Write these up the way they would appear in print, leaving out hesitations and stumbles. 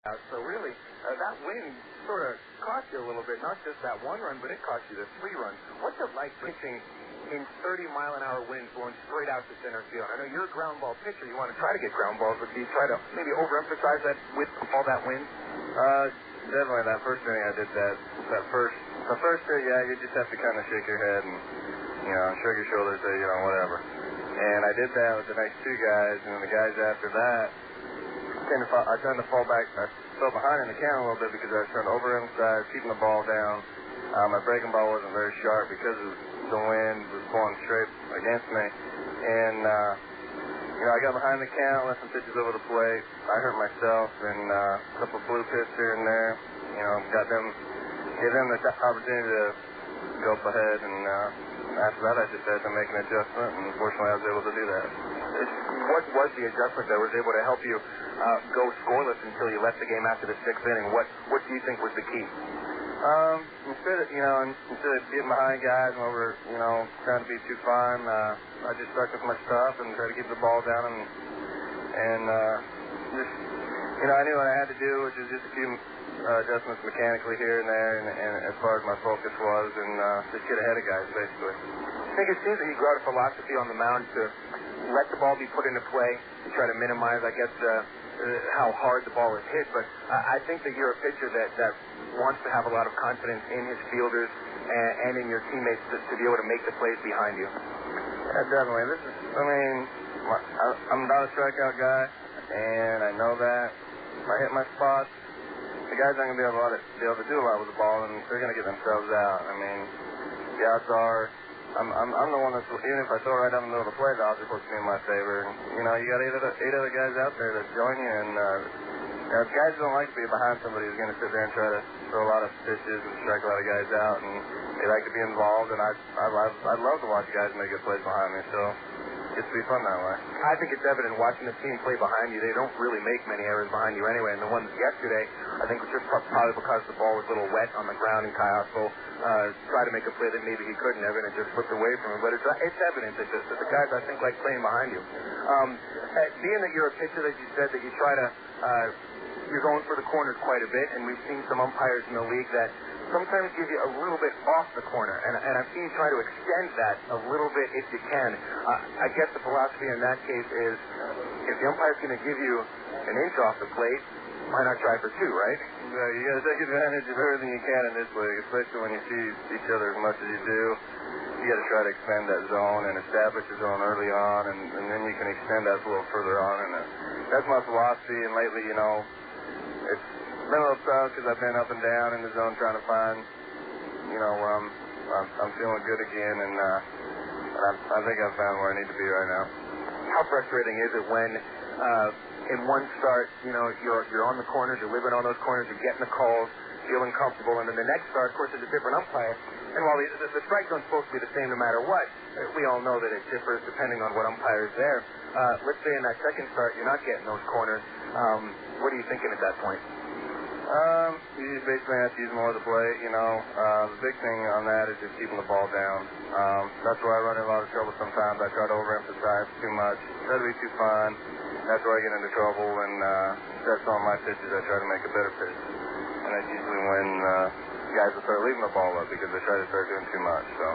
So really, that win sort of cost you a little bit, not just that one run, but it cost you the 3 runs. What's it like pitching in 30-mile-an-hour winds blowing straight out to center field? I know you're a ground ball pitcher. You want to try to get ground balls, but do you try to maybe overemphasize that with all that wind? Definitely that first inning I did that. The first hit, yeah, you just have to kind of shake your head and, shrug your shoulders, say, whatever. And I did that with the next 2 guys, and then the guys after that, I turned to fall back. I fell behind in the count a little bit because I was trying to overemphasize, keeping the ball down. My breaking ball wasn't very sharp because of the wind was blowing straight against me. And, I got behind the count, left some pitches over the plate. I hurt myself and a couple of blue pits here and there. Gave them the opportunity to go up ahead. And after that, I just had to make an adjustment. And unfortunately, I was able to do that. What was the adjustment that was able to help you go scoreless until you left the game after the 6th inning? What do you think was the key? Instead of getting behind guys and over, trying to be too fine, I just stuck with my stuff and tried to keep the ball down and just, I knew what I had to do, which is just a few adjustments mechanically here and there, and as far as my focus was, and just get ahead of guys, basically. I think it seems that you got a philosophy on the mound to let the ball be put into play, to try to minimize, I guess, how hard the ball is hit, but I think that you're a pitcher that wants to have a lot of confidence in his fielders and in your teammates to be able to make the plays behind you. Yeah, definitely. I'm not a strikeout guy, and I know that. If I hit my spots, the guys aren't going to be able to do a lot with the ball, and they're going to get themselves out. The odds are, I'm the one that's, even if I throw right down the middle of the plate, the odds are supposed to be in my favor. And, you got 8 other guys out there that join you, and guys don't like to be behind somebody who's going to sit there and try to throw a lot of pitches and strike a lot of guys out, and they like to be involved, and I'd love to watch guys make good plays behind me, so it's to be fun that way. I think it's evident watching the team play behind you. They don't really make many errors behind you anyway, and the ones yesterday, I think was just probably because the ball was a little wet on the ground, and Callaspo tried to make a play that maybe he couldn't have, and it just slipped away from him. But it's evident that the guys, I think, like playing behind you. Being that you're a pitcher, that you said that you try to, you're going for the corners quite a bit, and we've seen some umpires in the league that sometimes give you a little bit off the corner, and I've seen you try to extend that a little bit if you can. I guess the philosophy in that case is if the umpire's going to give you an inch off the plate, why not try for 2, right? Yeah, you got to take advantage of everything you can in this league, especially when you see each other as much as you do. You got to try to expand that zone and establish the zone early on, and then you can extend that a little further on. And that's my philosophy. And lately, it's been a little tough because I've been up and down in the zone trying to find, where I'm feeling good again, and I think I've found where I need to be right now. How frustrating is it when in one start, you're on the corners, you're living on those corners, you're getting the calls, feeling comfortable, and then the next start, of course, there's a different umpire. And while the strike zone's supposed to be the same no matter what, we all know that it differs depending on what umpire is there. Let's say in that second start, you're not getting those corners. What are you thinking at that point? You just basically have to use more of the plate, The big thing on that is just keeping the ball down. That's where I run into a lot of trouble sometimes. I try to overemphasize too much, try to be too fine. That's where I get into trouble, and instead of throwing my pitches, I try to make a better pitch. And that's usually when guys will start leaving the ball up because they try to start doing too much. So,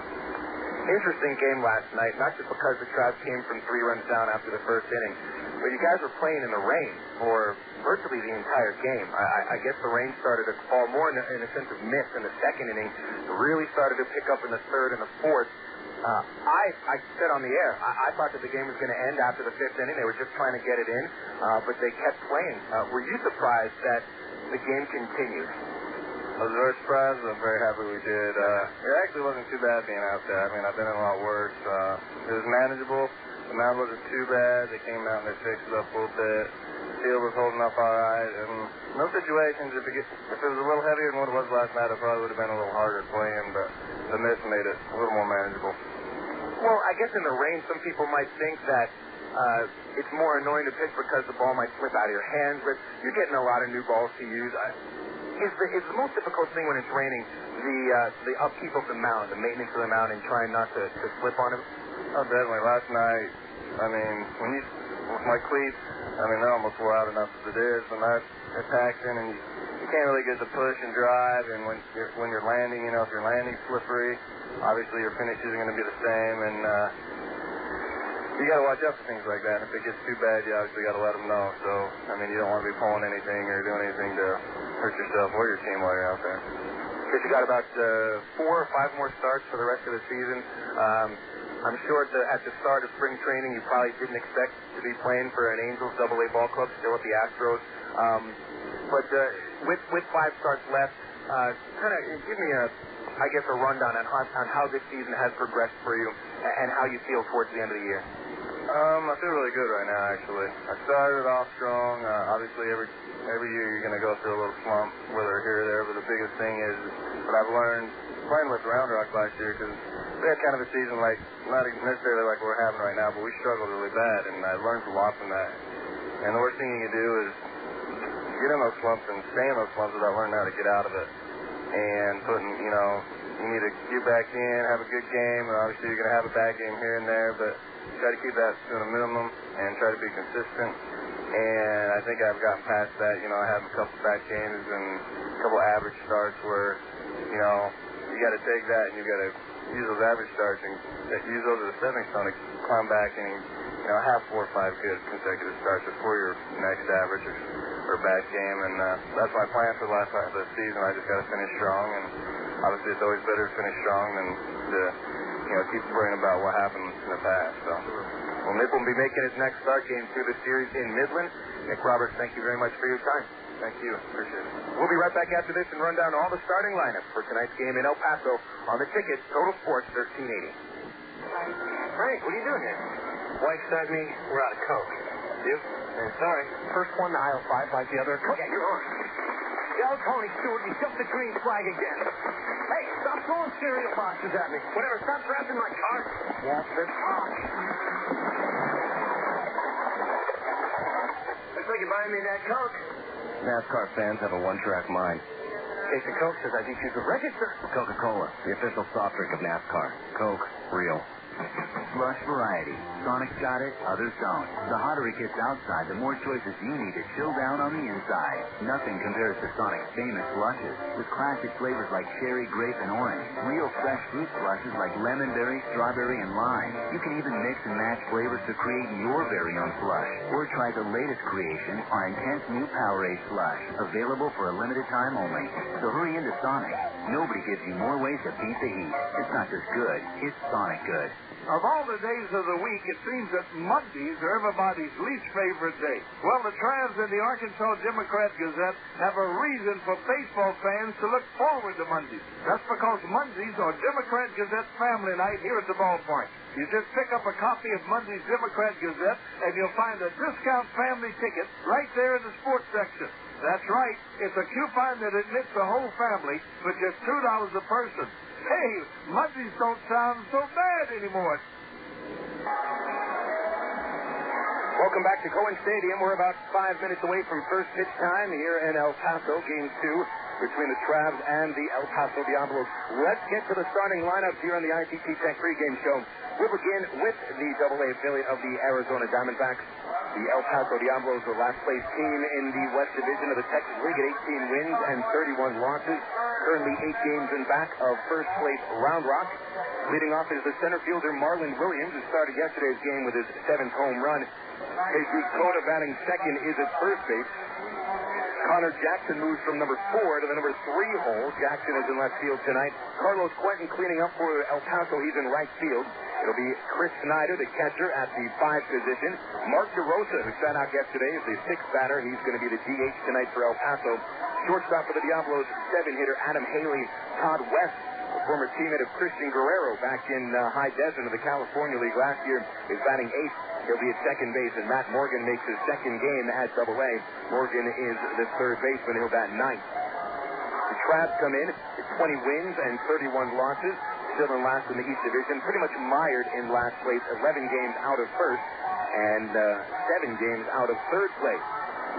interesting game last night, not just because the crowd came from 3 runs down after the first inning, but you guys were playing in the rain for virtually the entire game. I guess the rain started to fall more in a sense of mist in the second inning. It really started to pick up in the third and the fourth. I said on the air, I thought that the game was going to end after the 5th inning. They were just trying to get it in, but they kept playing. Were you surprised that the game continued? I was very surprised, but I'm very happy we did. It actually wasn't too bad being out there. I've been in a lot worse. It was manageable. The mound wasn't too bad. They came out and they fixed it up a little bit. The field was holding up all right. And no situations, if it was a little heavier than what it was last night, it probably would have been a little harder playing, but the mist made it a little more manageable. Well, I guess in the rain, some people might think that it's more annoying to pitch because the ball might slip out of your hands, but you're getting a lot of new balls to use. Is the most difficult thing when it's raining the upkeep of the mound, the maintenance of the mound, and trying not to slip on it? Oh, definitely. Last night, when with my cleats, I mean, they're almost wore out enough as it is, and they're taxing, and you can't really get the push and drive, and when you're landing, you know, if you're landing slippery, obviously your finish isn't going to be the same, and you got to watch out for things like that. If it gets too bad, you obviously got to let them know. So, I mean, you don't want to be pulling anything or doing anything to hurt yourself or your team while you're out there. Chris, you got about 4 or 5 more starts for the rest of the season. I'm sure at the start of spring training, you probably didn't expect to be playing for an Angels AA ball club, still at the Astros. But with 5 starts left, kind of give me a rundown on how this season has progressed for you and how you feel towards the end of the year. I feel really good right now, actually. I started off strong. Obviously, every year you're going to go through a little slump, whether here or there, but the biggest thing is what I've learned playing with Round Rock last year, because we had kind of a season like, not necessarily like we're having right now, but we struggled really bad, and I learned a lot from that. And the worst thing you can do is get in those slumps and stay in those slumps without learning how to get out of it. And you need to get back in, have a good game, and obviously you're going to have a bad game here and there, but try to keep that to a minimum and try to be consistent. And I think I've gotten past that. I have a couple bad games and a couple average starts where, you got to take that and you got to use those average starts and use those as a stepping stone to climb back and, have 4 or 5 good consecutive starts before your next average or bad game. And that's my plan for the last half of the season. I just got to finish strong, and obviously it's always better to finish strong than to keep worrying about what happened in the past. So, well, Nick will be making his next start game through the series in Midland. Nick Roberts, thank you very much for your time. Thank you. Appreciate it. We'll be right back after this and run down all the starting lineups for tonight's game in El Paso on the ticket, Total Sports 1380. Frank, what are you doing here? Wife sent me. We're out of Coke. You? Sorry. First one to aisle 5 like the other. Yeah, you're on. Yo, Tony Stewart, you jumped the green flag again. Hey, stop throwing cereal boxes at me. Whatever, stop trapping my car. Yes, sir. Looks like you're buying me that Coke. NASCAR fans have a one-track mind. Case of Coke says I think you could register. Coca-Cola, the official soft drink of NASCAR. Coke, real. Slush variety. Sonic's got it, others don't. The hotter it gets outside, the more choices you need to chill down on the inside. Nothing compares to Sonic's famous slushes, with classic flavors like cherry, grape, and orange. Real fresh fruit slushes like lemon, berry, strawberry, and lime. You can even mix and match flavors to create your very own slush. Or try the latest creation, our intense new Powerade slush. Available for a limited time only. So hurry into Sonic. Nobody gives you more ways to beat the heat. It's not just good, it's Sonic good. Of all the days of the week, it seems that Mondays are everybody's least favorite day. Well, the Travs and the Arkansas Democrat-Gazette have a reason for baseball fans to look forward to Mondays. That's because Mondays are Democrat-Gazette family night here at the ballpark. You just pick up a copy of Monday's Democrat-Gazette, and you'll find a discount family ticket right there in the sports section. That's right. It's a coupon that admits the whole family for just $2 a person. Hey, Mondays don't sound so bad anymore. Welcome back to Cohen Stadium. We're about 5 minutes away from first pitch time here in El Paso, Game 2 between the Travs and the El Paso Diablos. Let's get to the starting lineups here on the ITT Tech pregame show. We'll begin with the AA affiliate of the Arizona Diamondbacks. The El Paso Diablos, the last-place team in the West Division of the Texas League at 18 wins and 31 losses. Currently 8 games in back of first-place Round Rock. Leading off is the center fielder Marlon Williams, who started yesterday's game with his 7th home run. Jesus Cota batting second is at first base. Conor Jackson moves from number 4 to the number 3 hole. Jackson is in left field tonight. Carlos Quentin cleaning up for El Paso. He's in right field. It'll be Chris Snyder, the catcher, at the 5 position. Mark DeRosa, who sat out yesterday, is the 6th batter. He's going to be the DH tonight for El Paso. Shortstop for the Diablos, 7-hitter Adam Haley. Todd West, a former teammate of Christian Guerrero back in High Desert of the California League last year, is batting 8th. He'll be at second base, and Matt Morgan makes his second game at AA. Morgan is the third baseman. He'll bat 9th. The Travs come in at 20 wins and 31 losses. Still in last in the East Division. Pretty much mired in last place. 11 games out of first and 7 games out of third place.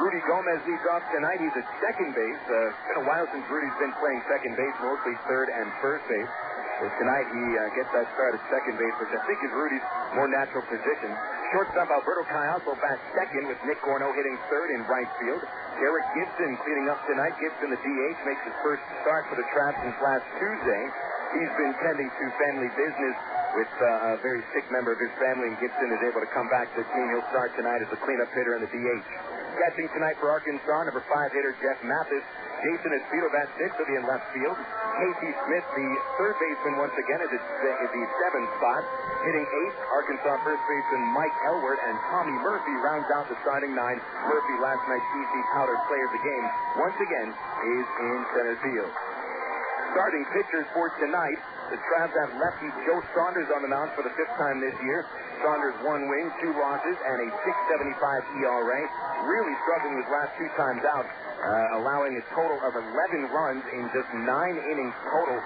Rudy Gomez leads off tonight. He's at second base. It's been a while since Rudy's been playing second base, mostly third and first base. Tonight he gets that start at second base, which I think is Rudy's more natural position. Shortstop Alberto Callaspo back second with Nick Gorneault hitting third in right field. Eric Gibson cleaning up tonight. Gibson, the DH, makes his first start for the Traps since last Tuesday. He's been tending to family business with a very sick member of his family, and Gibson is able to come back to the team. He'll start tonight as the cleanup hitter in the DH. Catching tonight for Arkansas, number 5 hitter Jeff Mathis. Jason Espedo bat sixth will be in left field. Casey Smith, the third baseman once again, is at the 7th spot. Hitting eighth, Arkansas first baseman Mike Elward, and Tommy Murphy rounds out the starting 9. Murphy, last night's EC Powder player of the game, once again is in center field. Starting pitchers for tonight, the Travs have lefty Joe Saunders on the mound for the 5th time this year. Saunders 1 win, 2 losses, and a 6.75 ERA. Really struggling his last 2 times out, allowing a total of 11 runs in just 9 innings total.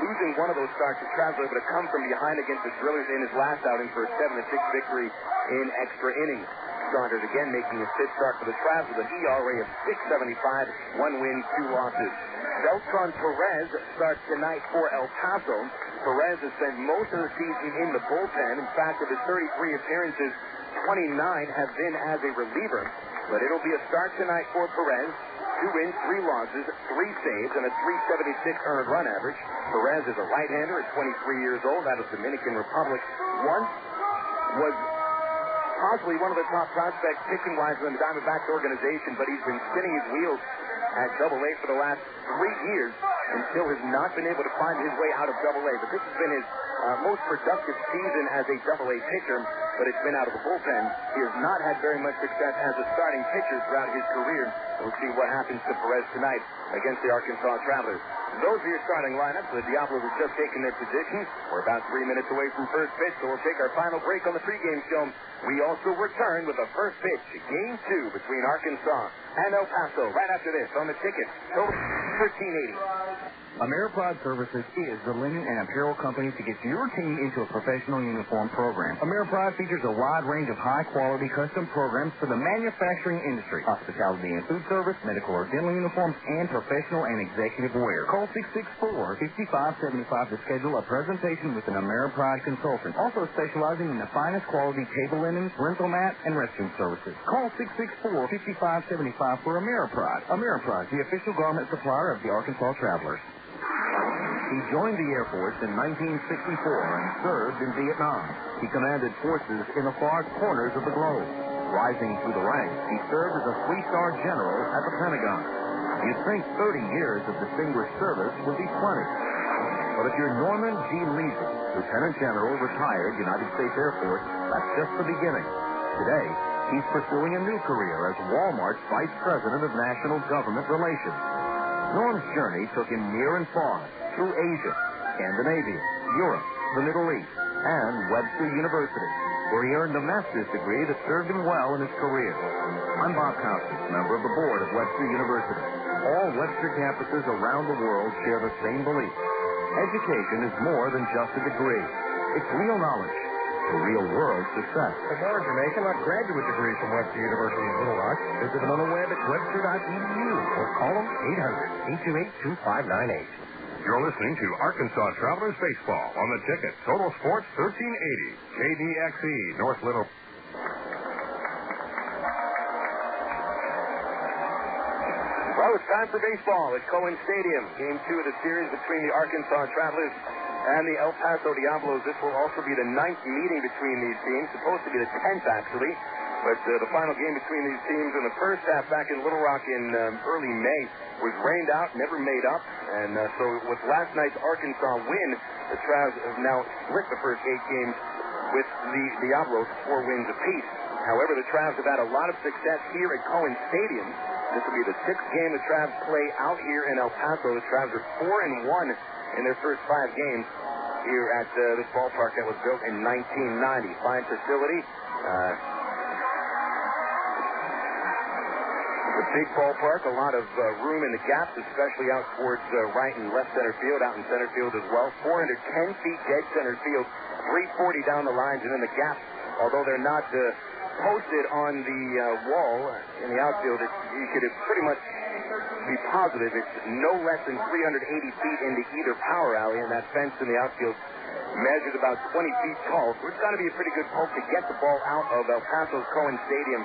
Losing one of those starts, the Travs were able to come from behind against the Drillers in his last outing for a 7-6 victory in extra innings. Saunders again making his 5th start for the Travs with an ERA of 6.75, 1 win, 2 losses. Beltran Perez starts tonight for El Paso. Perez has spent most of the season in the bullpen. In fact, of his 33 appearances, 29 have been as a reliever. But it'll be a start tonight for Perez. 2 wins, 3 losses, 3 saves, and a 376 earned run average. Perez is a right-hander at 23 years old out of Dominican Republic. Once was possibly one of the top prospects pitching-wise in the Diamondbacks organization, but he's been spinning his wheels at Double-A for the last 3 years and still has not been able to find his way out of Double-A. But this has been his most productive season as a Double-A pitcher, but it's been out of the bullpen. He has not had very much success as a starting pitcher throughout his career. We'll see what happens to Perez tonight against the Arkansas Travelers. Those are your starting lineups. The Diablos have just taken their positions. We're about 3 minutes away from first pitch, so we'll take our final break on the pregame show. We also return with the first pitch, Game 2 between Arkansas and El Paso. Right after this on the ticket, total $13.80. Ameripride Services is the linen and apparel company to get your team into a professional uniform program. Ameripride features a wide range of high-quality custom programs for the manufacturing industry, hospitality and food service, medical or dental uniforms, and professional and executive wear. Call 664-5575 to schedule a presentation with an Ameripride consultant, also specializing in the finest quality table linens, rental mat, and restroom services. Call 664-5575 for Ameripride. Ameripride, the official garment supplier of the Arkansas Travelers. He joined the Air Force in 1964 and served in Vietnam. He commanded forces in the far corners of the globe. Rising through the ranks, he served as a 3-star general at the Pentagon. You'd think 30 years of distinguished service would be plenty. But if you're Norman G. Leasy, Lieutenant General, retired United States Air Force, that's just the beginning. Today, he's pursuing a new career as Walmart's Vice President of National Government Relations. Norm's journey took him near and far, through Asia, Scandinavia, Europe, the Middle East, and Webster University, where he earned a master's degree that served him well in his career. I'm Bob Cowsey, member of the board of Webster University. All Webster campuses around the world share the same belief. Education is more than just a degree. It's real knowledge, for real-world success. For more information on graduate degrees from Webster University in Little Rock, visit them on the web at webster.edu or call them 800-828-2598. You're listening to Arkansas Travelers Baseball on the ticket. Total Sports 1380. KDXE, North Little. Well, it's time for baseball at Cohen Stadium. Game 2 of the series between the Arkansas Travelers and the El Paso Diablos. This will also be the 9th meeting between these teams. Supposed to be the 10th, actually. But the final game between these teams in the first half back in Little Rock in early May was rained out, never made up. And so with last night's Arkansas win, the Travs have now split the first 8 games with the Diablos 4 wins apiece. However, the Travs have had a lot of success here at Cohen Stadium. This will be the 6th game the Travs play out here in El Paso. The Travs are 4-1 in their first 5 games here at this ballpark that was built in 1990. Fine facility. A big ballpark, a lot of room in the gaps, especially out towards right and left center field, out in center field as well. 410 feet dead center field, 340 down the lines, and in the gaps, although they're not posted on the wall in the outfield, you could pretty much be positive it's no less than 380 feet into either power alley, and that fence in the outfield measures about 20 feet tall, so it's got to be a pretty good poke to get the ball out of El Paso's Cohen Stadium.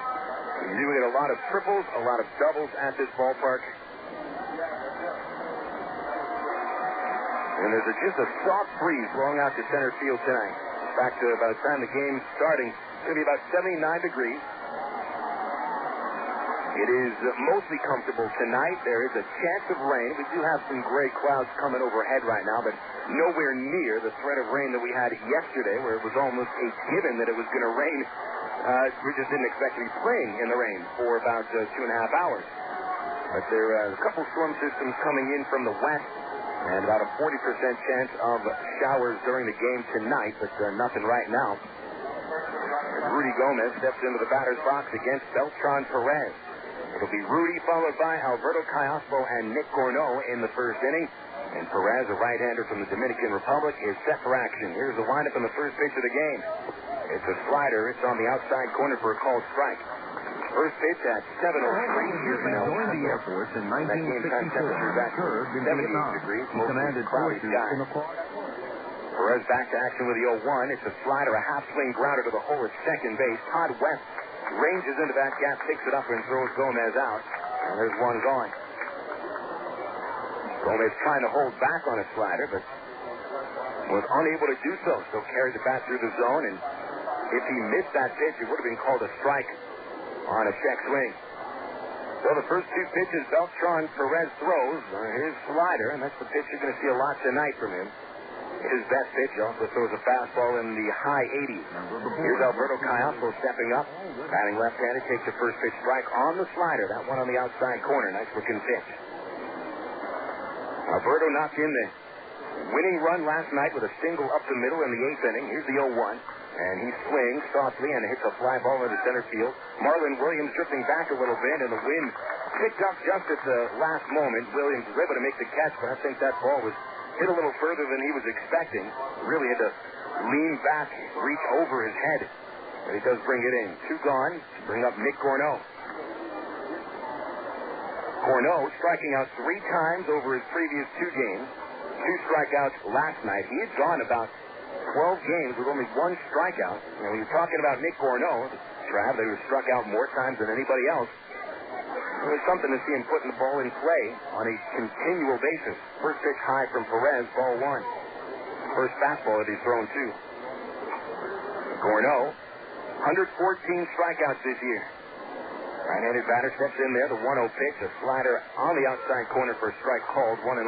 You're doing a lot of triples, a lot of doubles at this ballpark. And there's just a soft breeze blowing out to center field tonight. In fact, by the time the game's starting, it's going to be about 79 degrees. It is mostly comfortable tonight. There is a chance of rain. We do have some gray clouds coming overhead right now, but nowhere near the threat of rain that we had yesterday, where it was almost a given that it was going to rain. We just didn't expect to be playing in the rain for about 2.5 hours. But there are a couple storm systems coming in from the west, and about a 40% chance of showers during the game tonight, but nothing right now. Rudy Gomez steps into the batter's box against Beltran Perez. It'll be Rudy followed by Alberto Callaspo and Nick Gorneault in the first inning. And Perez, a right-hander from the Dominican Republic, is set for action. Here's the windup in the first pitch of the game. It's a slider. It's on the outside corner for a called strike. First pitch at 7:03 here in El Paso. The Air Force in That game time temperature is at 78 degrees. Mostly cloudy skies. Perez back to action with the 0-1. It's a slider, a half-swing grounder to the hole at second base. Todd West ranges into that gap, picks it up, and throws Gomez out. And there's one gone. Gomez trying to hold back on a slider, but was unable to do so. So carried the bat through the zone, and if he missed that pitch, it would have been called a strike on a check swing. So the first two pitches Beltran Perez throws are his slider, and that's the pitch you're going to see a lot tonight from him. His best pitch. Also throws a fastball in the high 80s. Here's Alberto Callaspo stepping up. Batting left-handed, takes the first pitch strike on the slider. That one on the outside corner. Nice looking pitch. Alberto knocked in the winning run last night with a single up the middle in the 8th inning. Here's the 0-1. And he swings softly and hits a fly ball into center field. Marlon Williams drifting back a little bit, and the wind picked up just at the last moment. Williams was able to make the catch, but I think that ball was hit a little further than he was expecting. Really had to lean back, reach over his head. And he does bring it in. Two gone to bring up Nick Gorneault. Gorneault striking out 3 times over his previous 2 games. 2 strikeouts last night. He had gone about 12 games with only 1 strikeout. And when you're talking about Nick Gorneault, Trav, they were struck out more times than anybody else. It was something to see him putting the ball in play on a continual basis. First pitch high from Perez, ball 1. First fastball that he's thrown to. Gorneault, 114 strikeouts this year. Right-handed batter steps in there, the 1-0 pitch, a slider on the outside corner for a strike called, 1-1.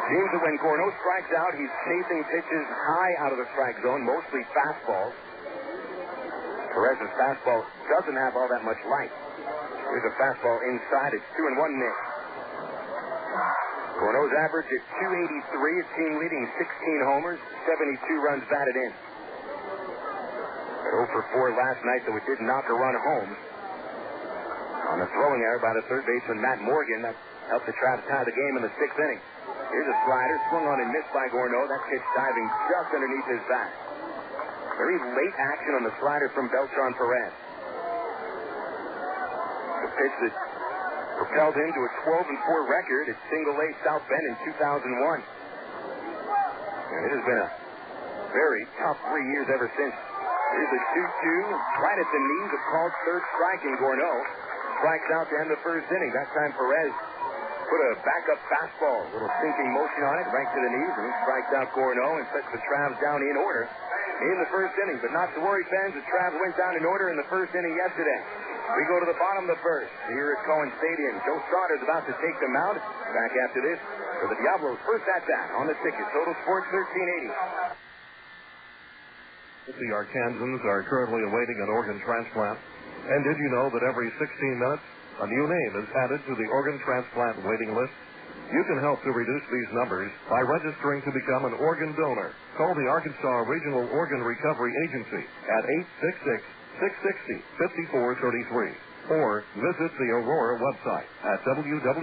Seems that when Gorneault strikes out, he's chasing pitches high out of the strike zone, mostly fastballs. Perez's fastball doesn't have all that much light. Here's a fastball inside. It's 2-1 Nick. Gorneault's average at 283, a team leading 16 homers, 72 runs batted in. 0 for 4 last night, though it did knock a run home. On a throwing error by the third baseman, Matt Morgan, that helped the Traps tie the game in the 6th inning. Here's a slider, swung on and missed by Gorneault. That pitch diving just underneath his back. Very late action on the slider from Beltran Perez. The pitch that propelled him to a 12-4 record at Single A South Bend in 2001. And it has been a very tough 3 years ever since. Here's a 2-2 right at the knees, a called third strike, and Gorneault strikes out to end the first inning. That time Perez put a backup fastball, a little sinking motion on it, right to the knees, and he strikes out Gorneault and sets the Travs down in order in the first inning. But not to worry, fans, the Travs went down in order in the first inning yesterday. We go to the bottom of the first here at Cohen Stadium. Joe Sauter's about to take them out. Back after this for the Diablos' first at-bat on the ticket. Total Sports 1380. The Arkansans are currently awaiting an organ transplant. And did you know that every 16 minutes, a new name is added to the organ transplant waiting list? You can help to reduce these numbers by registering to become an organ donor. Call the Arkansas Regional Organ Recovery Agency at 866-660-5433 or visit the Aurora website at www.arora.org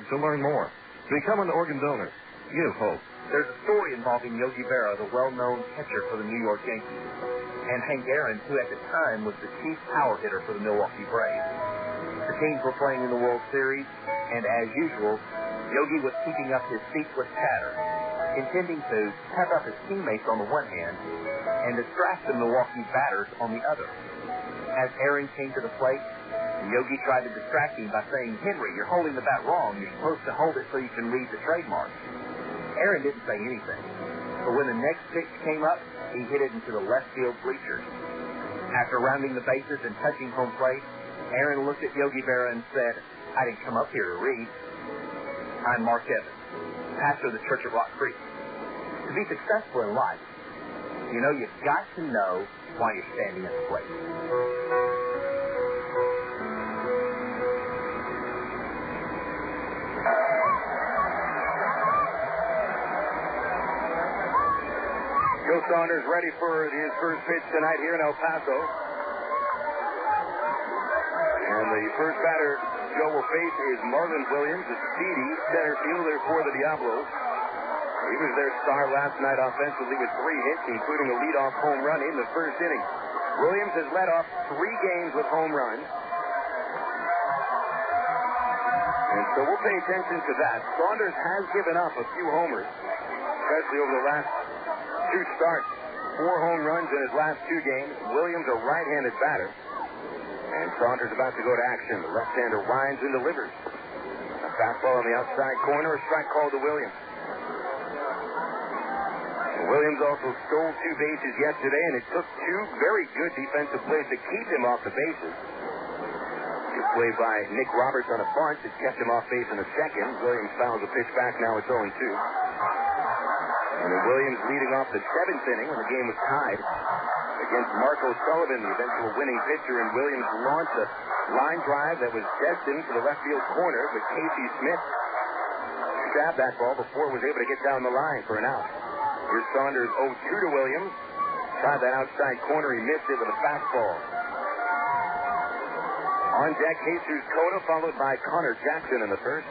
to learn more. Become an organ donor. Give hope. There's a story involving Yogi Berra, the well-known catcher for the New York Yankees, and Hank Aaron, who at the time was the chief power hitter for the Milwaukee Braves. The teams were playing in the World Series. And as usual, Yogi was keeping up his ceaseless chatter, intending to pep up his teammates on the one hand and distract the Milwaukee batters on the other. As Aaron came to the plate, Yogi tried to distract him by saying, "Henry, you're holding the bat wrong. You're supposed to hold it so you can read the trademark." Aaron didn't say anything, but when the next pitch came up, he hit it into the left field bleachers. After rounding the bases and touching home plate, Aaron looked at Yogi Berra and said, "I didn't come up here to read. I'm Mark Evans, pastor of the Church at Rock Creek. To be successful in life, you know you've got to know why you're standing at the plate." Joe Saunders ready for his first pitch tonight here in El Paso. And the first batter Joe will face is Marlon Williams, the speedy center fielder for the Diablos. He was their star last night offensively with 3 hits, including a leadoff home run in the first inning. Williams has led off 3 games with home runs. And so we'll pay attention to that. Saunders has given up a few homers, especially over the last 2 starts. 4 home runs in his last 2 games. Williams, a right-handed batter. And Saunders about to go to action. The left-hander winds and delivers. A fastball on the outside corner. A strike called to Williams. Williams also stole 2 bases yesterday, and it took 2 very good defensive plays to keep him off the bases. Good play by Nick Roberts on a bunt. It kept him off base in the second. Williams fouls a pitch back. Now it's 0-2. And Williams leading off the 7th inning when the game was tied against Marco Sullivan, the eventual winning pitcher, and Williams launched a line drive that was destined for the left field corner, but Casey Smith stabbed that ball before it was able to get down the line for an out. Here's Saunders 0-2 to Williams. Tried that outside corner. He missed it with a fastball. On deck, Jesus Cota, followed by Conor Jackson in the first.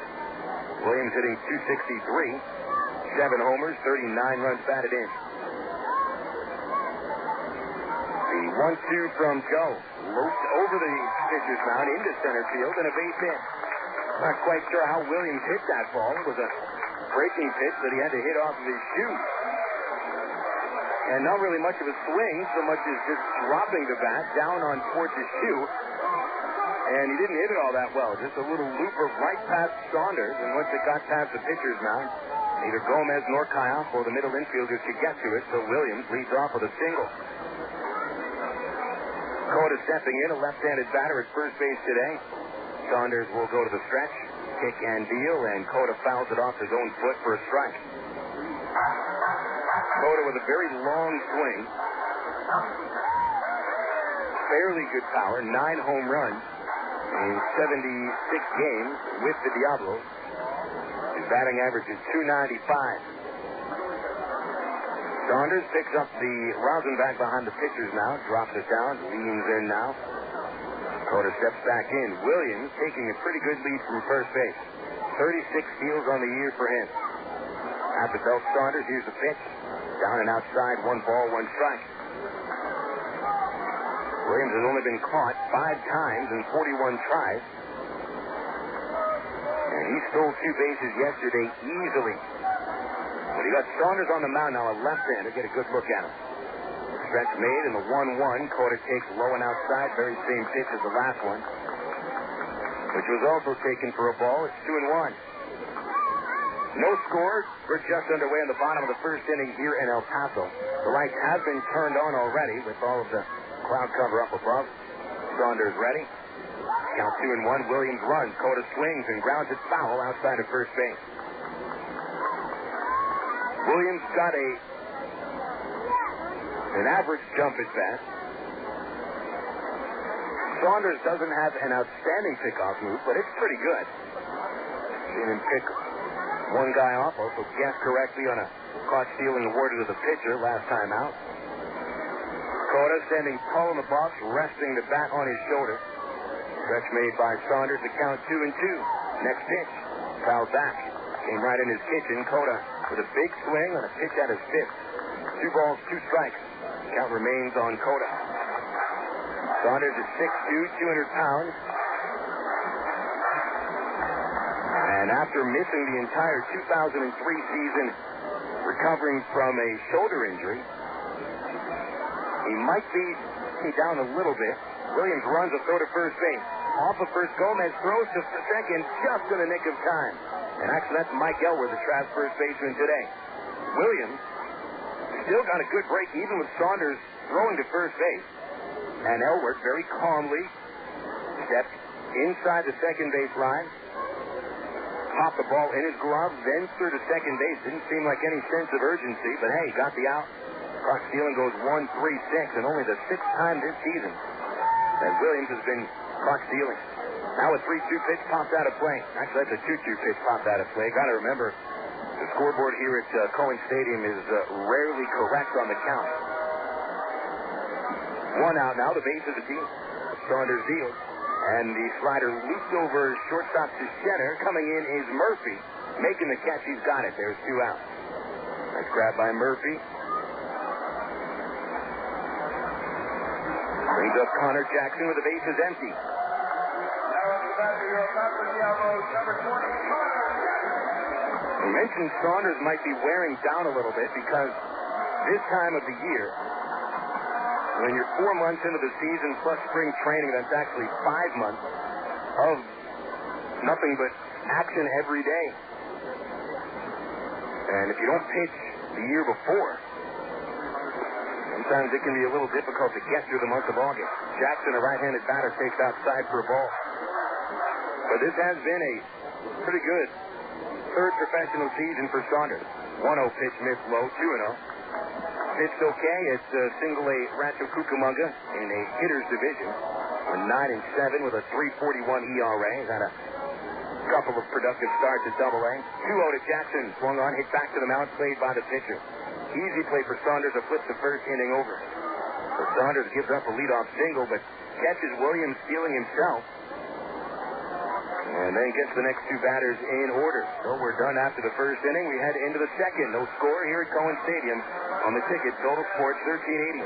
Williams hitting .263. 7 homers, 39 runs batted in. The 1-2 from Joe. Loped over the pitcher's mound into center field and a base hit. Not quite sure how Williams hit that ball. It was a breaking pitch that he had to hit off of his shoe. And not really much of a swing, so much as just dropping the bat down on towards his shoe. And he didn't hit it all that well. Just a little looper right past Saunders. And once it got past the pitcher's mound, neither Gomez nor Callaspo, the middle infielders, could get to it, so Williams leads off with a single. Cota stepping in, a left-handed batter at first base today. Saunders will go to the stretch, kick and deal, and Cota fouls it off his own foot for a strike. Cota with a very long swing. Fairly good power, 9 home runs in 76 games with the Diablos. His batting average is .295. Saunders picks up the rosin back behind the pitchers now, drops it down, leans in now. Cota steps back in. Williams taking a pretty good lead from first base. 36 steals on the year for him. At the belt, Saunders, here's the pitch. Down and outside, 1 ball, 1 strike. Williams has only been caught 5 times in 41 tries. And he stole 2 bases yesterday easily. But he got Saunders on the mound now, a left-hander. Get a good look at him. Stretch made in the 1-1. Cota takes low and outside. Very same pitch as the last one, which was also taken for a ball. It's 2-1. No score. We're just underway in the bottom of the first inning here in El Paso. The lights have been turned on already with all of the cloud cover up above. Saunders ready. Count 2-1. Williams runs. Cota swings and grounds it foul outside of first base. Williams got an average jump at bat. Saunders doesn't have an outstanding pickoff move, but it's pretty good. Seen him pick one guy off, also guessed correctly on a caught stealing awarded to the pitcher last time out. Cota standing tall in the box, resting the bat on his shoulder. Stretch made by Saunders to count 2-2. Next pitch, fouled back. Came right in his kitchen. Cota with a big swing on a pitch at his fifth. 2 balls, 2 strikes. Count remains on Cota. Saunders is 6'2", 200 pounds. And after missing the entire 2003 season, recovering from a shoulder injury, he might be down a little bit. Williams runs a throw to first base. Off of first, Gomez throws to second just in the nick of time. And actually, that's Mike Elwer, the Travs first baseman today. Williams still got a good break, even with Saunders throwing to first base. And Elwer very calmly stepped inside the second base line, popped the ball in his glove, then threw to second base. Didn't seem like any sense of urgency, but hey, got the out. Clock stealing goes 1-3-6, and only the sixth time this season that Williams has been clock stealing. Now a 3-2 pitch popped out of play. Actually, that's a 2-2 pitch popped out of play. Got to remember, the scoreboard here at Cohen Stadium is rarely correct on the count. One out now, the base of the team. Saunders deals. And the slider loops over shortstop to center. Coming in is Murphy. Making the catch, he's got it. There's 2 out. Nice grab by Murphy. Brings up Conor Jackson with the bases empty. We mentioned Saunders might be wearing down a little bit because this time of the year, when you're 4 months into the season plus spring training, that's actually 5 months of nothing but action every day. And if you don't pitch the year before, sometimes it can be a little difficult to get through the month of August. Jackson, a right-handed batter, takes outside for a ball. But this has been a pretty good third professional season for Saunders. 1-0 pitch missed low, 2-0. Pitched okay at single A Rancho Cucamonga in a hitter's division. 9-7 with a 3.41 ERA. He's had a couple of productive starts at Double A. 2-0 to Jackson. Swung on, hit back to the mound, played by the pitcher. Easy play for Saunders to flip the first inning over. So Saunders gives up a leadoff single, but catches Williams stealing himself. And then gets the next 2 batters in order. So we're done after the first inning. We head into the second. No score here at Cohen Stadium. On the ticket, Total Sports 1380.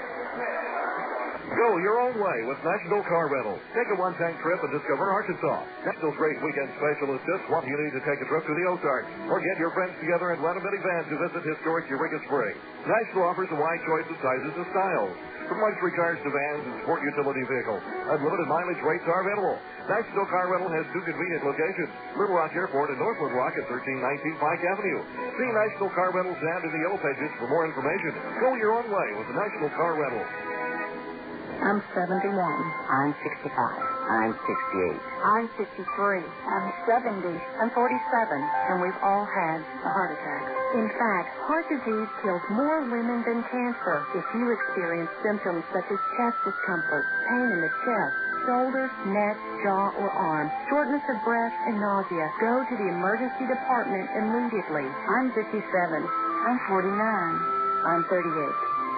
Go your own way with National Car Rental. Take a one-tank trip and discover Arkansas. National's great weekend specialist just want you need to take a trip to the Ozarks. Or get your friends together and rent a minivan to visit historic Eureka Springs. National offers a wide choice of sizes and styles. From luxury cars to vans and sport utility vehicles, unlimited mileage rates are available. National Car Rental has 2 convenient locations, Little Rock Airport and Northwood Rock at 1319 Pike Avenue. See National Car Rental's ad in the yellow pages for more information. Go your own way with the National Car Rental. I'm 71. I'm 65. I'm 68. I'm 53. I'm 70. I'm 47. And we've all had a heart attack. In fact, heart disease kills more women than cancer. If you experience symptoms such as chest discomfort, pain in the chest, shoulders, neck, jaw, or arm, shortness of breath, and nausea, go to the emergency department immediately. I'm 57. I'm 49. I'm 38.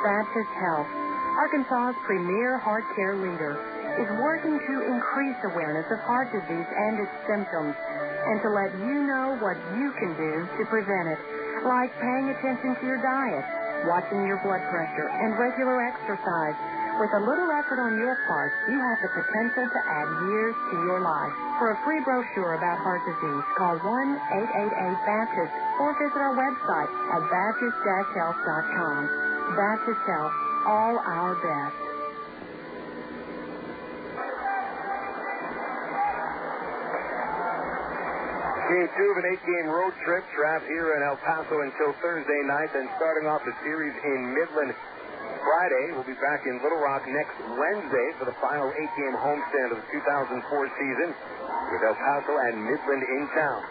Baptist Health, Arkansas's premier heart care leader, is working to increase awareness of heart disease and its symptoms, and to let you know what you can do to prevent it, like paying attention to your diet, watching your blood pressure, and regular exercise. With a little effort on your part, you have the potential to add years to your life. For a free brochure about heart disease, call 1-888-BAPTIST or visit our website at baptist-health.com. Baptist Health, all our best. Game 2 of an 8-game road trip. Travs here in El Paso until Thursday night, then starting off the series in Midland Friday. We'll be back in Little Rock next Wednesday for the final 8-game homestand of the 2004 season with El Paso and Midland in town.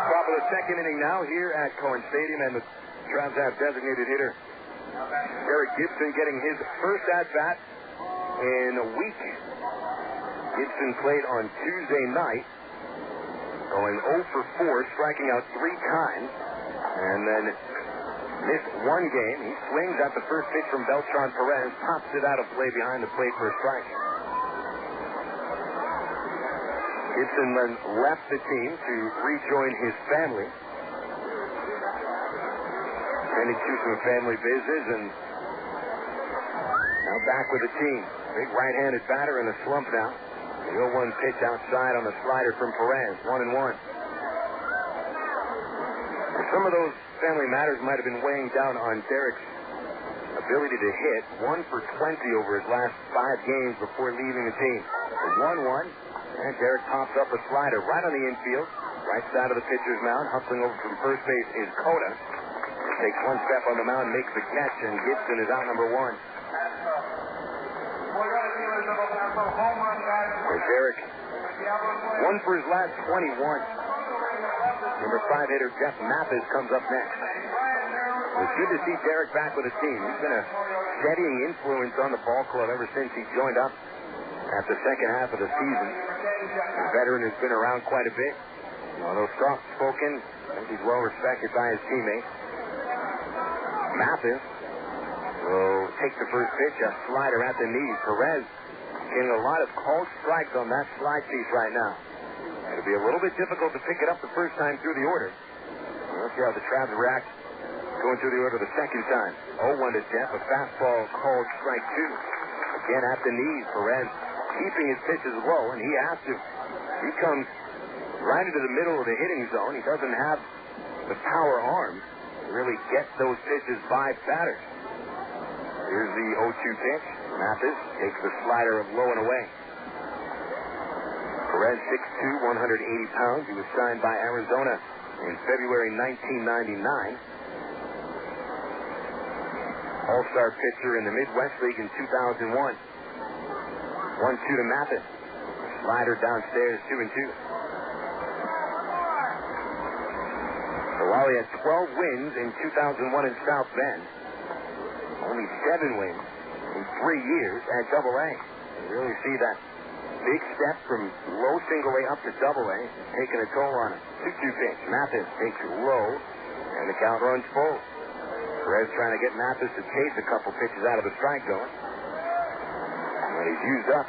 Top of the second inning now here at Cohen Stadium, and the Travs have designated hitter Derek Gibson getting his first at-bat in a week. Gibson played on Tuesday night, going 0 for 4, striking out 3 times, and then missed 1 game. He swings at the first pitch from Beltran Perez, pops it out of play behind the plate for a strike. Gibson then left the team to rejoin his family. Tending to some family business, and now back with the team. Big right-handed batter in a slump now. The 0-1 pitch outside on the slider from Perez. 1-1. Some of those family matters might have been weighing down on Derek's ability to hit. 1 for 20 over his last 5 games before leaving the team. 1-1. And Derek pops up a slider right on the infield. Right side of the pitcher's mound. Hustling over from first base is Cota. Takes one step on the mound, makes the catch, and Gibson is out number 1. For Derek, 1 for his last 21. Number 5 hitter Jeff Mathis comes up next. It's good to see Derek back with the team. He's been a steadying influence on the ball club ever since he joined up at the second half of the season. The veteran has been around quite a bit. Although soft-spoken, I think he's well respected by his teammates. Mathis will take the first pitch, a slider at the knees. Perez getting a lot of called strikes on that slide piece right now. It'll be a little bit difficult to pick it up the first time through the order. We'll see how the Travs react going through the order the second time. 0-1 to Jeff, a fastball called strike 2. Again at the knees. Perez keeping his pitches low, and he has to. He comes right into the middle of the hitting zone. He doesn't have the power arms to really get those pitches by batters. Here's the 0-2 pitch. Mathis takes the slider low and away. Perez, 6'2", 180 pounds. He was signed by Arizona in February 1999. All-star pitcher in the Midwest League in 2001. 1-2 to Mathis. Slider downstairs, 2-2. So while he had 12 wins in 2001 in South Bend, only 7 wins in 3 years at Double-A. You really see that big step from low single-A up to Double-A, taking a toll on him. 2-2 pitch. Mathis takes it low, and the count runs full. Perez trying to get Mathis to chase a couple pitches out of the strike zone. And he's used up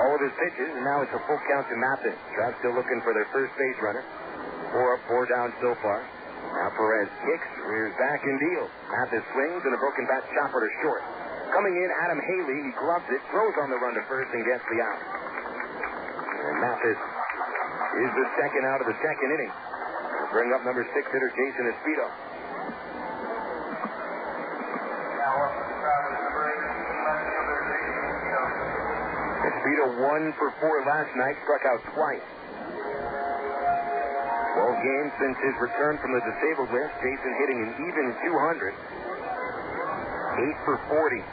all of his pitches, and now it's a full count to Mathis. Travs still looking for their first base runner. 4 up, 4 down so far. Now Perez kicks, rears back, and deals. Mathis swings, and a broken bat chopper to short. Coming in, Adam Haley. He gloves it, throws on the run to first, and gets the out. And Mathis is the second out of the second inning. We'll bring up number 6 hitter Jason Espino. Espino 1 for 4 last night, struck out twice. 12 games since his return from the disabled list. Jason hitting an even 200. 8 for 40.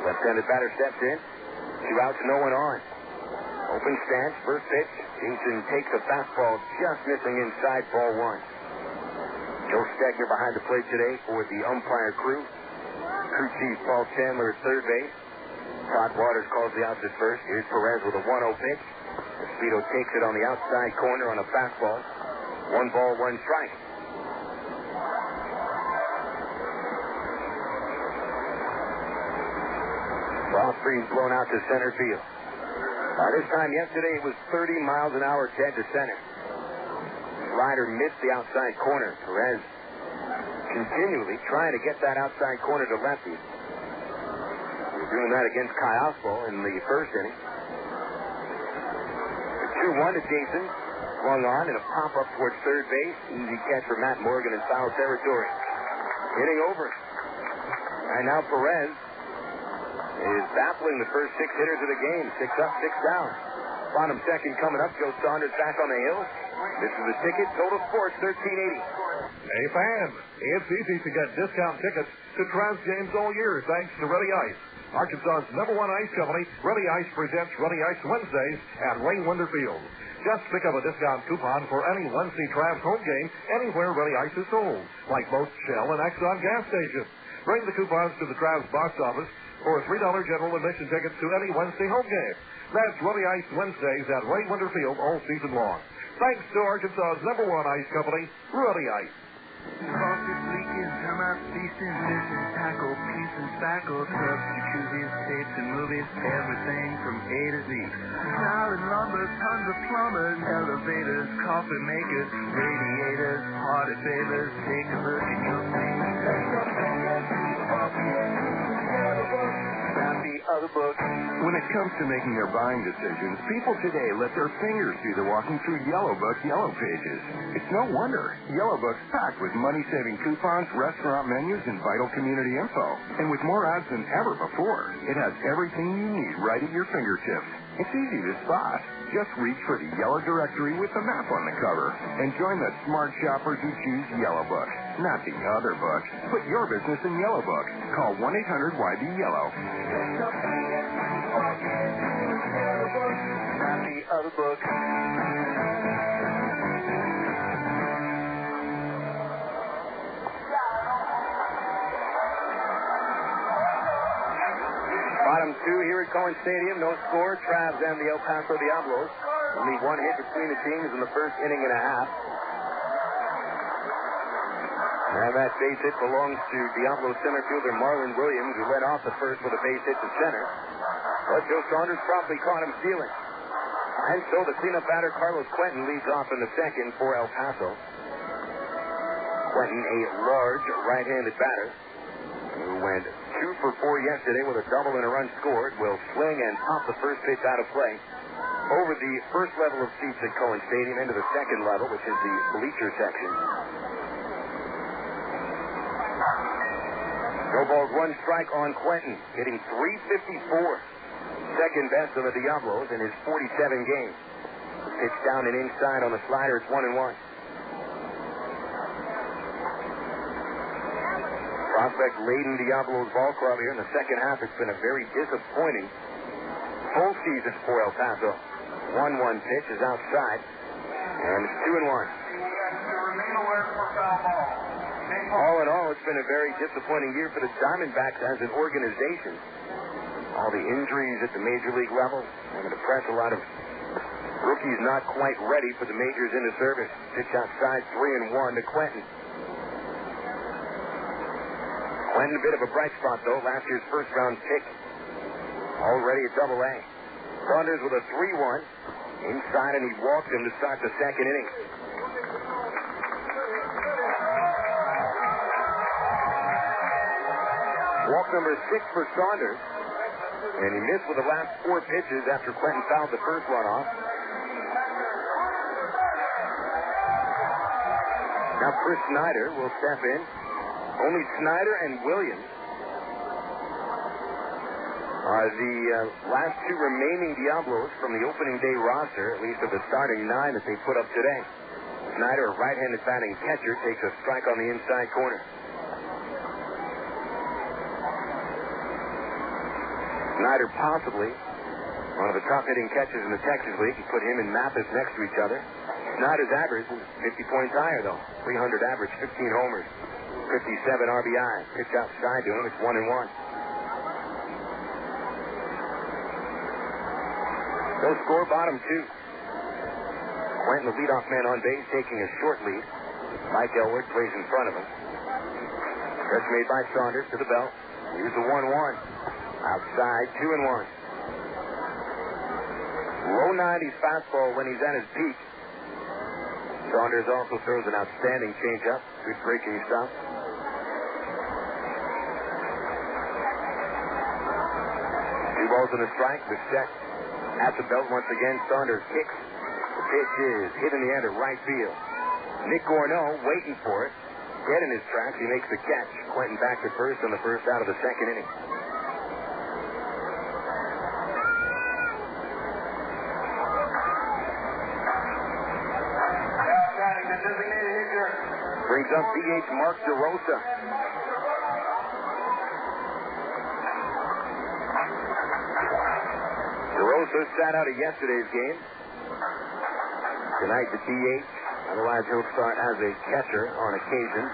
Left-handed batter steps in. 2 outs, no one on. Open stance, first pitch. Jason takes a fastball, just missing inside, ball 1. Joe Stegner behind the plate today for the umpire crew. Crew chief Paul Chandler at third base. Todd Waters calls the outs at first. Here's Perez with a 1-0 pitch. Espino takes it on the outside corner on a fastball. 1 ball, 1 strike. Soft breeze blown out to center field. This time yesterday it was 30 miles an hour dead to center. Slider missed the outside corner. Perez continually trying to get that outside corner to lefty. He was doing that against Callaspo in the first inning. 2-1 to Jason. Swung on and a pop-up towards third base. Easy catch for Matt Morgan in foul territory. Hitting over. And now Perez is baffling the first 6 hitters of the game. 6 up, 6 down. Bottom second coming up. Joe Saunders back on the hill. This is the ticket. Total Sports, $13.80. Hey, fans, it's easy to get discount tickets to Travs games all year thanks to Ready Ice. Arkansas's #1 ice company, Ready Ice presents Ready Ice Wednesdays at Ray Winder Field. Just pick up a discount coupon for any Wednesday Travs home game anywhere Ready Ice is sold, like most Shell and Exxon gas stations. Bring the coupons to the Travs box office for $3 general admission tickets to any Wednesday home game. That's Ready Ice Wednesdays at Ray Winder Field all season long. Thanks to Arkansas's #1 ice company, Ready Ice. Faucets leaking, termites feasting, fish and tackle, peace and spackle, trucks, jacuzzis, tapes and movies, everything from A to Z. Tile and lumber, tons of plumbers, elevators, coffee makers, radiators, party favors. Take a look and you'll see. Happy other book. When it comes to making their buying decisions, people today let their fingers do the walking through Yellow Book Yellow Pages. It's no wonder. Yellow Book's packed with money-saving coupons, restaurant menus, and vital community info. And with more ads than ever before, it has everything you need right at your fingertips. It's easy to spot. Just reach for the Yellow Directory with the map on the cover and join the smart shoppers who choose Yellow Book, not the other books. Put your business in Yellow Book. Call 1-800-YB-YELLOW. Not the other book. Bottom two here at Cohen Stadium. No score. Travs and the El Paso Diablos. Only one hit between the teams in the first inning and a half. And that base hit belongs to Diablo center fielder Marlon Williams, who led off the first with a base hit to center. But Joe Saunders promptly caught him stealing. And so the cleanup batter Carlos Quentin leads off in the second for El Paso. Quentin, a large right-handed batter, who went 2 for 4 yesterday with a double and a run scored, will swing and pop the first pitch out of play over the first level of seats at Cohen Stadium into the second level, which is the bleacher section. No balls, 1 strike on Quentin, hitting .354. Second best of the Diablos in his 47 games. Pitch down and inside on the slider. It's 1-1. Prospect-laden Diablos ball club here in the second half. It's been a very disappointing full season for El Paso. 1-1 pitch is outside, and it's 2-1. All in all, it's been a very disappointing year for the Diamondbacks as an organization. All the injuries at the major league level and the press, a lot of rookies not quite ready for the majors into service. Pitch outside, 3-1 to Quentin. Quentin, a bit of a bright spot, though. Last year's first-round pick. Already at Double-A. Saunders with a 3-1. Inside, and he walked him to start the second inning. Walk number 6 for Saunders. And he missed with the last 4 pitches after Quentin fouled the first one off. Now Chris Snyder will step in. Only Snyder and Williams are the last 2 remaining Diablos from the opening day roster, at least of the starting 9 that they put up today. Snyder, a right-handed batting catcher, takes a strike on the inside corner. Snyder possibly one of the top-hitting catchers in the Texas League. You put him and Mathis next to each other. Snyder's average is 50 points higher, though. 300 average, 15 homers, 57 RBI. Pitch outside to him. It's 1-1. No score, bottom 2. Quentin, the leadoff man on base, taking a short lead. Mike Elwood plays in front of him. Catch made by Saunders to the belt. Here's the 1-1. Outside, 2-1. Low 90s fastball when he's at his peak. Saunders also throws an outstanding changeup. Good breaking stuff. 2 balls and a strike. The set at the belt once again. Saunders kicks. The pitch is hit in the air to right field. Nick Gorneault waiting for it. Dead in his tracks. He makes the catch. Quentin back to first on the first out of the second inning. Brings up DH Mark DeRosa. DeRosa sat out of yesterday's game. Tonight the DH. Otherwise he'll start as a catcher on occasion.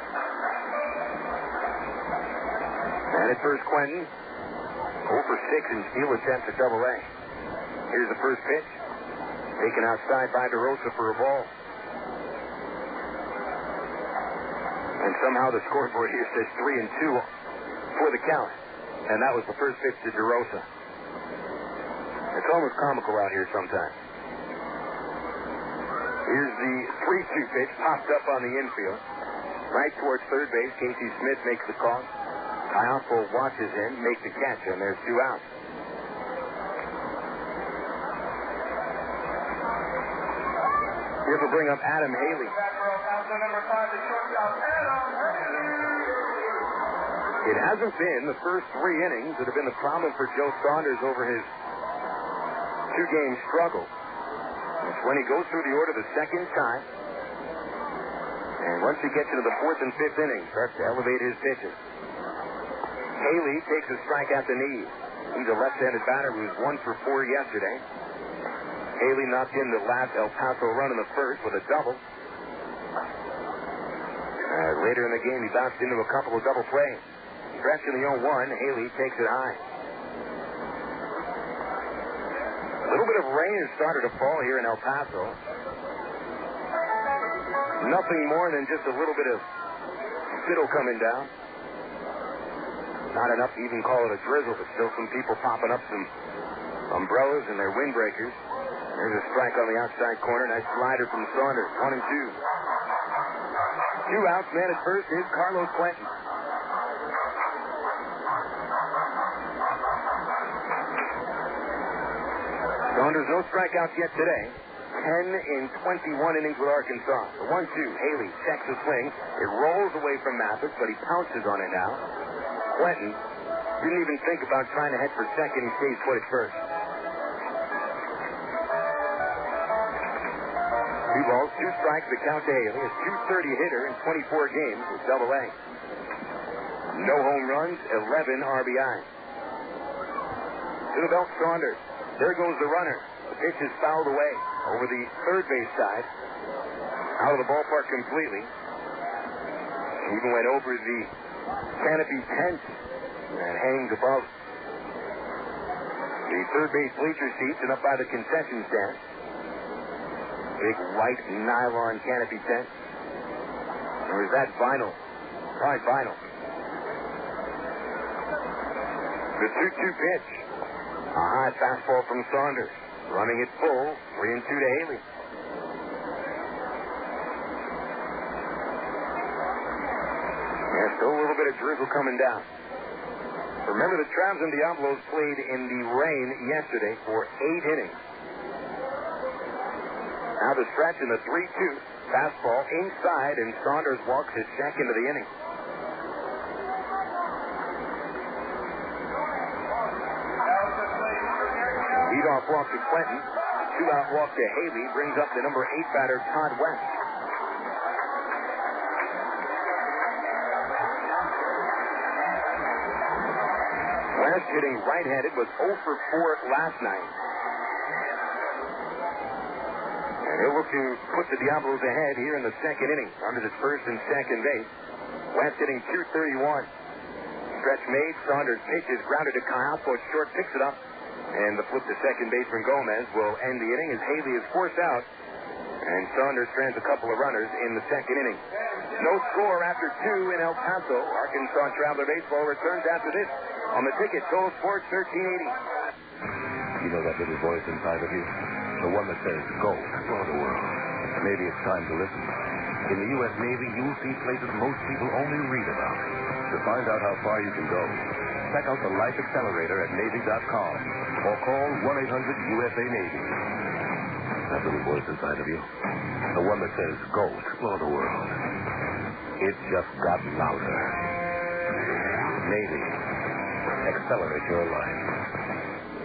And at first Quentin. 0 for 6 in steal attempts at Double-A. Here's the first pitch. Taken outside by DeRosa for a ball. And somehow the scoreboard here says 3-2 for the count. And that was the first pitch to DeRosa. It's almost comical out here sometimes. Here's the 3-2 pitch, popped up on the infield. Right towards third base. Casey Smith makes the call. Callaspo watches him, makes the catch, and there's 2 outs. Here to bring up Adam Haley. It hasn't been the first 3 innings that have been the problem for Joe Saunders over his 2-game struggle. It's when he goes through the order the second time. And once he gets into the 4th and 5th innings, starts to elevate his pitches. Haley takes a strike at the knee. He's a left-handed batter who was 1 for 4 yesterday. Haley knocked in the last El Paso run in the first with a double. Later in the game, he bounced into a couple of double plays. Stretch in the 0-1, Haley takes it high. A little bit of rain has started to fall here in El Paso. Nothing more than just a little bit of spittle coming down. Not enough to even call it a drizzle, but still some people popping up some umbrellas and their windbreakers. There's a strike on the outside corner. Nice slider from Saunders. 1 and 2. 2 outs. Man at first is Carlos Quentin. Saunders, no strikeouts yet today. 10 in 21 innings with Arkansas. The 1-2. Haley checks the swing. It rolls away from Mathis, but he pounces on it now. Quentin didn't even think about trying to head for second. He stays put at first. 2 balls, 2 strikes, the count to Haley. A .230 hitter in 24 games with Double-A. No home runs, 11 RBIs. To the belt, Saunders. There goes the runner. The pitch is fouled away over the third base side. Out of the ballpark completely. Even went over the canopy tent that hangs above the third base bleacher seats and up by the concession stand. Big white nylon canopy tent. Or is that vinyl? Probably vinyl. The 2-2 pitch. A high fastball from Saunders. Running it full. 3 and 2 to Haley. Yeah, still a little bit of drizzle coming down. Remember, the Travs and Diablos played in the rain yesterday for 8 innings. Now the stretch in the 3-2. Fastball inside, and Saunders walks his check into the inning. Leadoff walk to Quentin. 2-out walk to Haley brings up the number 8 batter, Todd West. West hitting right-handed was 0 for 4 last night. And he'll look to put the Diablos ahead here in the second inning. Under the first and second base. West hitting .231. Stretch made. Saunders pitches. Grounded to Callaspo. Short picks it up. And the flip to second baseman Gomez will end the inning as Haley is forced out. And Saunders strands a couple of runners in the second inning. No score after 2 in El Paso. Arkansas Traveler Baseball returns after this on the Ticket. Total Sports 1380. You know that little voice inside of you? The one that says, go, explore the world. Maybe it's time to listen. In the U.S. Navy, you'll see places most people only read about. To find out how far you can go, check out the Life Accelerator at Navy.com or call 1-800-USA-NAVY. That little voice inside of you, the one that says, go, explore the world. It just got louder. Navy. Accelerate your life.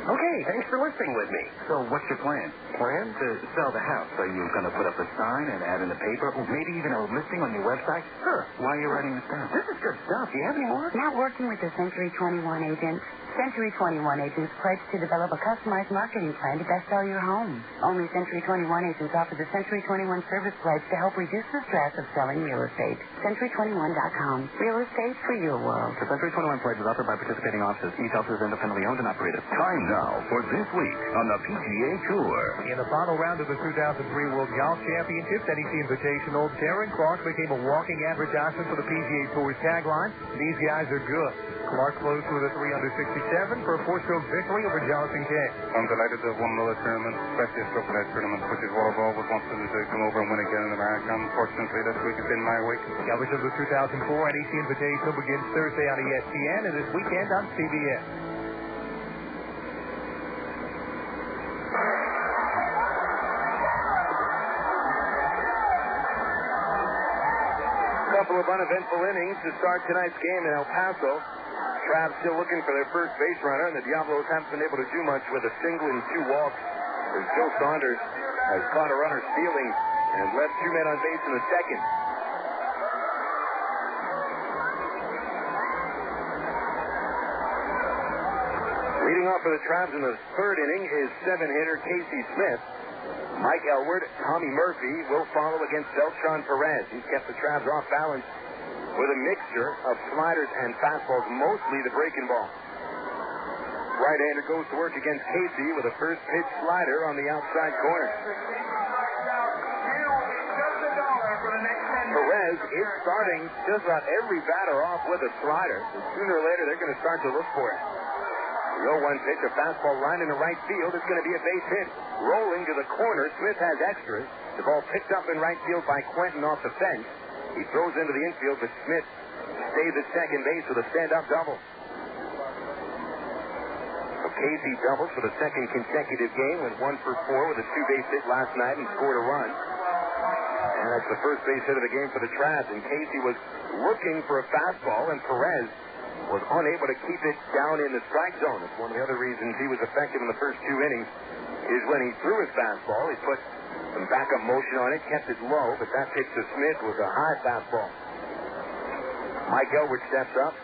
Okay, thanks for listening with me. So what's your plan? Plan? To sell the house. Are you going to put up a sign and add in the paper? Or maybe even a listing on your website? Sure. Why are you writing this down? This is good stuff. Do you have any more? Now working with the Century 21 agents. Century 21 agents pledge to develop a customized marketing plan to best sell your home. Only Century 21 agents offer the Century 21 service pledge to help reduce the stress of selling real estate. Century21.com. Real estate for your world. The Century 21 pledge is offered by participating offices. Each office is independently owned and operated. Time now for this week on the PGA Tour. In the final round of the 2003 World Golf Championships, NEC Invitational, Darren Clark became a walking advertisement for the PGA Tour's tagline, "These guys are good." Clark closed with a 367 for a 4-stroke victory over Jonathan Kay. I'm delighted to have won another tournament, especially a stroke play tournament, which is what I've always wanted to do, come over and win again in America. Unfortunately, this week has been my week. Coverage of the 2004 NEC Invitational begins Thursday on ESPN and this weekend on CBS. couple of uneventful innings to start tonight's game in El Paso. Travs still looking for their first base runner, and the Diablos haven't been able to do much with a single and 2 walks. As Joe Saunders has caught a runner stealing and left 2 men on base in the second. Leading off for the Travs in the third inning is 7-hitter Casey Smith. Mike Elward, Tommy Murphy will follow against Beltran Perez. He's kept the Travs off balance with a mixture of sliders and fastballs, mostly the breaking ball. Right-hander goes to work against Casey with a first pitch slider on the outside corner. Perez is starting just about every batter off with a slider. So sooner or later, they're going to start to look for it. The 0-1 pitch, a fastball line in the right field. It's going to be a base hit. Rolling to the corner. Smith has extras. The ball picked up in right field by Quentin off the fence. He throws into the infield, but Smith stays at second base with a stand-up double. So Casey doubles for the second consecutive game. Went 1 for 4 with a 2-base hit last night and scored a run. And that's the first base hit of the game for the Travs. And Casey was looking for a fastball, and Perez was unable to keep it down in the strike zone. It's one of the other reasons he was effective in the first 2 innings is when he threw his fastball. He put some backup motion on it, kept it low, but that pitch to Smith was a high fastball. Mike Elward steps up.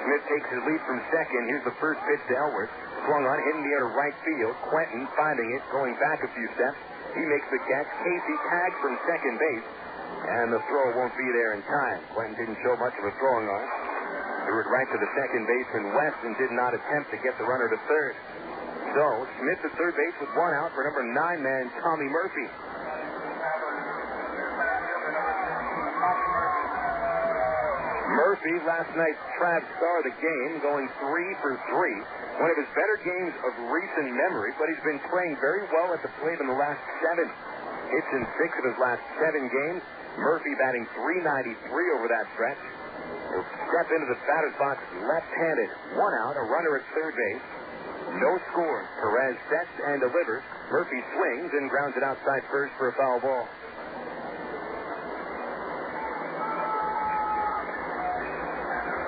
Smith takes his lead from second. Here's the first pitch to Elward. Swung on, hitting the air to right field. Quentin finding it, going back a few steps. He makes the catch. Casey tags from second base, and the throw won't be there in time. Quentin didn't show much of a throwing arm. Threw it right to the second baseman, West, and did not attempt to get the runner to third. So, Smith at third base with 1 out for number 9-man Tommy Murphy. Murphy, last night's Travs star of the game, going 3 for 3. One of his better games of recent memory, but he's been playing very well at the plate in the last 7. Hits in 6 of his last 7 games. Murphy batting .393 over that stretch. He'll step into the batter's box left-handed. 1 out, a runner at third base. No score. Perez sets and delivers. Murphy swings and grounds it outside first for a foul ball.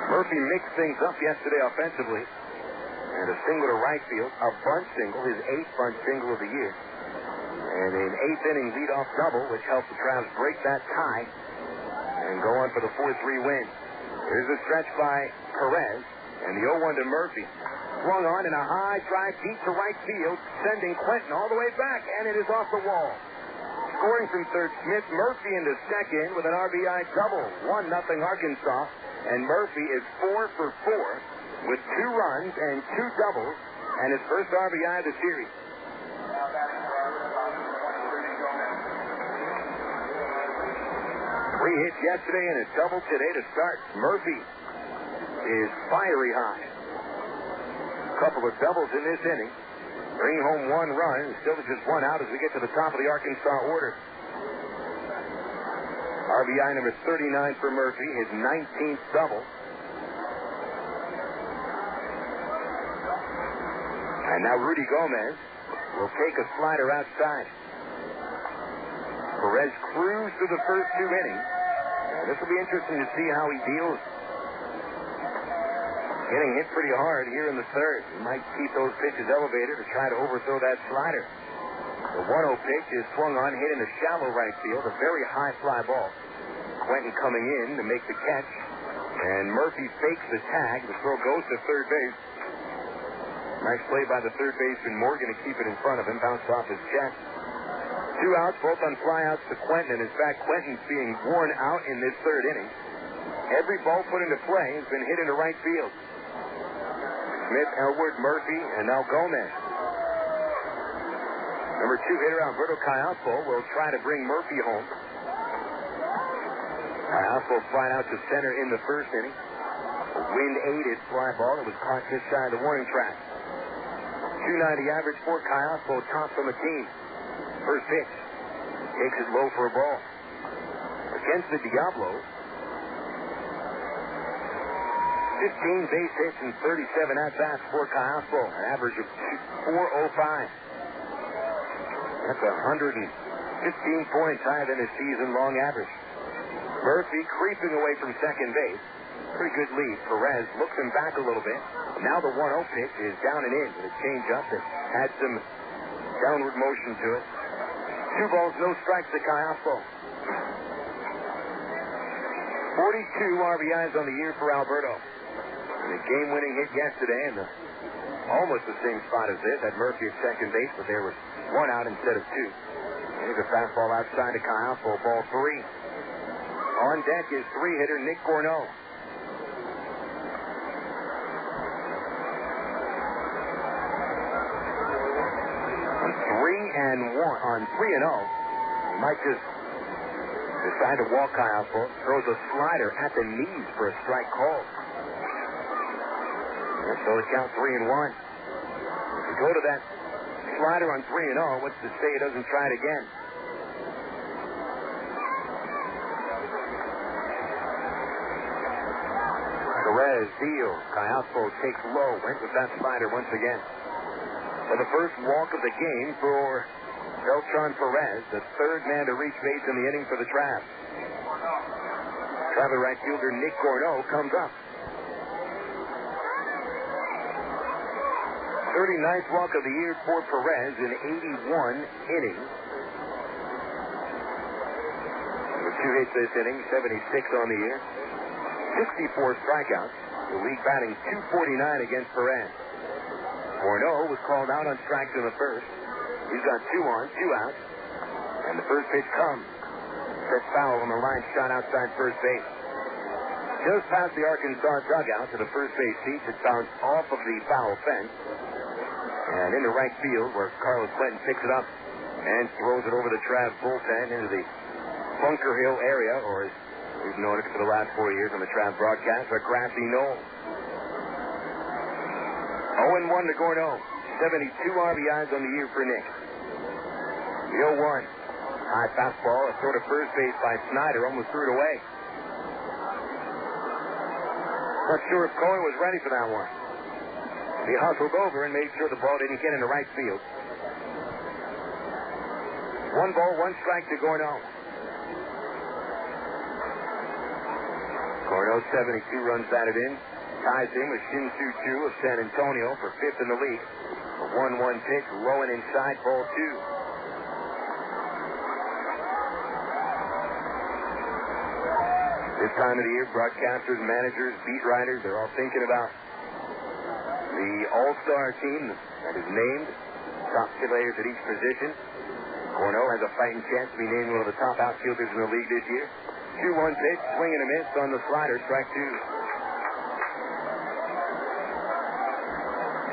Murphy mixed things up yesterday offensively. And a single to right field, a bunt single, his 8th bunt single of the year. And an 8th-inning leadoff double, which helped the Travs break that tie and go on for the 4-3 win. Here's a stretch by Perez, and the 0-1 to Murphy. Swung on in a high drive deep to right field, sending Quentin all the way back, and it is off the wall. Scoring from third, Smith. Murphy into second with an RBI double. 1-0 Arkansas, and Murphy is 4 for 4 with 2 runs and 2 doubles, and his first RBI of the series. Three hits yesterday and a double today to start. Murphy is fiery high. A couple of doubles in this inning. Bringing home 1 run. Still just 1 out as we get to the top of the Arkansas order. RBI number 39 for Murphy, his 19th double. And now Rudy Gomez will take a slider outside. Perez cruised through the first 2 innings. And this will be interesting to see how he deals. Getting hit pretty hard here in the third. He might keep those pitches elevated to try to overthrow that slider. The 1-0 pitch is swung on, hit in the shallow right field. A very high fly ball. Quentin coming in to make the catch. And Murphy fakes the tag. The throw goes to third base. Nice play by the third baseman Morgan to keep it in front of him. Bounced off his chest. 2 outs, both on flyouts to Quentin. In fact, Quentin's being worn out in this third inning. Every ball put into play has been hit into right field. Smith, Elward, Murphy, and now Gomez. Number 2 hitter Alberto Callaspo will try to bring Murphy home. Callaspo flied out to center in the first inning. A wind-aided fly ball that was caught just shy of the warning track. 290 average for Callaspo, tops on the team. First pitch. Takes it low for a ball. Against the Diablos, 15 base hits and 37 at-bats for Callaspo. An average of .405. That's 115 points higher than his season-long average. Murphy creeping away from second base. Pretty good lead. Perez looks him back a little bit. Now the 1-0 pitch is down and in with a changeup that had some downward motion to it. 2 balls, no strikes to Callaspo. 42 RBIs on the year for Alberto. And a game-winning hit yesterday in almost the same spot as this. Had Murphy at second base, but there was 1 out instead of 2. Here's a fastball outside to Callaspo, ball 3. On deck is 3-hitter Nick Gorneault. On 3-0, he might just decide to walk Callaspo. Throws a slider at the knees for a strike call. And so it counts 3-1. If you go to that slider on 3-0, what's to say he doesn't try it again? Perez deals. Callaspo takes low. Went with that slider once again. For the first walk of the game for Beltran Perez, the third man to reach base in the inning for the Travs. Travel right fielder Nick Gorneault comes up. 39th walk of the year for Perez in 81 innings. With 2 hits this inning, 76 on the year. 64 strikeouts. The league batting .249 against Perez. Gorneault was called out on strikes in the first. He's got 2 on, 2 outs. And the first pitch comes. Set foul on the line shot outside first base. Just past the Arkansas dugout to the first base seats. It bounced off of the foul fence. And into right field where Carlos Quentin picks it up and throws it over the Travs bullpen into the Bunker Hill area, or as we've known it for the last 4 years on the Travs broadcast, a grassy knoll. 0-1 to Gorneault. 72 RBIs on the year for Nick. The 0-1. High fastball, a throw to first base by Snyder, almost threw it away. Not sure if Cohen was ready for that one. He hustled over and made sure the ball didn't get into right field. 1 ball, 1 strike to Gorneault. Gorneault, 72 runs batted in. Ties in with Shin-Soo Choo of San Antonio for 5th in the league. A 1-1 pitch, low and inside, ball 2. This time of the year, broadcasters, managers, beat writers, they're all thinking about the all-star team that is named. Top players at each position. Gorneault has a fighting chance to be named one of the top outfielders in the league this year. 2-1 pitch, swing and a miss on the slider, strike 2.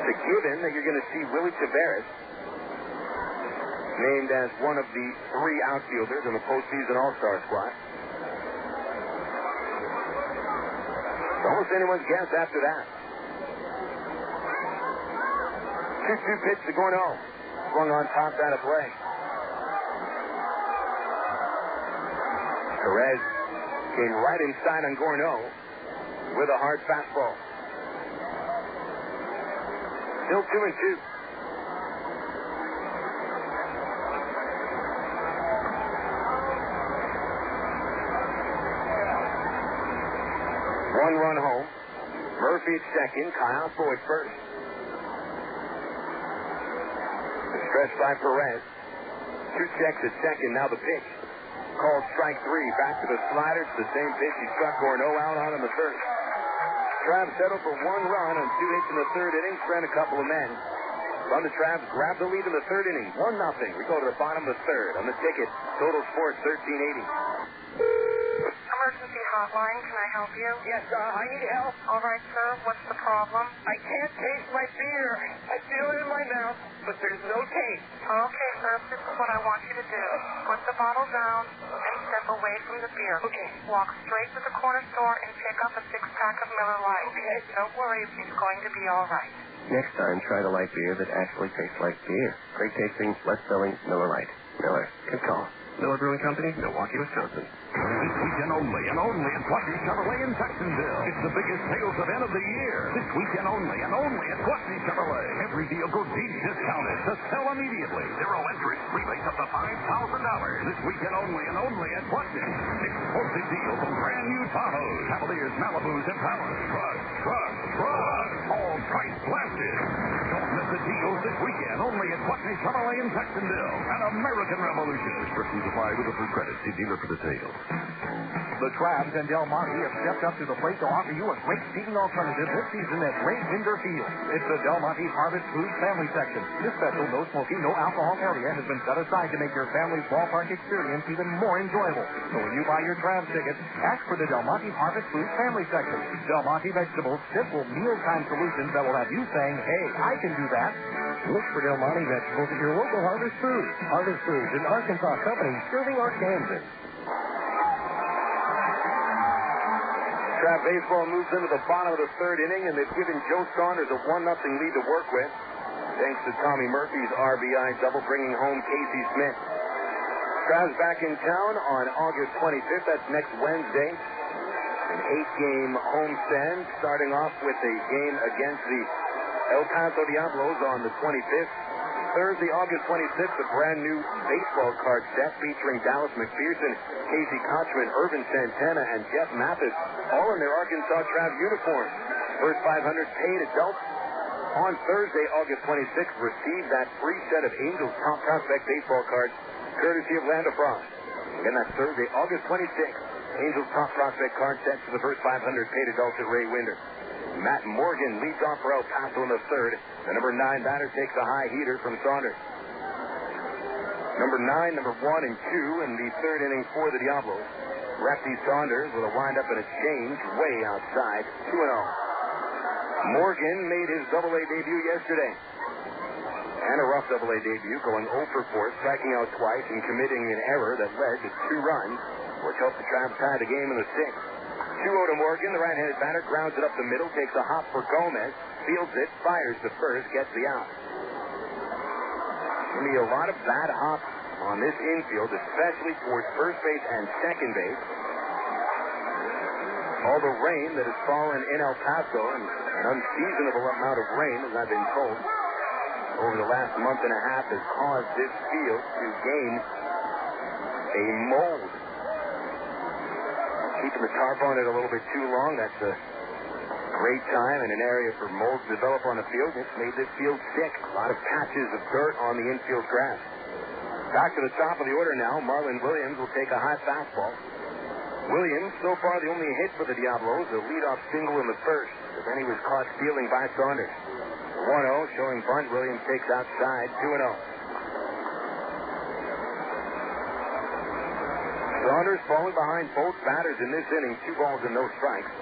It's a given that you're going to see Willie Taveras named as one of the 3 outfielders in the postseason all-star squad. It's almost anyone's guess after that. 2-2 pitch to Gorneault. Swung on top out of play. Perez came right inside on Gorneault with a hard fastball. Still 2-2. One run home. Murphy at second. Callaspo at first. Stretched by Perez. 2 checks at second. Now the pitch. Called strike 3. Back to the slider. It's the same pitch he struck Gorneault out on in the first. Travs settled for 1 run on 2 hits in the third inning. Spread a couple of men. Run the Travs grabbed the lead in the third inning. 1-0. We go to the bottom of the third. On the ticket, Total Sports 1380. Emergency hotline. Can I help you? Yes, I need help. All right, sir. What's the problem? I can't taste my beer. I feel it in my mouth, but there's no taste. Okay, sir. This is what I want you to do. Put the bottle down and step away from the beer. Okay. Walk straight to the corner store and pick up a 6-pack of Miller Lite. Okay. Don't worry. It's going to be all right. Next time, try the light beer that actually tastes like beer. Great tasting, less filling Miller Lite. Miller. Good call. Miller Brewing Company, Milwaukee, Wisconsin. This weekend only and only at Quentin Chevrolet in Jacksonville. It's the biggest sales event of the year. This weekend only and only at Quentin Chevrolet. Every vehicle deep discounted to sell immediately. Zero interest, rebates up to $5,000. This weekend only and only at Quentin. Explosive deals on brand new Tahoes, Cavaliers, Malibus, and Impalas. Trucks. All price blasted. Don't miss the deals this weekend only at Quentin Chevrolet in Jacksonville. An American Revolution. Restrictions apply with approved credit. See dealer for details. The Crabs and Del Monte have stepped up to the plate to offer you a great seating alternative this season at Ray Winder Field. It's the Del Monte Harvest Foods Family Section. This special no smoking, no alcohol area has been set aside to make your family's ballpark experience even more enjoyable. So when you buy your Crabs ticket, ask for the Del Monte Harvest Foods Family Section. Del Monte Vegetables, simple mealtime solutions that will have you saying, hey, I can do that. Look for Del Monte Vegetables at your local Harvest Foods. Harvest Foods, an Arkansas company serving Arkansas. Trap baseball moves into the bottom of the third inning, and they've given Joe Saunders a 1-0 lead to work with, thanks to Tommy Murphy's RBI double, bringing home Casey Smith. Trav's back in town on August 25th. That's next Wednesday. An 8-game homestand, starting off with a game against the El Paso Diablos on the 25th. Thursday, August 26th, a brand new baseball card set featuring Dallas McPherson, Casey Kochman, Irvin Santana, and Jeff Mathis, all in their Arkansas Trav uniforms. First 500 paid adults on Thursday, August 26th, receive that free set of Angels Top Prospect baseball cards, courtesy of Landa Frost. Again, that's Thursday, August 26th. Angels Top Prospect card sets for the first 500 paid adults at Ray Winder. Matt Morgan leads off for El Paso in the third. The number 9 batter takes a high heater from Saunders. Number 9, number 1, and 2 in the third inning for the Diablos. Lefty Saunders with a windup and a change way outside, 2-0. Morgan made his Double-A debut yesterday. And a rough Double-A debut, going 0 for 4, striking out twice and committing an error that led to 2 runs, which helped the Tramps tie the game in the 6th. 2-0 to Morgan. The right-handed batter grounds it up the middle, takes a hop for Gomez, fields it, fires to first, gets the out. Going to be a lot of bad hops on this infield, especially towards first base and second base. All the rain that has fallen in El Paso, and an unseasonable amount of rain, as I've been told, over the last month and a half, has caused this field to gain a mold. Keeping the tarp on it a little bit too long, that's a great time and an area for mold to develop on the field. It's made this field sick. A lot of patches of dirt on the infield grass. Back to the top of the order now. Marlon Williams will take a high fastball. Williams, so far the only hit for the Diablos, a leadoff single in the first, but then he was caught stealing by Saunders. 1-0, showing bunt. Williams takes outside, 2-0. Saunders falling behind both batters in this inning, 2 balls and no strikes.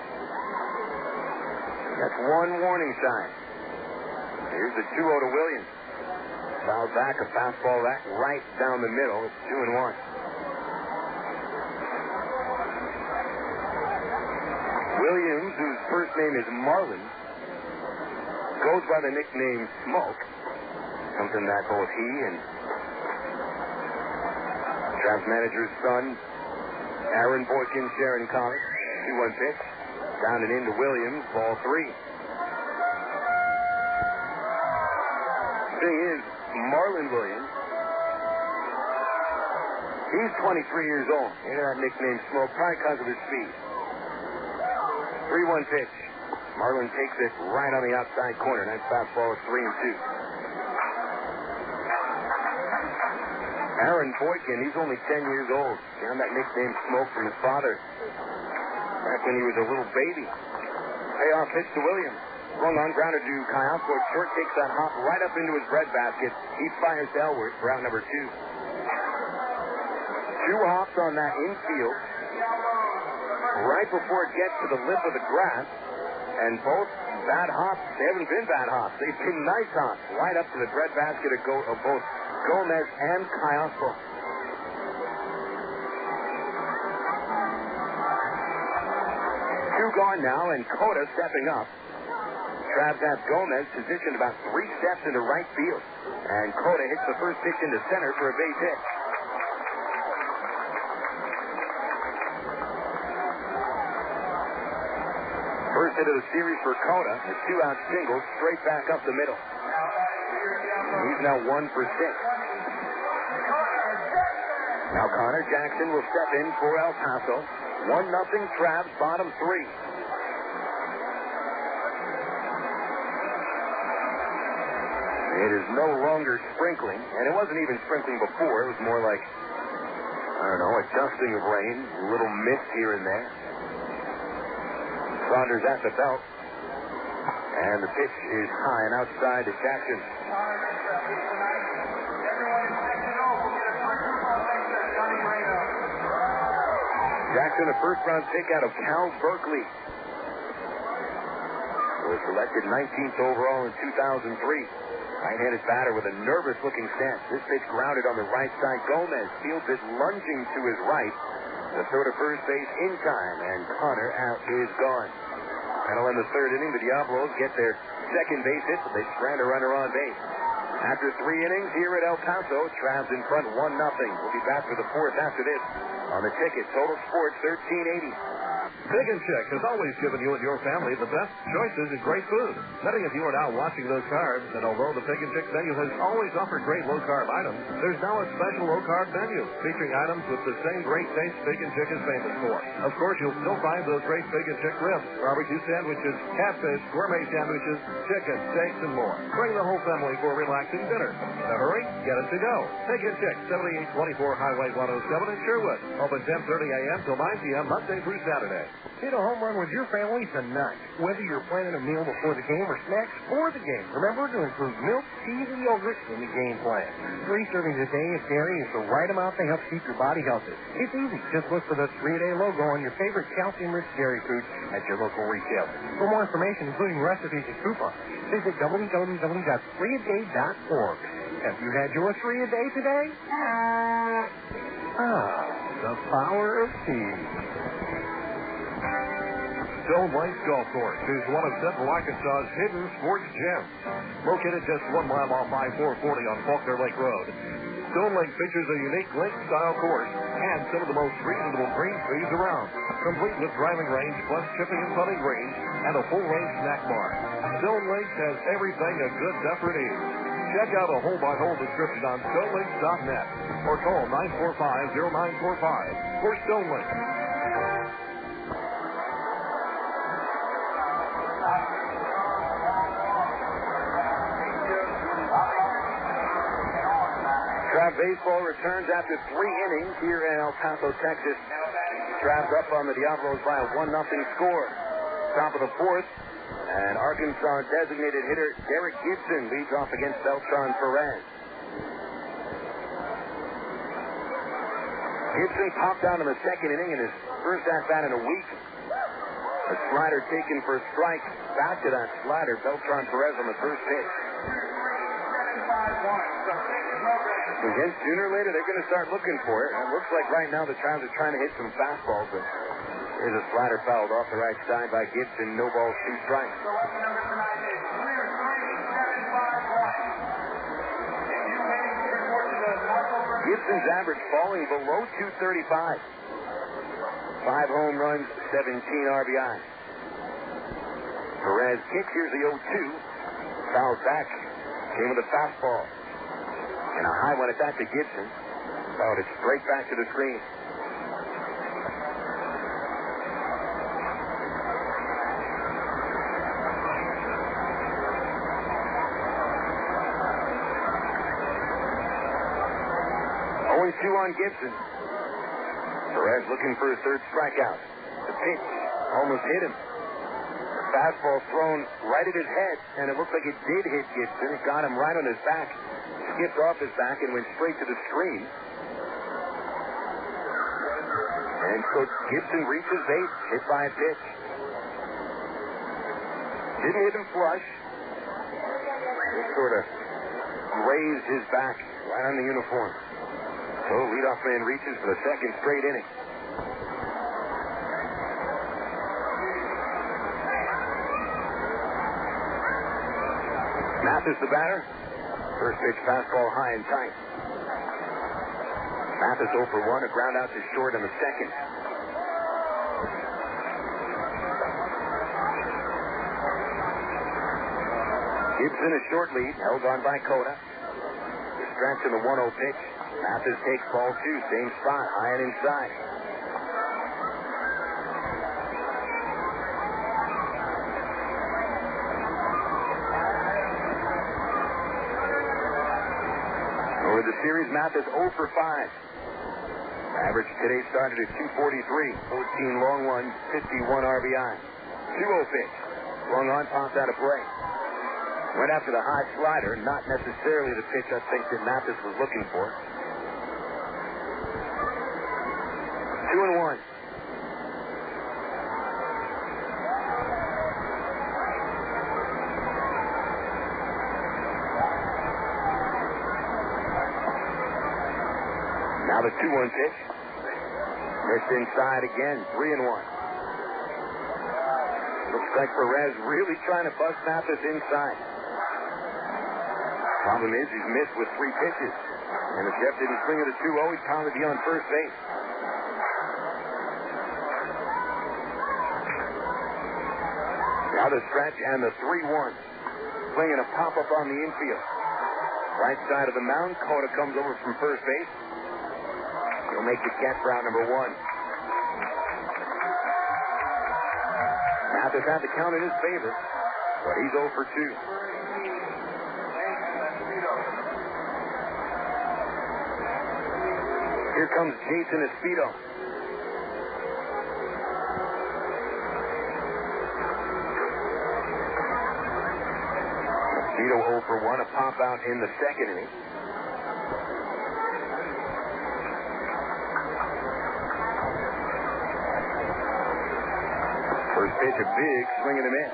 That's one warning sign. Here's the 2-0 to Williams. Fouled back, a fastball that right down the middle. It's 2-1. Williams, whose first name is Marlon, goes by the nickname Smoke, something that both he and Tramps manager's son, Aaron Boykin, share in common. 2-1 pitch. Down and into Williams. Ball 3. Thing is, Marlon Williams, he's 23 years old. He got that nickname Smoke, probably because of his speed. 3-1 pitch. Marlon takes it right on the outside corner. That fastball is 3-2. Aaron Boykin, he's only 10 years old. He got that nickname Smoke from his father back when he was a little baby. Payoff pitch to Williams. Swung on, grounded to Callaspo. Short takes that hop right up into his breadbasket. He fires to Elwood for out number 2. 2 hops on that infield right before it gets to the lip of the grass. And both bad hops, they haven't been bad hops. They've been nice hops right up to the breadbasket of both Gomez and Callaspo. 2 gone now, and Cota stepping up. Travs have Gomez positioned about 3 steps into right field. And Cota hits the first pitch into center for a base hit. First hit of the series for Kona, a 2-out single, straight back up the middle. He's now 1 for 6. Now Conor Jackson will step in for El Paso. 1-0 Travs, bottom 3. It is no longer sprinkling, and it wasn't even sprinkling before. It was more like, I don't know, a dusting of rain, a little mist here and there. Saunders at the belt, and the pitch is high and outside to Jackson. Jackson, a first-round pick out of Cal Berkeley, was selected 19th overall in 2003. Right-handed batter with a nervous-looking stance. This pitch grounded on the right side. Gomez fields it lunging to his right. The throw to first base in time, and Conor out is gone. And in the third inning, the Diablos get their second base hit, but they strand a runner on base. After 3 innings here at El Paso, Travs in front 1-0. We'll be back for the fourth after this on the ticket. Total Sports 1380. Pig and Chick has always given you and your family the best choices in great food. Many of you are now watching those carbs, and although the Pig and Chick menu has always offered great low-carb items, there's now a special low-carb menu featuring items with the same great taste Pig and Chick is famous for. Of course, you'll still find those great Pig and Chick ribs, barbecue sandwiches, catfish, gourmet sandwiches, chicken, steaks, and more. Bring the whole family for a relaxing dinner. In a hurry, get it to go. Pig and Chick, 7824 Highway 107 in Sherwood. Open 10:30 a.m. till 9 p.m. Monday through Saturday. Hit a home run with your family tonight. Whether you're planning a meal before the game or snacks for the game, remember to include milk, cheese, and yogurt in the game plan. 3 servings a day of dairy is the right amount to help keep your body healthy. It's easy. Just look for the 3-a-day logo on your favorite calcium-rich dairy foods at your local retailer. For more information, including recipes and coupons, visit www.3aday.org. Have you had your 3-a-day today? The power of tea. Stone Lakes Golf Course is one of Central Arkansas's hidden sports gems. Located just 1 mile off I-440 on Faulkner Lake Road, Stone Lake features a unique lake-style course and some of the most reasonable green fees around, complete with driving range plus chipping and putting greens and a full-range snack bar. Stone Lakes has everything a good duffer needs. Check out a hole-by-hole description on stonelakes.net or call 945-0945 for Stone Lakes. Travs baseball returns after 3 innings here in El Paso, Texas. Travs up on the Diablos by a 1-0 score. Top of the fourth, and Arkansas designated hitter Derek Gibson leads off against Beltran Perez. Gibson popped out in the second inning in his first at-bat in a week. A slider taken for a strike. Back to that slider, Beltran Perez on the first pitch. Again, sooner or later, they're going to start looking for it. It looks like right now the Travs are trying to hit some fastballs, but there's a slider fouled off the right side by Gibson. No balls, 2 strikes. Gibson's average falling below 235. 5 home runs, 17 RBI. Perez kicks. Here's the 0-2. Fouls back. Came with a fastball. And a high one at that to Gibson. Fouled it straight back to the screen. Two on Gibson. Perez looking for his third strikeout. The pitch almost hit him. The fastball thrown right at his head, and it looked like it did hit Gibson. It got him right on his back. Skipped off his back and went straight to the screen. And so Gibson reaches base, hit by a pitch. Didn't hit him flush. Just sort of grazed his back right on the uniform. So leadoff man reaches for the second straight inning. Mathis the batter. First pitch fastball high and tight. Mathis 0 for 1, a ground out to short in the second. Gibson a short lead, held on by Cota. The stretch in the 1-0 pitch. Mathis takes ball 2, same spot, high and inside. Over the series, Mathis 0 for 5. Average today started at 243, 14 long ones, 51 RBI. 2-0 pitch. Swung on, popped out of play. Went after the high slider, not necessarily the pitch I think that Mathis was looking for. 2-1. Now the 2-1 pitch. Missed inside again, 3-1. Looks like Perez really trying to bust Mathis inside. Problem is he's missed with 3 pitches. And if Jeff didn't swing at a 2-0, he'd probably be on first base. Now the stretch and the 3-1. Swinging a pop-up on the infield. Right side of the mound, Cota comes over from first base. He'll make the catch for out number 1. Mathis had the count in his favor, but he's 0 for 2. Here comes Jason Espedo. Espedo 0 for 1, a pop out in the second inning. First pitch, a big swing and a miss.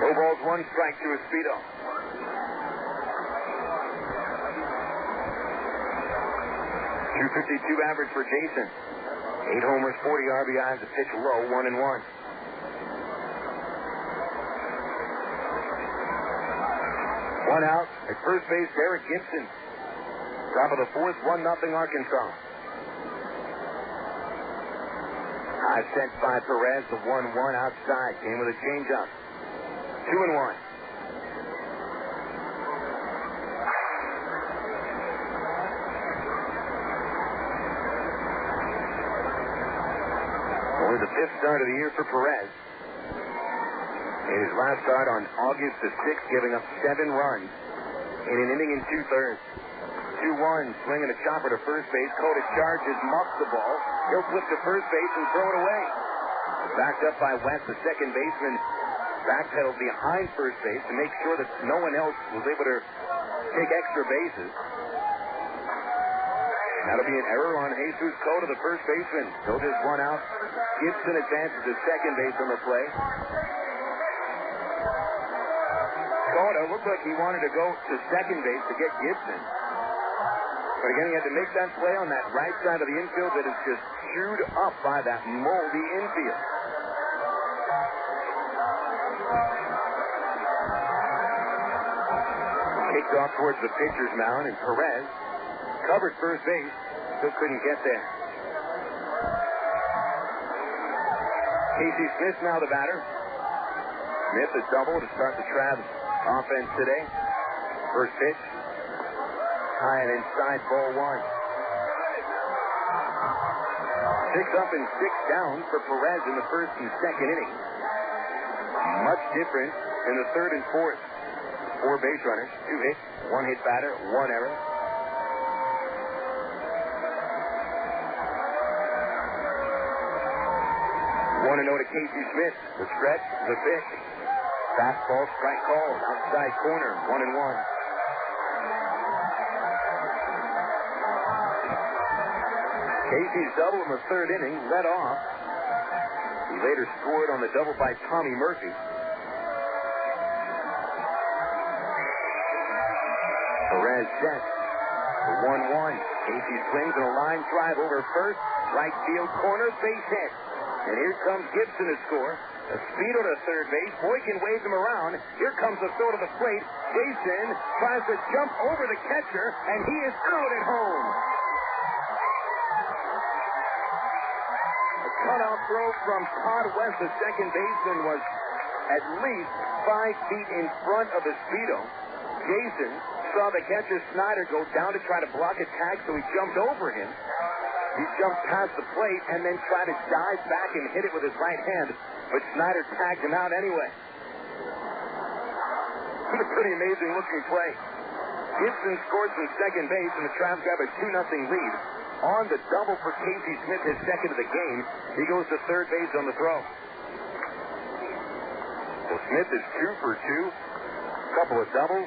No balls, 1 strike to Espedo. .252 average for Jason. 8 homers, 40 RBIs, a pitch low, 1-1. One out. At first base, Derek Gibson. Top of the 4th, 1-0 Arkansas. High sent by Perez, the 1-1 outside. Came with a changeup. 2-1. Only the 5th start of the year for Perez. In his last start on August the 6th, giving up 7 runs in an inning and 2/3. 2-1, swinging a chopper to first base. Cota charges, muffs the ball. He'll flip to first base and throw it away. Backed up by West, the second baseman backpedaled behind first base to make sure that no one else was able to take extra bases. That'll be an error on Jesus Cota, the first baseman. Still just 1 out. Gibson advances to second base on the play. Cota looked like he wanted to go to second base to get Gibson. But again, he had to make that play on that right side of the infield that is just chewed up by that moldy infield. Kicked off towards the pitcher's mound, and Perez covered first base, still couldn't get there. Casey Smith now the batter. Smith a double to start the Travs offense today. First pitch. High and inside, ball 1. 6 up and 6 down for Perez in the first and second innings. Much different in the 3rd and 4th. 4 base runners, 2 hits, 1 hit batter, 1 error. One and 0 to Casey Smith. The stretch, the pitch. Fastball, strike called. Outside corner, 1-1. Casey's double in the 3rd inning led off. He later scored on the double by Tommy Murphy. Perez set. The 1-1. Casey swings and a line drive over first. Right field corner, base hit. And here comes Gibson to score. Espedo to third base. Boykin waves him around. Here comes the throw to the plate. Jason tries to jump over the catcher, and he is out at home. throw from Todd West, the second baseman, was at least 5 feet in front of the Speedo. Jason saw the catcher Snyder go down to try to block a tag, so he jumped over him. He jumped past the plate and then tried to dive back and hit it with his right hand, but Snyder tagged him out anyway. It was a pretty amazing-looking play. Gibson scored from second base, and the Travs got a 2-0 lead. On the double for Casey Smith, his second of the game, he goes to third base on the throw. So Smith is 2 for 2, a couple of doubles,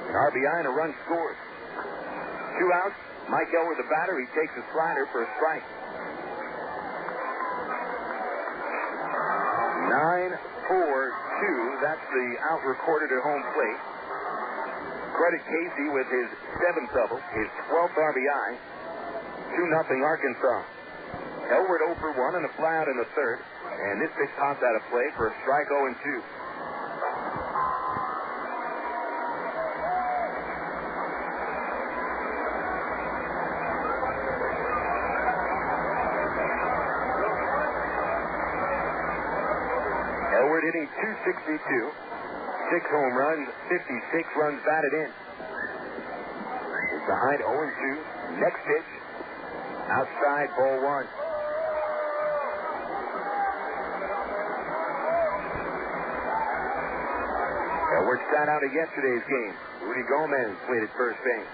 an RBI and a run scored. 2 outs. Mike Elwer, the batter, he takes a slider for a strike. 9-4-2. That's the out recorded at home plate. Credit Casey with his 7th double, his 12th RBI. 2-0 Arkansas. Elward 0 for 1 and a flyout in the third. And this pitch popped out of play for a strike 0-2. Elward hitting .262. 6 home runs, 56 runs batted in. He's behind 0-2. Next pitch. Outside, ball 1. Elward sat out of yesterday's game. Rudy Gomez played at first base.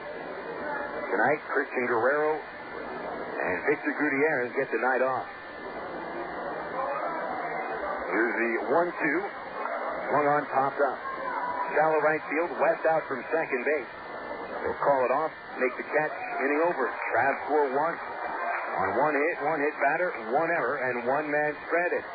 Tonight, Christian Guerrero and Victor Gutierrez get the night off. Here's the 1-2. Swung on, popped up. Shallow right field, West out from second base. They'll call it off, make the catch, inning over. Travs score 1. On one hit batter, 1 error, and 1 man stranded.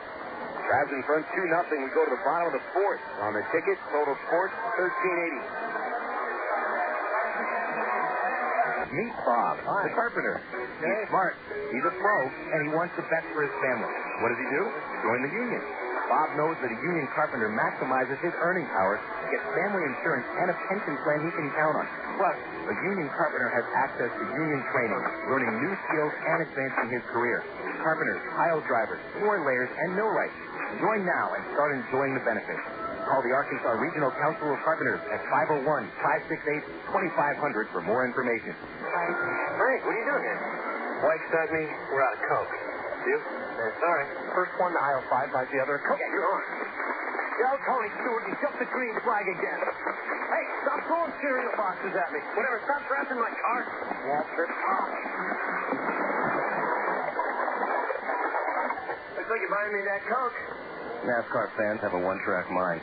Travs in front 2-0. We go to the bottom of the 4th. On the ticket, Total Sports, 1380. Meet Bob, the carpenter. He's smart, he's a pro, and he wants the best for his family. What does he do? Join the union. Bob knows that a union carpenter maximizes his earning power, gets family insurance, and a pension plan he can count on. Plus, a union carpenter has access to union training, learning new skills and advancing his career. Carpenters, pile drivers, floor layers, and millwrights. Join now and start enjoying the benefits. Call the Arkansas Regional Council of Carpenters at 501-568-2500 for more information. Frank, what are you doing here? Wife sent me. We're out of Coke. You? Sorry. First one to aisle 5 buys the other a Coke. Yeah, you're on. Yell Tony Stewart, he jumped the green flag again. Hey, stop throwing cereal boxes at me. Whatever, stop trapping my cart. Walter. Looks like you're buying me that Coke. NASCAR fans have a one-track mind.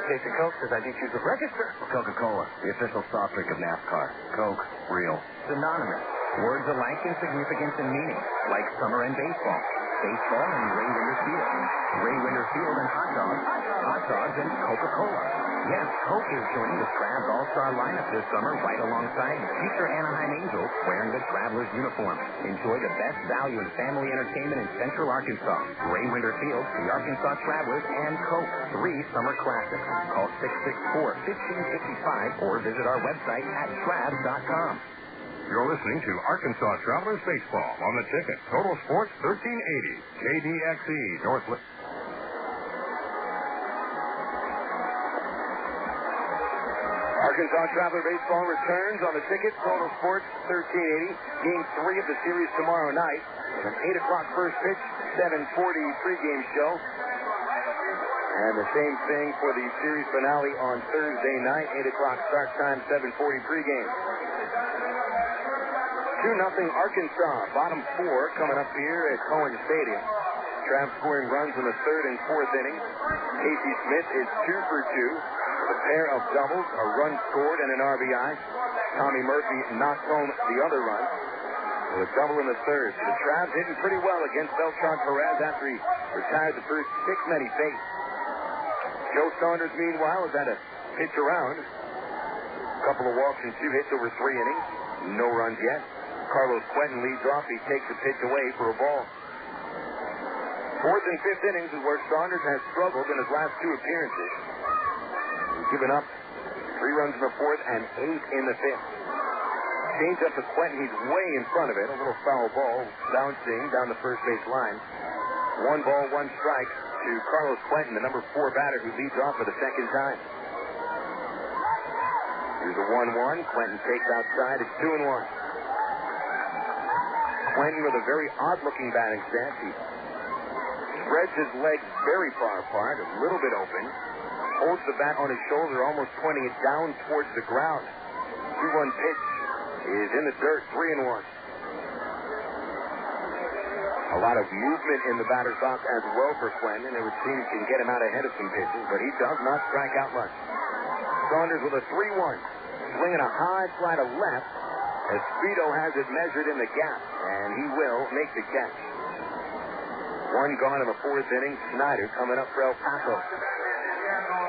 Case of Coke says I do choose to register. Coca-Cola, the official soft drink of NASCAR. Coke, real. Synonymous. Words of length and significance and meaning, like summer and baseball. Baseball and Ray Winter Field. Ray Winter Field and hot dogs. Hot dogs and Coca-Cola. Yes, Coke is joining the Travs All-Star lineup this summer right alongside future Anaheim Angels wearing the Travelers uniform. Enjoy the best value in family entertainment in Central Arkansas. Ray Winter Field, the Arkansas Travelers, and Coke. 3 summer classics. Call 664-1555 or visit our website at travs.com. You're listening to Arkansas Travelers Baseball on the ticket. Total Sports 1380. KDXE Northwest. Arkansas Traveler Baseball returns on the ticket. Total Sports 1380. Game 3 of the series tomorrow night. An 8 o'clock first pitch, 7:40 pregame show. And the same thing for the series finale on Thursday night. 8 o'clock start time, 7:40 pregame. 2-0 Arkansas. Bottom 4 coming up here at Cohen Stadium. Travs scoring runs in the 3rd and 4th innings. Casey Smith is 2 for 2. A pair of doubles, a run scored, and an RBI. Tommy Murphy knocks home the other run with a double in the 3rd. The Travs hitting pretty well against Beltran Perez after he retired the first 6 men he faced. Joe Saunders, meanwhile, has had a pitch around. A couple of walks and 2 hits over 3 innings. No runs yet. Carlos Quentin leads off. He takes a pitch away for a ball. 4th and 5th innings is where Saunders has struggled in his last 2 appearances. He's given up 3 runs in the 4th and 8 in the 5th. Change up to Quentin. He's way in front of it. A little foul ball bouncing down the first base line. 1 ball, 1 strike to Carlos Quentin, the number 4 batter who leads off for the second time. Here's a 1-1. Quentin takes outside. It's 2-1. Quentin with a very odd-looking batting stance. He spreads his legs very far apart, a little bit open, holds the bat on his shoulder, almost pointing it down towards the ground. 2-1 pitch is in the dirt, 3-1. A lot of movement in the batter's box as well for Quentin. It would seem he can get him out ahead of some pitches, but he does not strike out much. Saunders with a 3-1. Swinging a high fly to left. Espino has it measured in the gap, and he will make the catch. 1 gone in the 4th inning. Snyder coming up for El Paso.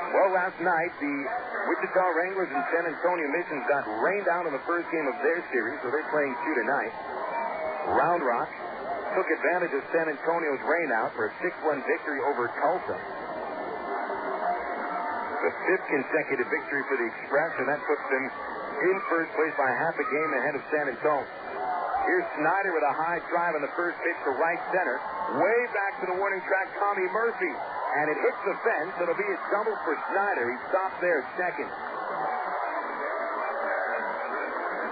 Well, last night, the Wichita Wranglers and San Antonio Missions got rained out in the first game of their series, so they're playing 2 tonight. Round Rock took advantage of San Antonio's rainout for a 6-1 victory over Tulsa. The 5th consecutive victory for the Express, and that puts them in first place by half a game ahead of San Antonio. Here's Snyder with a high drive on the first pitch to right center. Way back to the warning track, Tommy Murphy. And it hits the fence. It'll be a double for Snyder. He stops there at second.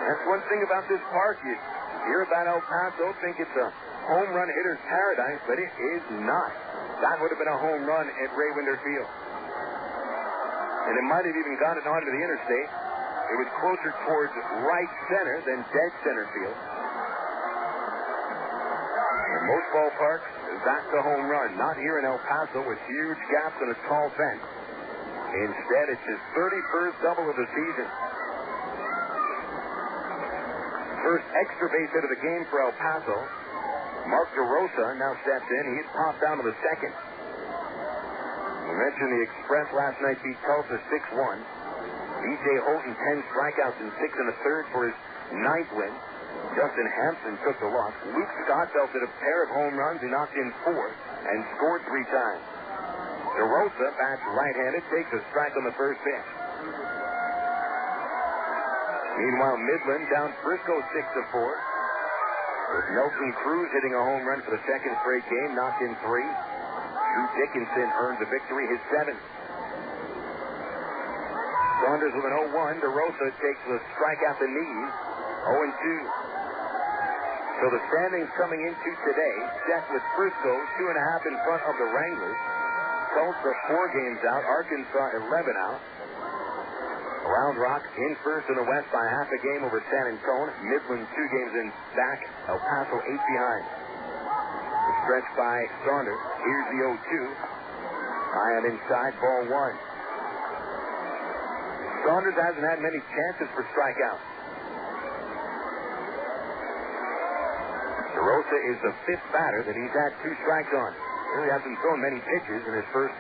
That's one thing about this park. You hear about El Paso, think it's a home run hitter's paradise, but it is not. That would have been a home run at Ray Winder Field. And it might have even gotten onto the interstate. It was closer towards right center than dead center field. In most ballparks, that's a home run. Not here in El Paso with huge gaps and a tall fence. Instead, it's his 31st double of the season. First extra base hit of the game for El Paso. Mark DeRosa now steps in. He's popped down to the second. We mentioned the Express last night beat Tulsa 6-1. B.J. Houghton 10 strikeouts and 6 1/3 for his 9th win. Justin Hampson took the loss. Luke Scott belted a pair of home runs. He knocked in 4 and scored 3 times. DeRosa bats right-handed, takes a strike on the first pitch. Meanwhile, Midland down Frisco 6-4. With Nelson Cruz hitting a home run for the 2nd straight game, knocked in 3. Drew Dickinson earned the victory, his 7th. Saunders with an 0-1. DeRosa takes the strike at the knees, 0-2. So the standings coming into today, set with Frisco 2.5 in front of the Wranglers. Tulsa 4 games out, Arkansas 11 out. Round Rock in first in the West by half a game over San Antonio. Midland 2 games in back. El Paso 8 behind. The stretch by Saunders. Here's the 0-2. High and inside, ball 1. Saunders hasn't had many chances for strikeouts. DeRosa is the 5th batter that he's had 2 strikes on. Really hasn't thrown many pitches in his first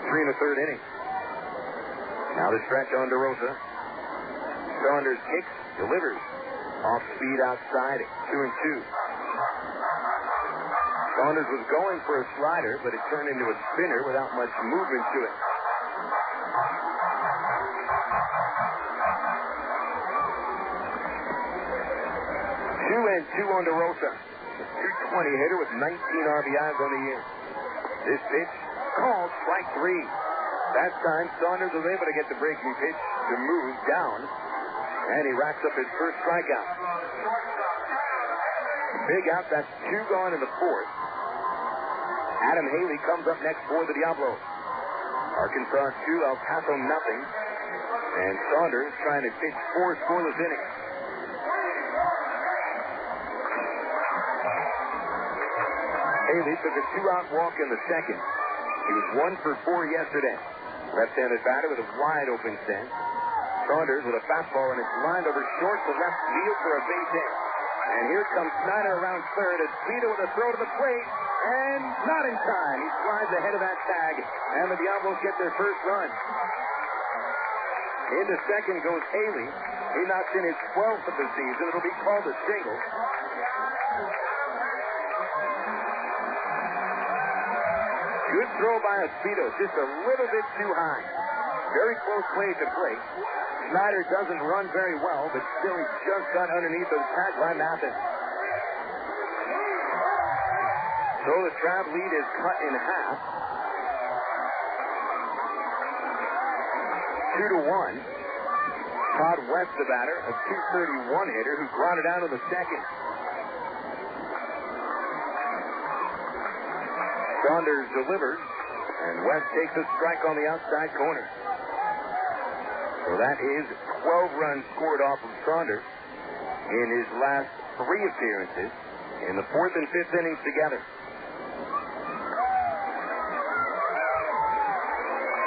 3 1/3 innings. Now the stretch on DeRosa. Saunders kicks, delivers. Off speed outside, 2-2. Saunders was going for a slider, but it turned into a spinner without much movement to it. Two on DeRosa. A .220 hitter with 19 RBIs on the year. This pitch called strike 3. That time, Saunders was able to get the breaking pitch to move down, and he racks up his first strikeout. Big out, that's 2 gone in the 4th. Adam Haley comes up next for the Diablos. Arkansas 2, El Paso nothing. And Saunders trying to pitch 4 scoreless innings. Haley took a 2-out walk in the 2nd. He was 1 for 4 yesterday. Left-handed batter with a wide open stance. Saunders with a fastball, and it's lined over short to left field for a base hit. And here comes Snyder around third. Espino with a throw to the plate, and not in time. He slides ahead of that tag, and the Diablos get their first run. Into second goes Haley. He knocks in his 12th of the season. It'll be called a single. Good throw by Espino, just a little bit too high. Very close plate to plate. Snyder doesn't run very well, but still he just got underneath the tag by Mathis. So the Trav lead is cut in half. 2-1. Todd West, the batter, a .231 hitter who grounded out in the second. Saunders delivers, and West takes a strike on the outside corner. So that is 12 runs scored off of Saunders in his last 3 appearances in the 4th and 5th innings together.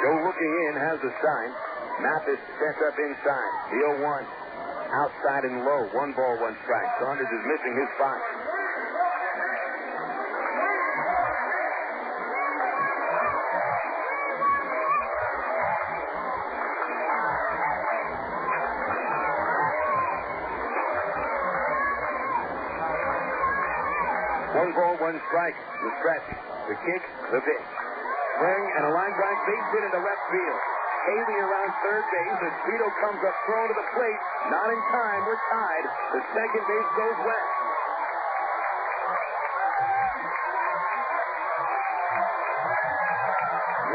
Joe looking in has the sign. Mathis sets up inside. The 0-1. Outside and low. 1 ball, 1 strike. Saunders is missing his spot. One ball, 1 strike. The stretch. The kick. The pitch. Swing and a line drive base hit into left field. Haley around third base. Espino comes up, thrown to the plate. Not in time. We're tied. The second base goes west.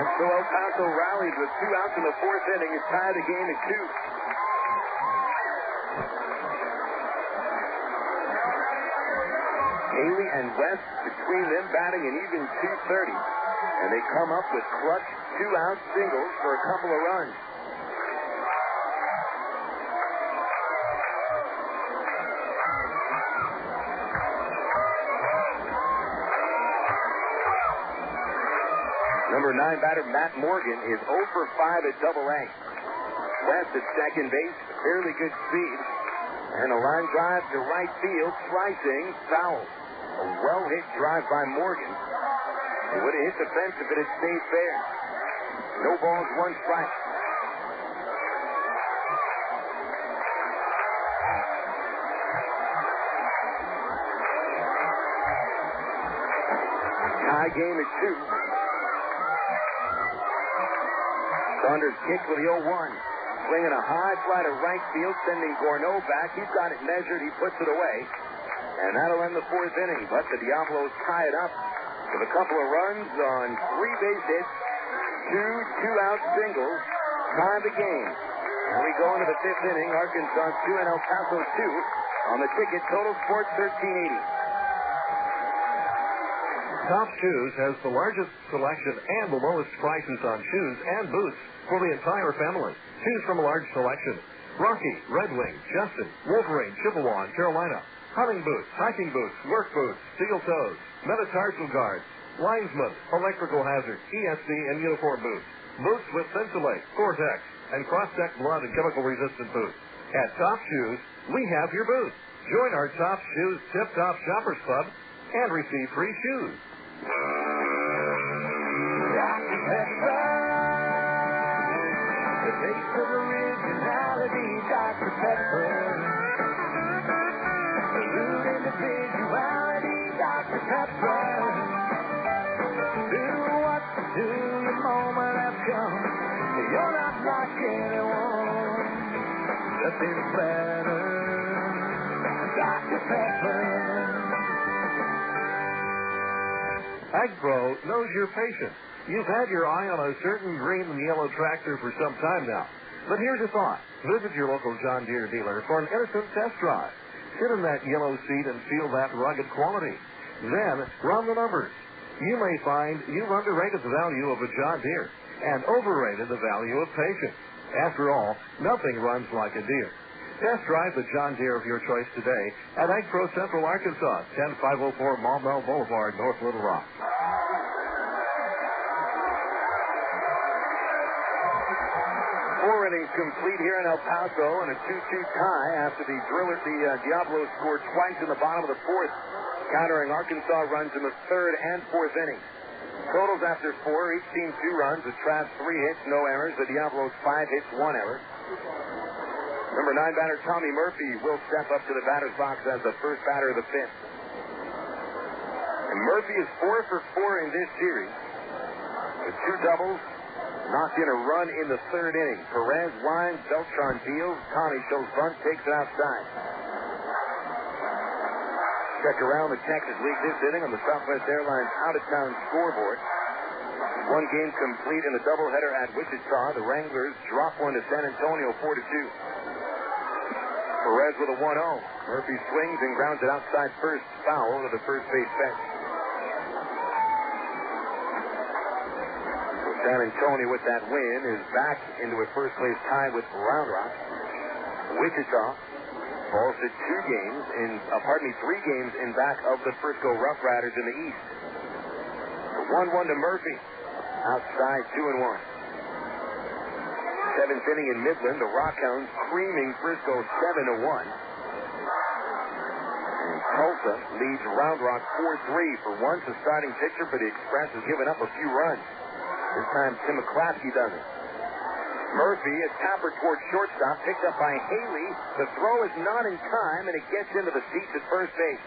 And so El Paso rallies with 2 outs in the 4th inning and tied the game at 2. Haley and West between them batting an even .230. And they come up with clutch 2-out singles for a couple of runs. Number 9 batter Matt Morgan is 0 for 5 at Double-A. West at second base, fairly good speed. And a line drive to right field, slicing, foul. A well-hit drive by Morgan. It would have hit the fence if it had stayed fair. No balls, 1 strike. Tie game at 2. Saunders kicks with the 0-1. Swinging a high fly to right field, sending Gorneault back. He's got it measured. He puts it away. And that'll end the 4th inning. But the Diablos tie it up with a couple of runs on 3 base hits, 2 2-out singles, tie the game. And we go into the 5th inning. Arkansas 2 and El Paso 2 on the ticket. Total Sports 1380. Top Shoes has the largest selection and the lowest prices on shoes and boots for the entire family. Choose from a large selection. Rocky, Red Wing, Justin, Wolverine, Chippewa, and Carolina. Hunting boots, hiking boots, work boots, steel toes, metatarsal guards, linesman, electrical hazard, ESD, and uniform boots. Boots with Thinsulate, Gore-Tex, and cross-deck blood and chemical-resistant boots. At Top Shoes, we have your boots. Join our Top Shoes Tip-Top Shoppers Club and receive free shoes. The taste of originality, Dr. Pepper. The root individuality, Dr. Pepper. Do what to do, your moment has come. You're not like anyone. Nothing's better. Dr. Pepper. AgPro knows your patience. You've had your eye on a certain green and yellow tractor for some time now. But here's a thought. Visit your local John Deere dealer for an innocent test drive. Sit in that yellow seat and feel that rugged quality. Then run the numbers. You may find you've underrated the value of a John Deere and overrated the value of patience. After all, nothing runs like a Deere. Test drive the John Deere of your choice today at AgPro Central Arkansas, 10504 Maumelle Boulevard, North Little Rock. 4 innings complete here in El Paso, and a 2-2 tie after the Diablos scored twice in the bottom of the 4th, countering Arkansas runs in the 3rd and 4th innings. Totals after 4, each team 2 runs. The Travs 3 hits, no errors. The Diablos 5 hits, 1 error. Number 9 batter Tommy Murphy will step up to the batter's box as the first batter of the 5th. And Murphy is 4 for 4 in this series with 2 doubles. Knocked in a run in the 3rd inning. Perez winds, Beltran deals. Tommy shows bunt, takes it outside. Check around the Texas League this inning on the Southwest Airlines out-of-town scoreboard. One game complete in a doubleheader at Wichita. The Wranglers drop one to San Antonio 4-2. Perez with a 1-0. Murphy swings and grounds it outside first, foul to the first base fence. So San Antonio with that win is back into a first place tie with Round Rock. Wichita falls to 3 games in back of the Frisco Rough Riders in the East. The 1-1 to Murphy. Outside 2-1. 7th inning in Midland, the Rockhounds creaming Frisco 7-1. And Tulsa leads Round Rock 4-3. For once, the starting pitcher for the Express has given up a few runs. This time, Tim McClaskey does it. Murphy, a tapper towards shortstop, picked up by Haley. The throw is not in time, and it gets into the seats at first base.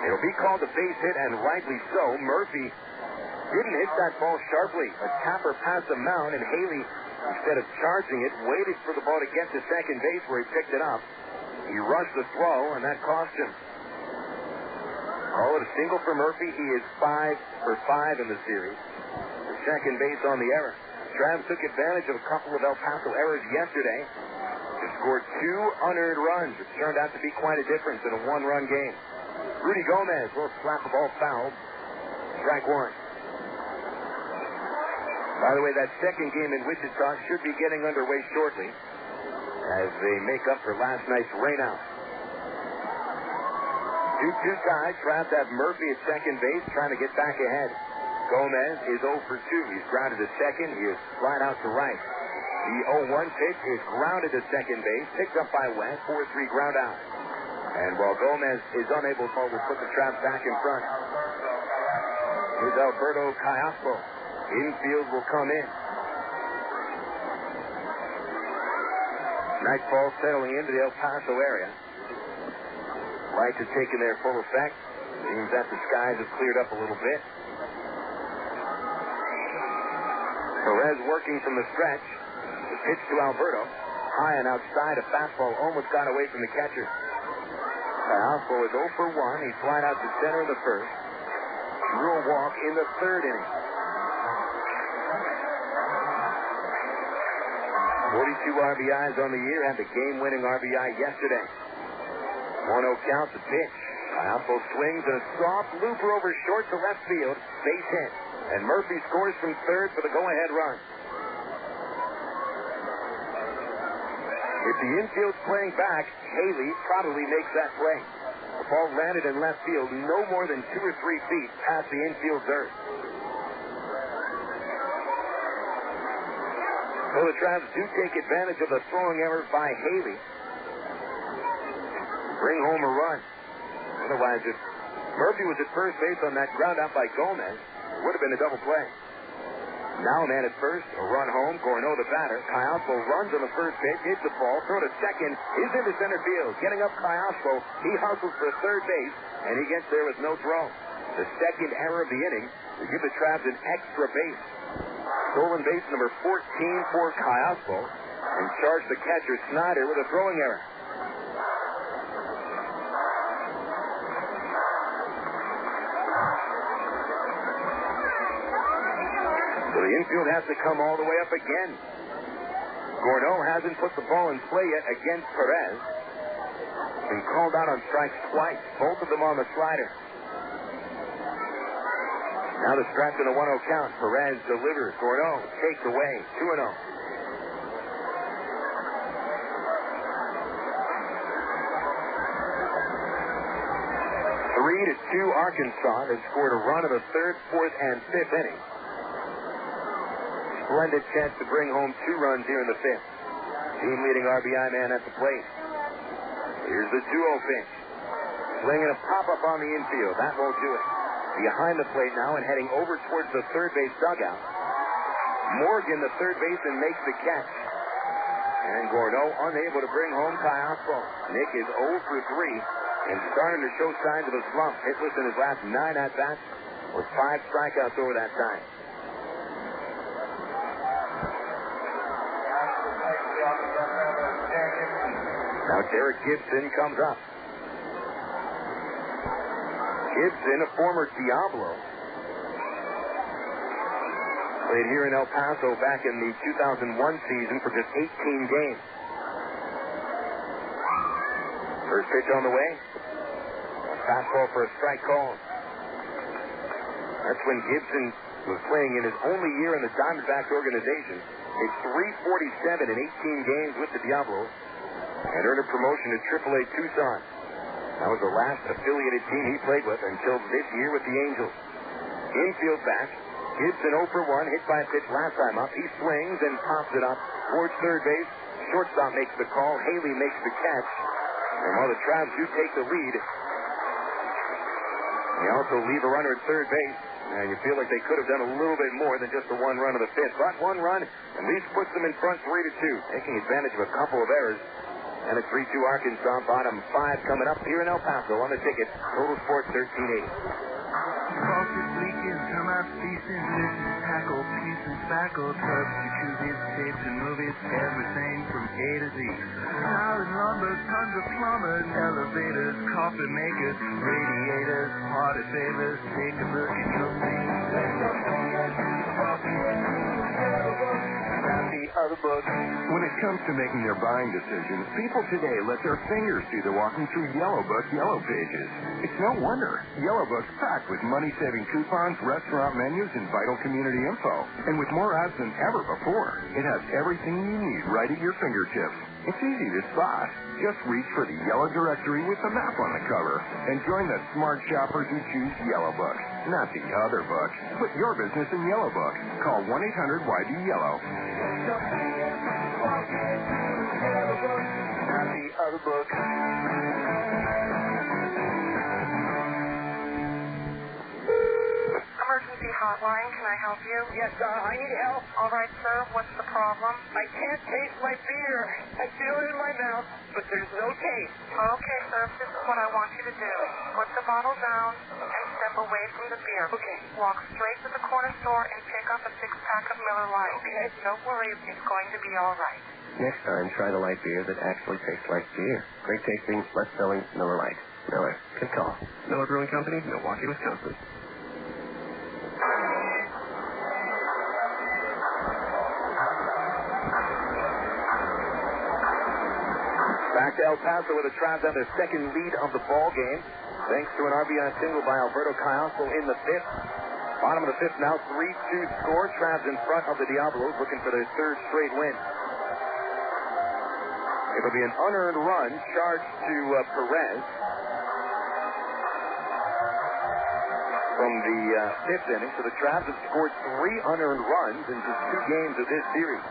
It'll be called a base hit, and rightly so. Murphy didn't hit that ball sharply. A tapper passed the mound, and Haley, instead of charging it, waited for the ball to get to second base where he picked it up. He rushed the throw, and that cost him. Call it a single for Murphy. He is 5 for 5 in the series. The second base on the error. Travs took advantage of a couple of El Paso errors yesterday to score 2 unearned runs. It turned out to be quite a difference in a 1-run game. Rudy Gomez will slap the ball foul. Strike 1. By the way, that second game in Wichita should be getting underway shortly as they make up for last night's rainout. 2-2 tie. Trapped at Murphy at second base, trying to get back ahead. Gomez is 0 for 2. He's grounded to second. He is flat out to right. The 0-1 pitch is grounded to second base, picked up by West. 4-3 ground out. And while Gomez is unable to will put the Traps back in front. Here's Alberto Callaspo. Infield will come in. Nightfall settling into the El Paso area. Lights have taken their full effect. Seems that the skies have cleared up a little bit. Perez working from the stretch. The pitch to Alberto. High and outside. A fastball almost got away from the catcher. Callaspo is 0 for 1. He flied out to center in the first. Drew a walk in the 3rd inning. 42 RBIs on the year. Had the game-winning RBI yesterday. 1-0 count, the pitch. Callaspo swings and a soft looper over short to left field. Base hit. And Murphy scores from third for the go-ahead run. If the infield's playing back, Haley probably makes that play. The ball landed in left field no more than 2 or 3 feet past the infield dirt. So the Traps do take advantage of the throwing error by Haley. Bring home a run. Otherwise, if Murphy was at first base on that ground out by Gomez, it would have been a double play. Now a man at first, a run home. Gorneault the batter. Callaspo runs on the first pitch, hits the ball, throw to second, is into center field. Getting up Callaspo, he hustles for third base, and he gets there with no throw. The second error of the inning to give the Traps an extra base. Stolen base number 14 for Callaspo, and charge the catcher Snyder with a throwing error. So the infield has to come all the way up again. Gorneault hasn't put the ball in play yet against Perez. Been called out on strikes twice, both of them on the slider. Now the strike in a 1-0 count. Perez delivers. Gorneault takes away. 2-0. 3-2 Arkansas has scored a run in the 3rd, 4th, and 5th innings. Splendid chance to bring home 2 runs here in the 5th. Team-leading RBI man at the plate. Here's the 2-0 pitch. Swinging a pop-up on the infield. That won't do it. Behind the plate now and heading over towards the third base dugout. Morgan, the third baseman, makes the catch. And Gorneault unable to bring home Callaspo. Nick is 0 for 3 and starting to show signs of a slump. Hitless in his last 9 at-bats with 5 strikeouts over that time. Now Derek Gibson comes up. Gibson, a former Diablo, played here in El Paso back in the 2001 season for just 18 games. First pitch on the way. A fastball for a strike call. That's when Gibson was playing in his only year in the Diamondbacks organization. Hit .347 in 18 games with the Diablos and earned a promotion to AAA Tucson. That was the last affiliated team he played with until this year with the Angels. Infield back. Gibson 0 for 1, hit by a pitch last time up. He swings and pops it up towards third base. Shortstop makes the call. Haley makes the catch. And while the Travs do take the lead, they also leave a runner at third base. And you feel like they could have done a little bit more than just the one run of the fifth. But one run at least puts them in front 3-2, taking advantage of a couple of errors. And a 3-2 Arkansas, bottom 5 coming up here in El Paso on the ticket. Total Sports 1380. Faucets leaking, termites feasting, dishes, tackle, piece and spackle, tubs, jacuzzis, tapes and movies, everything from A to Z. Tile and lumber, tons of plumbers, elevators, coffee makers, radiators, party favors. Take a look at your things. Other books. When it comes to making their buying decisions, people today let their fingers do the walking through Yellow Book Yellow Pages. It's no wonder. Yellow Book's packed with money-saving coupons, restaurant menus, and vital community info. And with more ads than ever before, it has everything you need right at your fingertips. It's easy to spot. Just reach for the yellow directory with the map on the cover and join the smart shoppers who choose Yellow Book, not the other book. Put your business in Yellow Book. Call 1-800-YB-YELLOW. Not the other book. Emergency hotline, can I help you? Yes, I need help. All right, sir, what's the problem? I can't taste my beer. I feel it in my mouth, but there's no taste. Okay, sir, this is what I want you to do. Put the bottle down and step away from the beer. Okay. Walk straight to the corner store and pick up a 6-pack of Miller Lite. Okay. Don't worry, it's going to be all right. Next time, try the light beer that actually tastes like beer. Great tasting, less selling Miller Lite. Miller. Good call. Miller Brewing Company, Milwaukee, Wisconsin. Back to El Paso where the Travs have their second lead of the ball game, thanks to an RBI single by Alberto Callaspo in the fifth. Bottom of the fifth now, 3-2 score. Travs in front of the Diablos, looking for their third straight win. It'll be an unearned run charged to Perez from the fifth inning. So the Travs have scored 3 unearned runs in just 2 games of this series.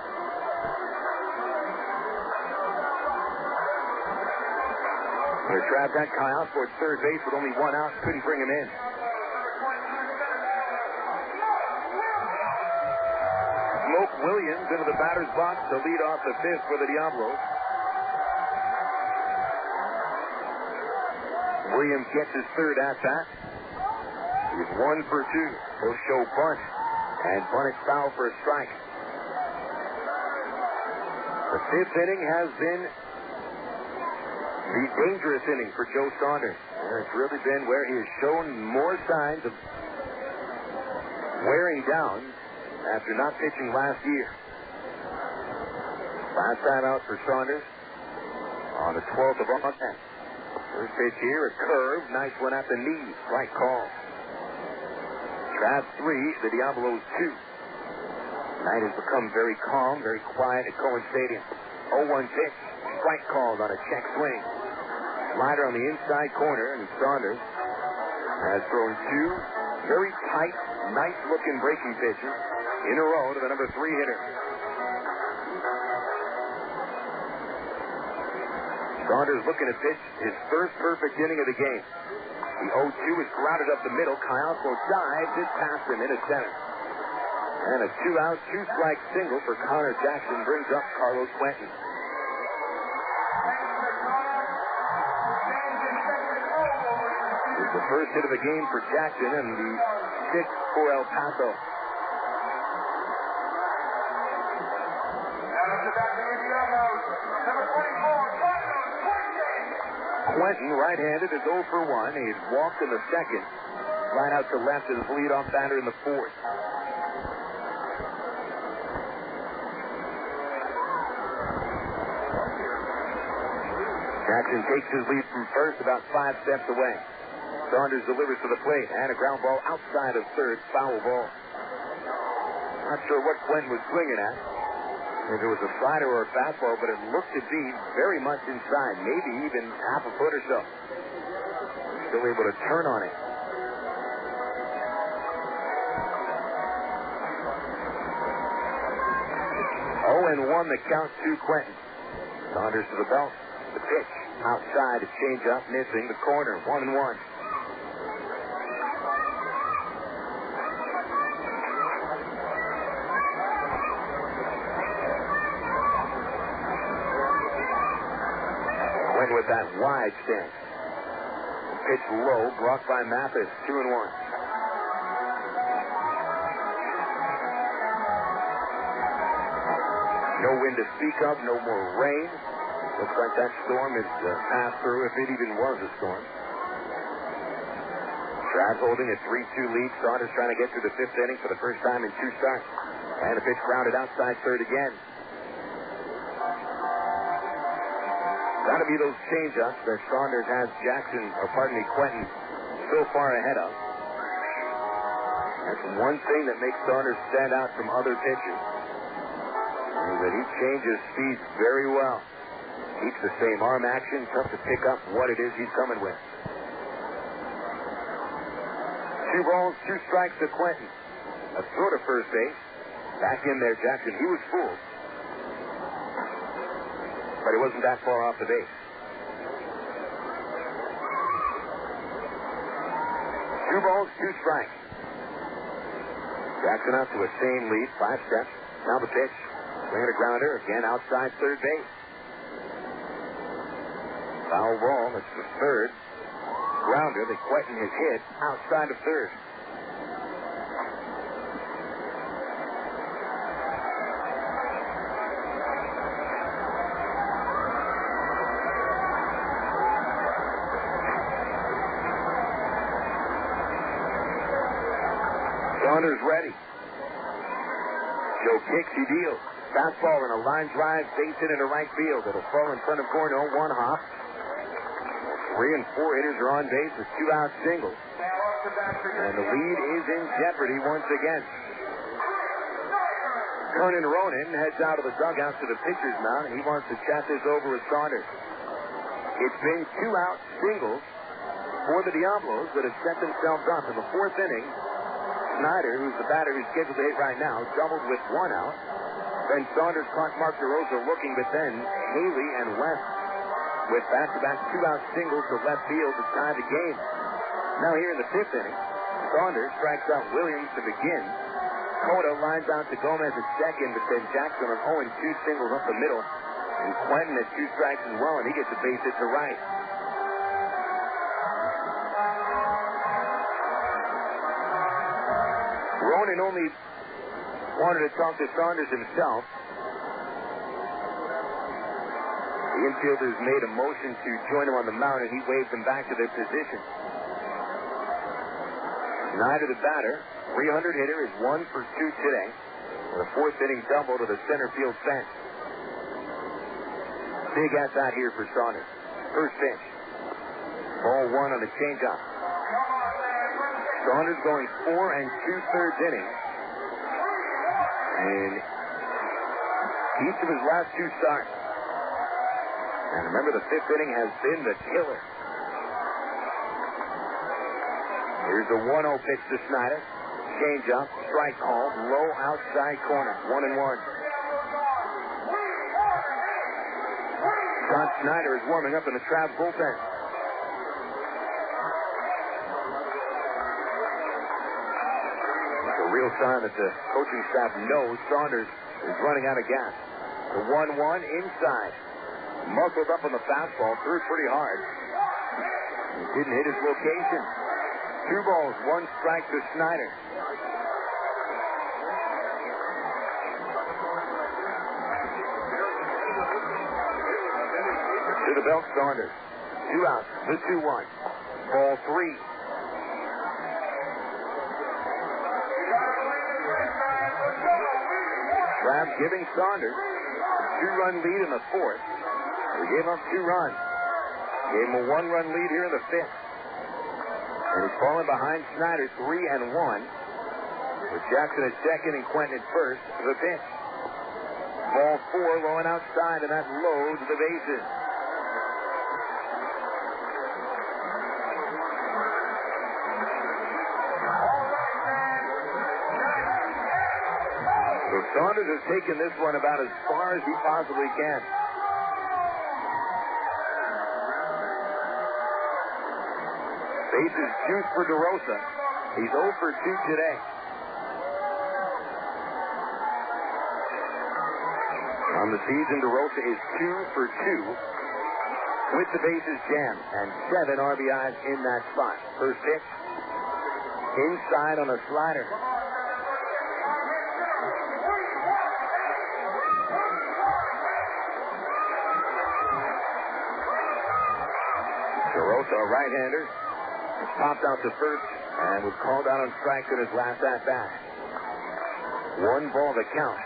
The Travs had Kyle for third base with only 1 out. Couldn't bring him in. Smoke Williams into the batter's box to lead off the fifth for the Diablos. Williams gets his third at-bat. He's 1 for 2. He'll show bunt. And bunt is foul for a strike. The fifth inning has been the dangerous inning for Joe Saunders. And it's really been where he has shown more signs of wearing down after not pitching last year. Last time out for Saunders on the 12th of August. First pitch here, a curve. Nice one at the knee. Strike call. Travs 3, the Diablos 2. Night has become very calm, very quiet at Cohen Stadium. 0-1 pitch. Strike called on a check swing. Slider on the inside corner, and Saunders has thrown 2 very tight, nice-looking breaking pitches in a row to the number 3 hitter. Saunders looking to pitch his first perfect inning of the game. The 0-2 is grounded up the middle. Callaspo dives it past him into center. And a 2-out, 2-strike single for Conor Jackson brings up Carlos Quentin. This is the first hit of the game for Jackson and the 6th for El Paso. Number 24, Quentin, right-handed, is 0 for 1. He's walked in the second. Right out to left is his leadoff batter in the fourth. Jackson takes his lead from first, about 5 steps away. Saunders delivers to the plate, and a ground ball outside of third, foul ball. Not sure what Quentin was swinging at, if it was a slider or a fastball, but it looked to be very much inside, maybe even half a foot or so. Still able to turn on it. 0-1 the count to Quentin. Saunders to the belt. The pitch outside, a change-up, missing the corner. 1-1. Quentin with that wide stance. Pitch low, blocked by Mathis. 2-1. No wind to speak of, no more rain. Looks like that storm is passed through, if it even was a storm. Travs holding a 3-2 lead. Saunders trying to get through the fifth inning for the first time in 2 starts. And the pitch grounded outside third again. Got to be those change-ups that Saunders has Quentin so far ahead of. That's one thing that makes Saunders stand out from other pitchers. That he changes speeds very well. Keeps the same arm action, tough to pick up what it is he's coming with. 2 balls, 2 strikes to Quentin. A throw to first base. Back in there, Jackson. He was fooled. But he wasn't that far off the base. 2 balls, 2 strikes. Jackson out to a sane lead, 5 steps. Now the pitch. Swinging a grounder, again outside third base. Foul ball, that's the third. Grounder that Quentin has hit outside of third. Saunders ready. Joe kicks, he deals. Fastball and a line drive, base hit into right field. It'll fall in front of Gorneault, 1 hop. 3 and 4 hitters are on base with 2 out singles. And the lead is in jeopardy once again. Kernan Ronan heads out of the dugout to the pitcher's mound, and he wants to chat this over with Saunders. It's been 2 out singles for the Diablos that have set themselves up in the 4th inning. Snyder, who's the batter who's scheduled to hit right now, doubled with 1 out. Then Saunders caught Mark DeRosa looking, but then Haley and West with back-to-back 2-out singles to left field to tie the game. Now here in the 5th inning, Saunders strikes out Williams to begin. Cota lines out to Gomez at second, but then Jackson on 0-2 singles up the middle. And Quentin at 2 strikes as well, and he gets a base hit to right. Ronan only wanted to talk to Saunders himself. The infielders made a motion to join him on the mound, and he waved them back to their position. Snyder, the batter, 300 hitter, is 1 for 2 today, with a 4th inning double to the center field fence. Big at bat here for Saunders. First pitch. Ball 1 on the changeup. Saunders going 4 2/3 innings. In each of his last 2 starts. And remember, the 5th inning has been the killer. Here's the 1-0 pitch to Snyder. Change up, strike called, low outside corner. 1-1. John Snyder is warming up in the Travs bullpen. Real sign that the coaching staff knows Saunders is running out of gas. The 1-1 inside. Muscled up on the fastball, threw it pretty hard. He didn't hit his location. 2 balls, 1 strike to Snyder. To the belt, Saunders. 2 outs. The 2-1. Ball 3. Trav giving Saunders a 2-run lead in the 4th. They gave up 2 runs. Gave him a 1-run lead here in the 5th. And he's falling behind Snyder 3-1. With Jackson at second and Quentin at first. The pitch. Ball 4 low and outside, and that loads the bases. So Saunders has taken this one about as far as he possibly can. Bases juice for DeRosa. He's 0 for 2 today. On the season, DeRosa is 2 for 2 with the bases jammed and 7 RBIs in that spot. First pitch, inside on a slider. DeRosa, a right-hander, popped out to first and was called out on strikes in his last at-bat. 1 ball to count.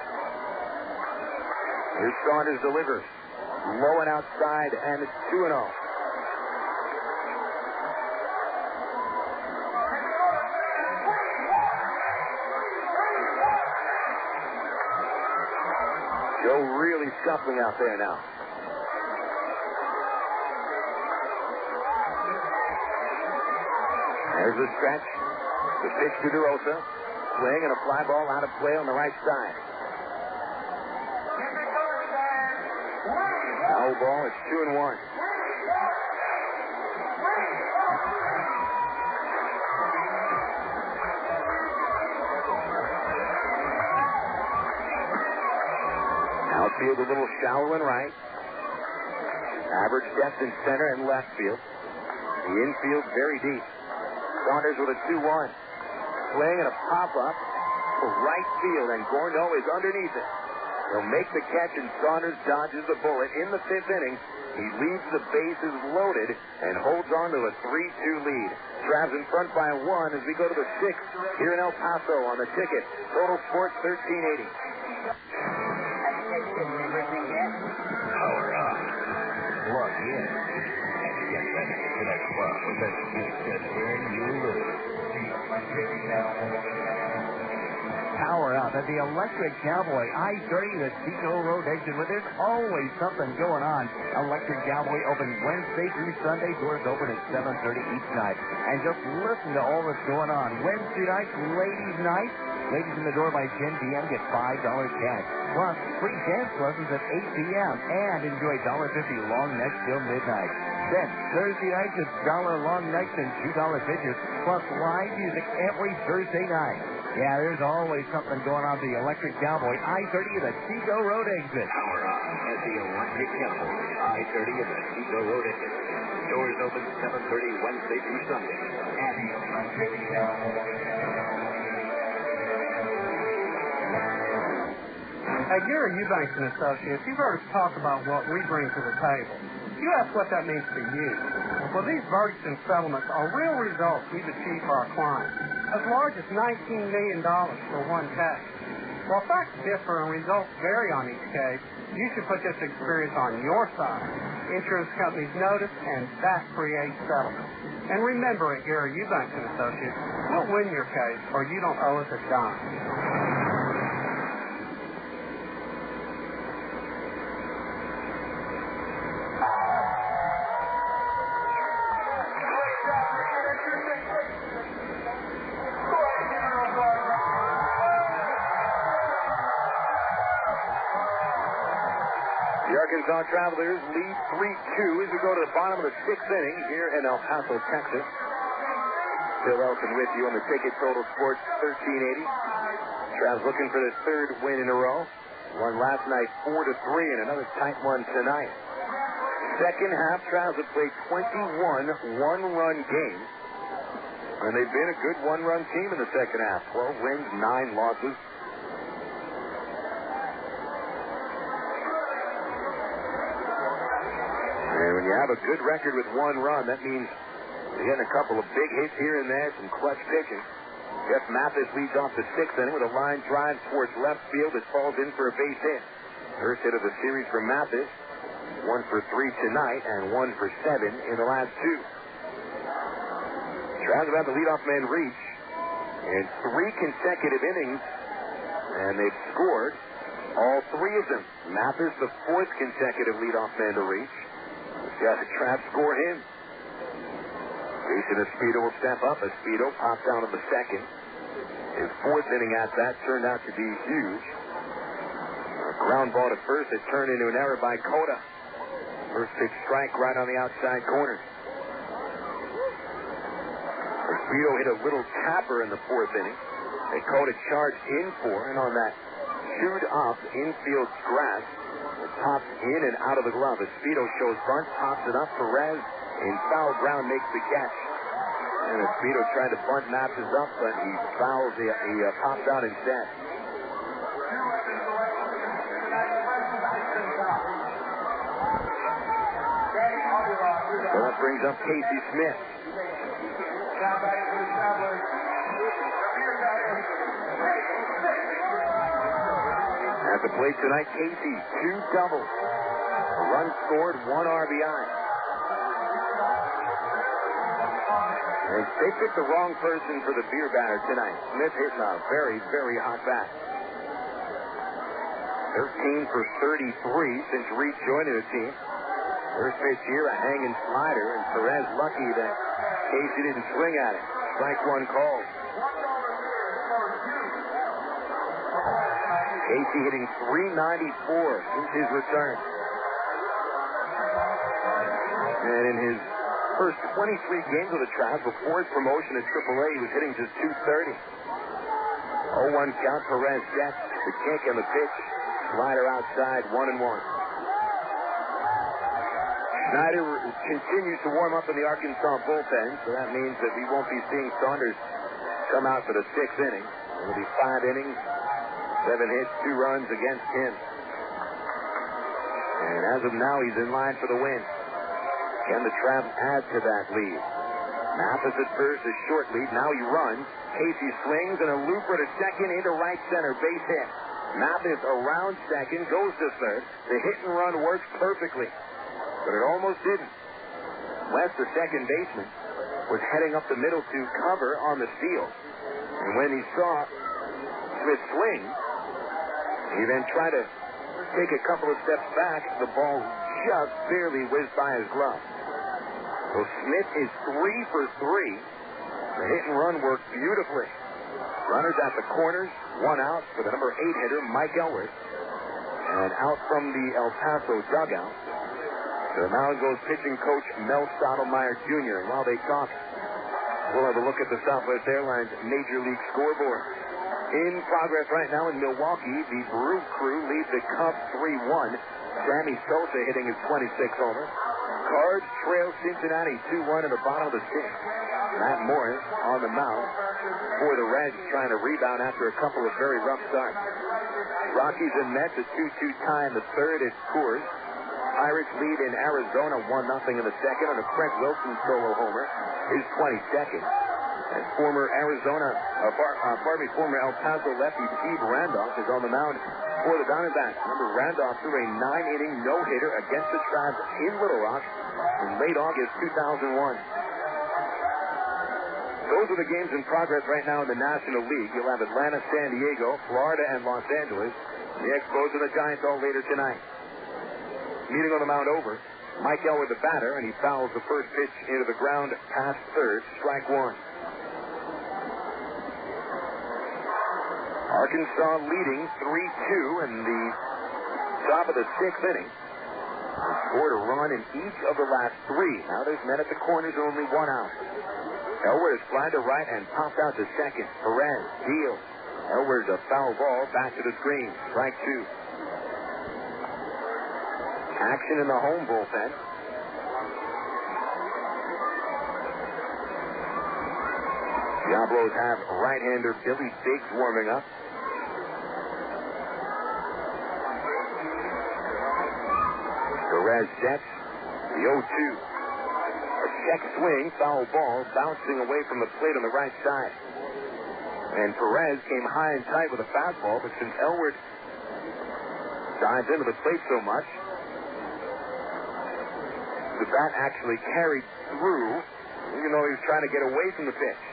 Here's Saunders delivers. Low and outside, and it's 2-0. Joe really scuffling out there now. There's the stretch. The pitch to DeRosa. Swing and a fly ball out of play on the right side. Foul ball, it's 2-1. Outfield a little shallow and right. Average depth in center and left field. The infield very deep. Saunders with a 2-1. Swing and a pop-up to right field, and Gorneault is underneath it. He'll make the catch, and Saunders dodges the bullet in the 5th inning. He leaves the bases loaded and holds on to a 3-2 lead. Trav's in front by 1 as we go to the 6th here in El Paso on the ticket. Total Sports 1380. Power up. Plug in and get ready to the club that just where you live. Power out at the Electric Cowboy, I-30, the Chico Road exit, where there's always something going on. Electric Cowboy open Wednesday through Sunday. Doors open at 7:30 each night. And just listen to all that's going on. Wednesday night, ladies' night. Ladies in the door by 10 p.m. get $5 cash. Plus, free dance lessons at 8 p.m. And enjoy $1.50 long nights till midnight. Then, Thursday nights, it's $1 long nights and $2 pitches. Plus, live music every Thursday night. Yeah, there's always something going on at the Electric Cowboy, I-30 at the Chico Road exit. Power up at the Electric Cowboy, I-30 at the Chico Road exit. Doors open 7:30 Wednesday through Sunday at the Electric Cowboy. At Gary Eubanks and Associates, you've heard us talk about what we bring to the table. You ask what that means to you. Well, these verdicts and settlements are real results we've achieved for our clients, as large as $19 million for one case. While facts differ and results vary on each case, you should put this experience on your side. Insurance companies notice, and that creates settlement. And remember, at Gary Eubanks and Associates, we'll win your case, or you don't owe us a dime. Arkansas Travelers lead 3-2 as we go to the bottom of the 6th inning here in El Paso, Texas. Bill Elson with you on the ticket. Total Sports 1380. Travs looking for their 3rd win in a row. Won last night 4-3 and another tight one tonight. Second half, Travs have played 21 one-run games. And they've been a good one-run team in the second half. 12 wins, 9 losses. And we when you have a good record with one run, that means you're getting a couple of big hits here and there, some clutch pitching. Jeff Mathis leads off the sixth inning with a line drive towards left field that falls in for a base hit. First hit of the series for Mathis. 1 for 3 tonight and 1 for 7 in the last two. Tries about the leadoff man reach in 3 consecutive innings, and they've scored all 3 of them. Mathis, the 4th consecutive leadoff man to reach. Got a trap score him. Jason Espedo will step up. Espedo pops down in the second. His 4th inning at that turned out to be huge. A ground ball to first that turned into an error by Cota. First pitch strike right on the outside corner. Espedo hit a little tapper in the 4th inning that Cota charged in for, and on that chewed up infield grass, it pops in and out of the glove. Espedo shows bunt, pops it up. Perez in foul ground makes the catch. And Espedo tried to bunt Mathis up, but he fouls. He pops out instead. So that brings up Casey Smith. At the plate tonight, Casey, 2 doubles. A run scored, 1 RBI. And they picked the wrong person for the beer batter tonight. Smith hitting a very, very hot bat. 13 for 33 since Reed joined the team. First pitch here, a hanging slider, and Perez lucky that Casey didn't swing at it. Strike 1 called. Casey hitting .394 since his return. And in his first 23 games of the Traps before his promotion to AAA, he was hitting just .230. 0-1 count. Perez gets the kick and the pitch. Slider outside, 1-1. Snyder continues to warm up in the Arkansas bullpen, so that means that we won't be seeing Saunders come out for the 6th inning. It'll be 5 innings, 7 hits, 2 runs against him. And as of now, he's in line for the win. Can the Traps add to that lead? Mathis at first, a short lead. Now he runs. Casey swings, and a looper to second into right center. Base hit. Mathis around second, goes to third. The hit and run works perfectly, but it almost didn't. West, the second baseman, was heading up the middle to cover on the steal. And when he saw Smith swing, he then tried to take a couple of steps back. The ball just barely whizzed by his glove. So Smith is 3 for 3. The hit and run worked beautifully. Runners at the corners, 1 out for the number 8 hitter, Mike Elworth. And out from the El Paso dugout, to the mound goes pitching coach Mel Stottlemyre Jr. And while they talk, we'll have a look at the Southwest Airlines Major League scoreboard. In progress right now in Milwaukee, the Brew Crew lead the Cubs 3-1. Sammy Sosa hitting his 26th homer. Cards trail Cincinnati 2-1 in the bottom of the 6th. Matt Morris on the mound for the Reds, trying to rebound after a couple of very rough starts. Rockies and Mets a 2-2 tie in the 3rd at Coors. Pirates lead in Arizona 1-0 in the 2nd on a Craig Wilson solo homer, his 22nd. And former former El Paso lefty Steve Randolph is on the mound for the Diamondbacks. Remember, Randolph threw a 9-inning no-hitter against the Traps in Little Rock in late August 2001. Those are the games in progress right now in the National League. You'll have Atlanta, San Diego, Florida, and Los Angeles. The Expos and the Giants all later tonight. Meeting on the mound over, Mike Elwood the batter, and he fouls the first pitch into the ground past third, strike 1. Arkansas leading 3-2 in the top of the 6th inning. They scored a run in each of the last 3. Now there's men at the corners, only 1 out. Elwood is flying to right and popped out to second. Perez deals. Elwood's a foul ball back to the screen. Strike 2. Action in the home bullpen. Diablos have right-hander Billy Biggs warming up. Perez sets. The 0-2. A check swing, foul ball, bouncing away from the plate on the right side. And Perez came high and tight with a fastball, but since Elwood dives into the plate so much, the bat actually carried through, even though he was trying to get away from the pitch.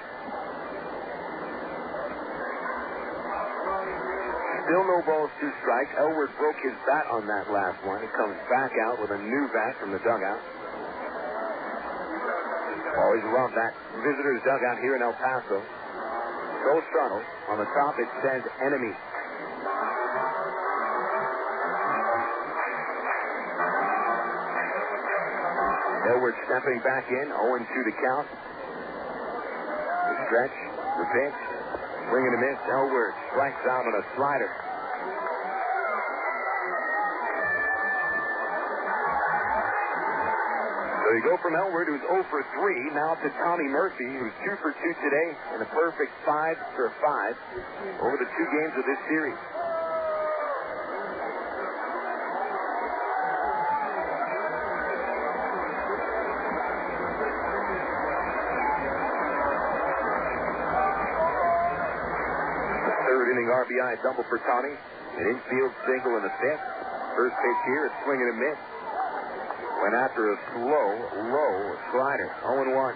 Still no balls, 2 strikes. Elwood broke his bat on that last one. He comes back out with a new bat from the dugout. Always love that visitor's dugout here in El Paso. So subtle. On the top it says enemy. Elwood stepping back in. 0-2 to count. The stretch. The pitch. Swing and a miss. Elwood strikes out on a slider. So you go from Elwood, who's 0 for 3, now to Tommy Murphy, who's 2 for 2 today, and a perfect 5 for 5 over the 2 games of this series. RBI double for Tommy. An infield single in the 5th. First pitch here, a swing and a miss. Went after a slow, low slider. 0-1.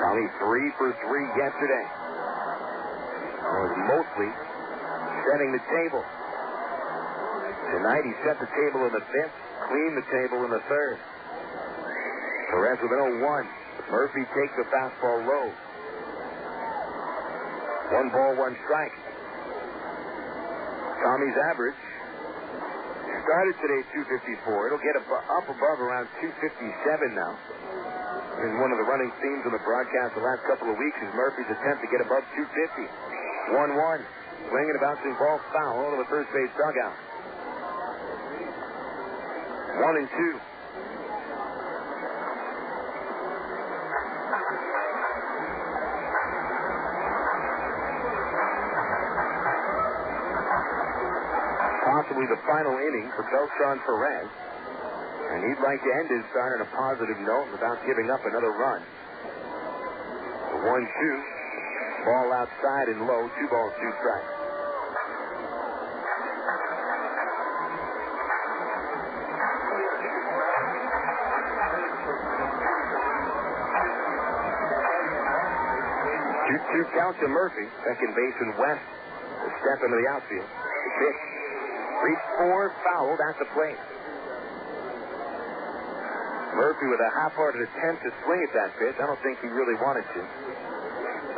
Tommy 3 for 3 yesterday. Was mostly setting the table. Tonight he set the table in the 5th, cleaned the table in the 3rd. Perez with an 0-1. Murphy takes the fastball low. 1 ball, 1 strike. Tommy's average started today 254. It'll get up above around 257 now. And one of the running themes on the broadcast the last couple of weeks is Murphy's attempt to get above 250. 1-1. Swing and a bouncing ball foul over the first base dugout. 1-2. Possibly the final inning for Beltran Perez. And he'd like to end his start on a positive note without giving up another run. 1-2. Ball outside and low. 2 balls, 2 strikes. Two count to Murphy. Second baseman West. A step into the outfield. The pitch. Reached 4, fouled at the plate. Murphy with a half-hearted attempt to swing at that pitch. I don't think he really wanted to.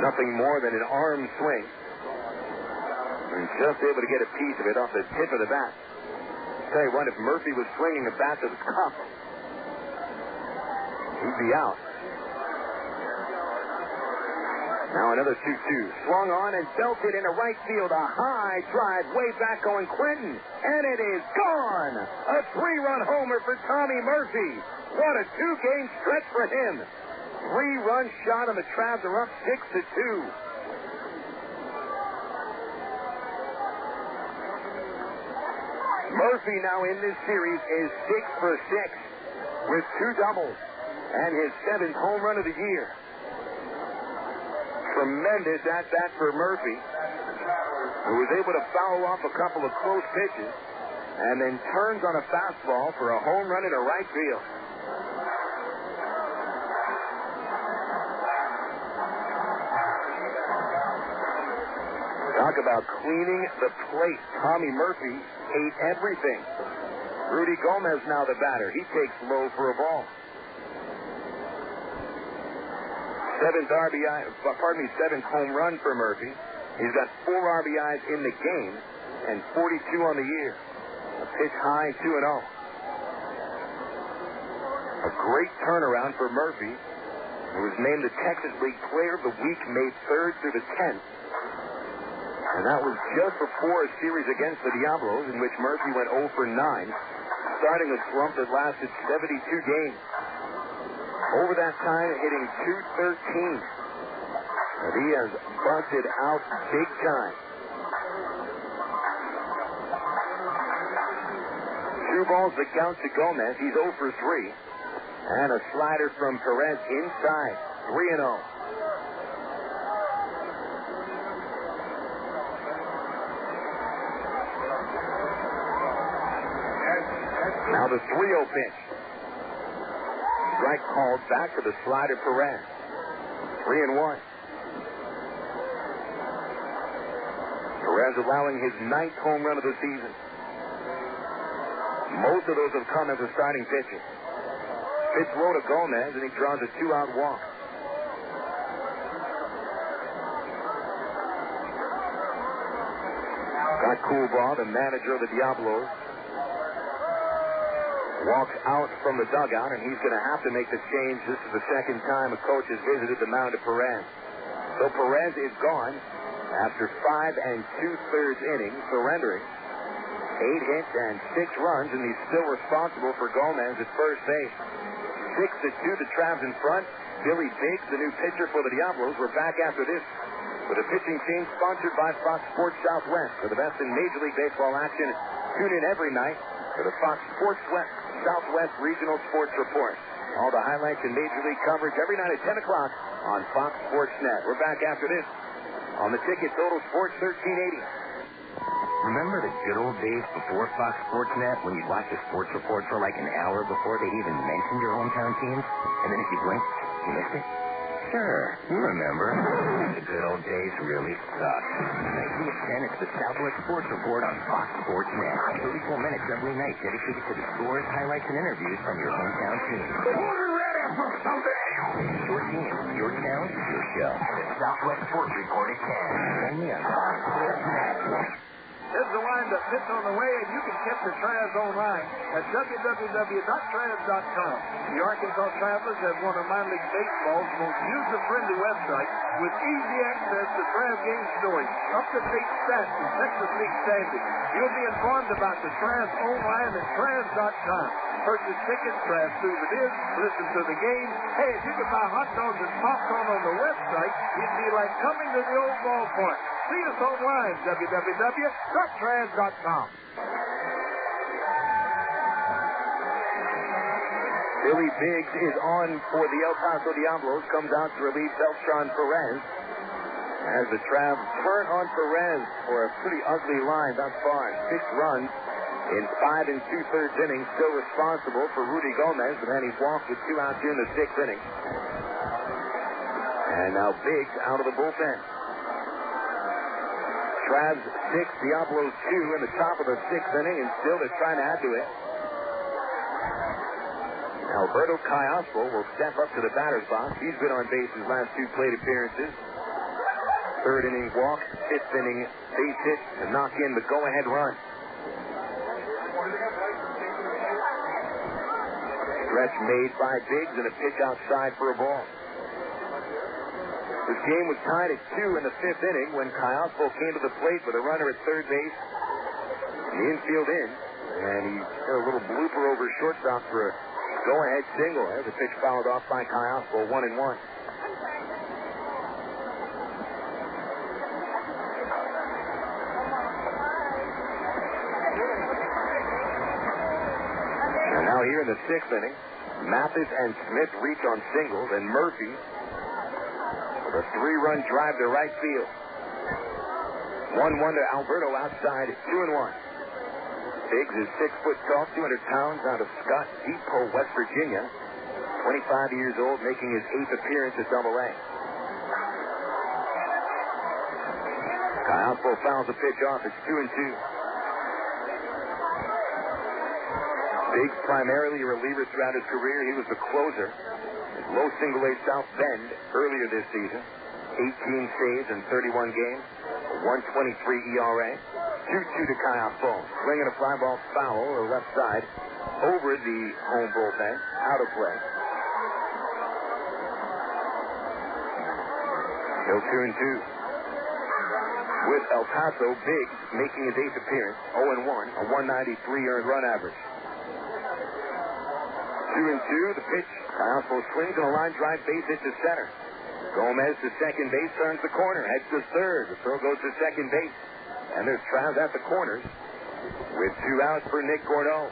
Nothing more than an arm swing. And just able to get a piece of it off the tip of the bat. I'll tell you what, if Murphy was swinging the bat to the cup, he'd be out. Now another 2-2. Swung on and belted into right field. A high drive way back going Quentin. And it is gone. A 3-run homer for Tommy Murphy. What a 2-game stretch for him. 3-run shot and the Travs are up 6-2. Murphy now in this series is 6 for 6 with 2 doubles and his 7th home run of the year. Tremendous at bat for Murphy, who was able to foul off a couple of close pitches and then turns on a fastball for a home run into right field. Talk about cleaning the plate. Tommy Murphy ate everything. Rudy Gomez now the batter. He takes low for a ball. 7th home run for Murphy. He's got 4 RBIs in the game and 42 on the year. A pitch high, 2-0. A great turnaround for Murphy, who was named the Texas League Player of the Week, May 3rd through the 10th. And that was just before a series against the Diablos in which Murphy went 0 for 9, starting a slump that lasted 72 games. Over that time, hitting .213. And he has busted out big time. 2 2 balls that count to Gomez. He's 0 for 3. And a slider from Perez inside. 3-0. Now the 3-0 pitch. Strike called back to the slider Perez. 3-1. Perez allowing his 9th home run of the season. Most of those have come as a starting pitcher. Pitch low to Gomez, and he draws a 2-out walk. Got Coolbaugh, the manager of the Diablos, walks out from the dugout, and he's going to have to make the change. This is the second time a coach has visited the mound of Perez. So Perez is gone after 5 2/3 innings, surrendering 8 hits and 6 runs, and he's still responsible for Gomez at first base. 6-2, the Travs in front. Billy Biggs, the new pitcher for the Diablos. We're back after this with a pitching change sponsored by Fox Sports Southwest. For the best in Major League Baseball action, tune in every night for the Fox Sports Southwest Regional Sports Report. All the highlights and Major League coverage every night at 10 o'clock on Fox Sports Net. We're back after this on the Ticket Total Sports 1380. Remember the good old days before Fox Sports Net when you'd watch a sports report for like an hour before they even mentioned your hometown teams? And then if you blinked, you missed it? Sure, you remember. The good old days really sucked. Tonight at 10, it's the Southwest Sports Report on Fox Sports Net. 34 minutes every night dedicated to the scores, highlights, and interviews from your hometown team. Your team, your town, your show. The Southwest Sports Report at 10. Only on Fox Sports Net. There's the windup pitch on the way, and you can catch the Travs online at www.travs.com. The Arkansas Travelers have one of minor league baseball's most user-friendly websites with easy access to Travs game stories, up-to-date stats, and Texas League standings. You'll be informed about the Travs online at travs.com. Purchase tickets, Travs souvenirs, listen to the game. Hey, if you could buy hot dogs and popcorn on the website, it'd be like coming to the old ballpark. See us online, www.travs.com. Billy Biggs is on for the El Paso Diablos, comes out to relieve Beltran Perez. As the Travs turn on Perez for a pretty ugly line thus far. 6 runs in 5 2/3 innings, still responsible for Rudy Gomez, and then he walked with 2 outs here in the 6th inning. And now Biggs out of the bullpen. Travs 6, Diablos 2 in the top of the 6th inning, and still they're trying to add to it. Alberto Callaspo will step up to the batter's box. He's been on base his last 2 plate appearances. 3rd inning walk, 5th inning base hit to knock in the go-ahead run. Stretch made by Biggs and a pitch outside for a ball. This game was tied at 2 in the 5th inning when Callaspo came to the plate with a runner at 3rd base. The infield in, and he got a little blooper over shortstop for a go-ahead single. There's a pitch fouled off by Callaspo, 1-1. And now here in the 6th inning, Mathis and Smith reach on singles, and Murphy with a 3-run drive to right field. 1-1 to Alberto outside, 2-1. Biggs is 6 foot tall, 200 pounds, out of Scott Depot, West Virginia. 25 years old, making his 8th appearance at Double-A. Callaspo fouls the pitch off. It's 2-2. Biggs primarily a reliever throughout his career. He was the closer at low single-A South Bend earlier this season. 18 saves in 31 games, a 1.23 ERA. 2-2 to Callaspo. Swinging a fly ball foul to the left side over the home bullpen. Out of play. Still 2-2. With El Paso, Biggs making his 8th appearance. 0-1, a 193 earned run average. 2-2, the pitch. Callaspo swings and a line drive base hit to center. Gomez to second base, turns the corner, heads to 3rd. The throw goes to second base. And there's Travs at the corners with 2 outs for Nick Gorneault.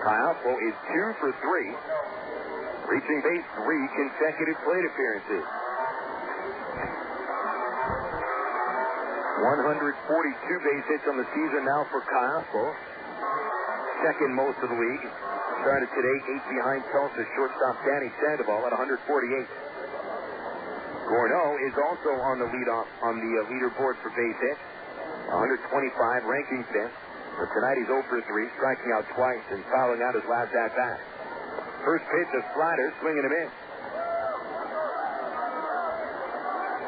Callaspo is 2 for 3, reaching base 3 consecutive plate appearances. 142 base hits on the season now for Callaspo. Second most of the league. Started today 8 behind Tulsa shortstop Danny Sandoval at 148. Gorneault is also on the leaderboard for base hits. 125, ranking 5th. But tonight he's 0 for 3, striking out twice and fouling out his last at-bat. First pitch, a slider, swinging him in.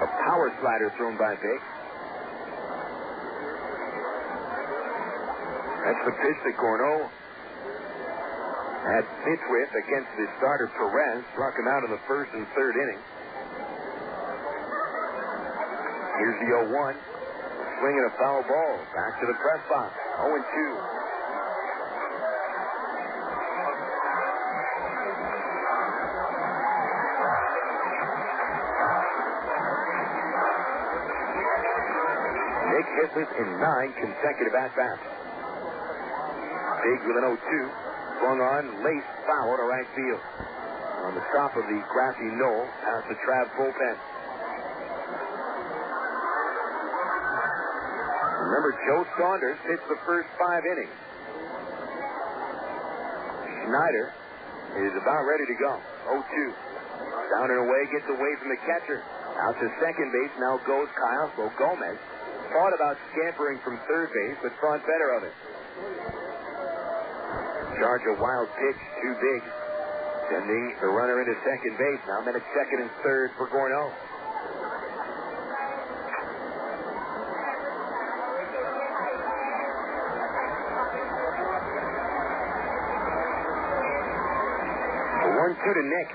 A power slider thrown by Vick. That's the pitch that Gorneault had pitch with against his starter Perez. Struck him out in the first and third inning. Here's the 0-1. Swinging a foul ball. Back to the press box. 0-2. Nick hitless in 9 consecutive at-bats. Big with an 0-2. Swung on, laced foul to right field. On the top of the grassy knoll, past the Trav bullpen. Remember, Joe Saunders pitched the first 5 innings. Snyder is about ready to go. 0-2. Down and away, gets away from the catcher. Out to second base, now goes Callaspo. Gomez thought about scampering from third base, but thought better of it. Charge a wild pitch, too big. Sending the runner into second base. Now men at second and third for Gorneault. A 1-2 to Nick.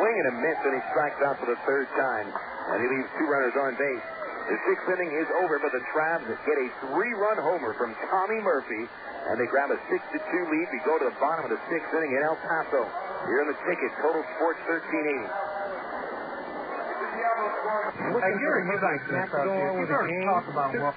Swing and a miss, and he strikes out for the third time. And he leaves 2 runners on base. The 6th inning is over, but the Travs get a 3-run homer from Tommy Murphy. And they grab a 6-2 lead. We go to the bottom of the 6th inning in El Paso. Here in the ticket, Total Sports 1380. Hey, you're a Snacks go on with the game. Talk about what?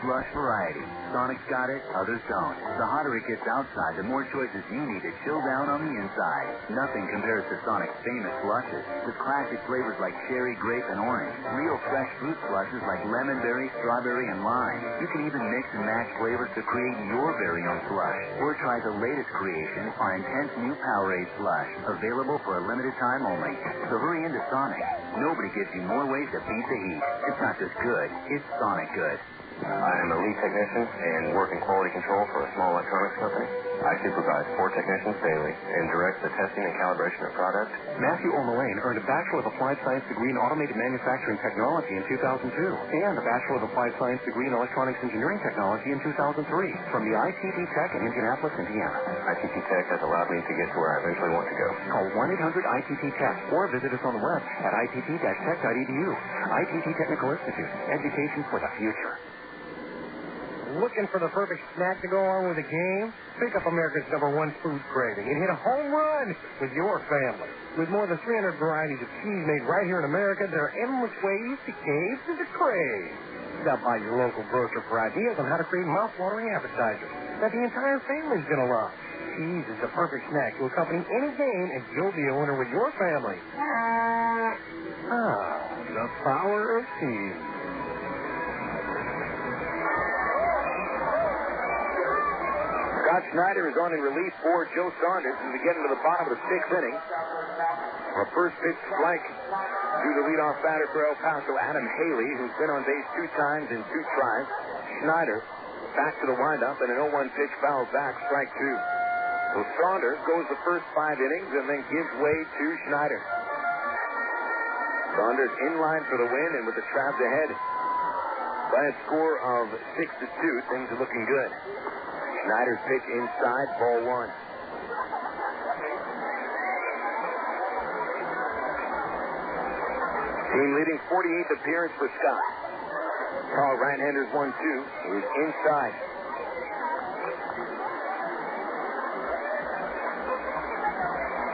Slush variety. Sonic's got it, others don't. The hotter it gets outside, the more choices you need to chill down on the inside. Nothing compares to Sonic's famous slushes, with classic flavors like cherry, grape, and orange. Real fresh fruit slushes like lemon berry, strawberry, and lime. You can even mix and match flavors to create your very own slush. Or try the latest creation, our intense new Powerade slush, available for a limited time only. So hurry into Sonic. Nobody gives you more ways to beat the heat. It's not just good, it's Sonic good. I am a lead technician and work in quality control for a small electronics company. I supervise 4 technicians daily and direct the testing and calibration of products. Matthew O'Mullane earned a Bachelor of Applied Science degree in Automated Manufacturing Technology in 2002 and a Bachelor of Applied Science degree in Electronics Engineering Technology in 2003 from the ITT Tech in Indianapolis, Indiana. ITT Tech has allowed me to get to where I eventually want to go. Call 1-800-ITT-TECH or visit us on the web at itt-tech.edu. ITT Technical Institute. Education for the future. Looking for the perfect snack to go on with the game? Pick up America's #1 food craving and hit a home run with your family. With more than 300 varieties of cheese made right here in America, there are endless ways to cave to the crave. Stop by your local grocer for ideas on how to create mouth-watering appetizers that the entire family's going to love. Cheese is the perfect snack to accompany any game, and you'll be a winner with your family. The power of cheese. Scott Snyder is on in relief for Joe Saunders as we get into the bottom of the 6th inning. Our first pitch strike to the leadoff batter for El Paso, Adam Haley, who's been on base 2 times in 2 tries. Snyder back to the windup, and an 0-1 pitch fouled back, strike 2. So Saunders goes the first 5 innings and then gives way to Snyder. Saunders in line for the win, and with the Travs ahead by a score of 6-2, things are looking good. Snyder's pitch inside, ball 1. Team leading 48th appearance for Scott. Tall right-hander's 1-2 is inside.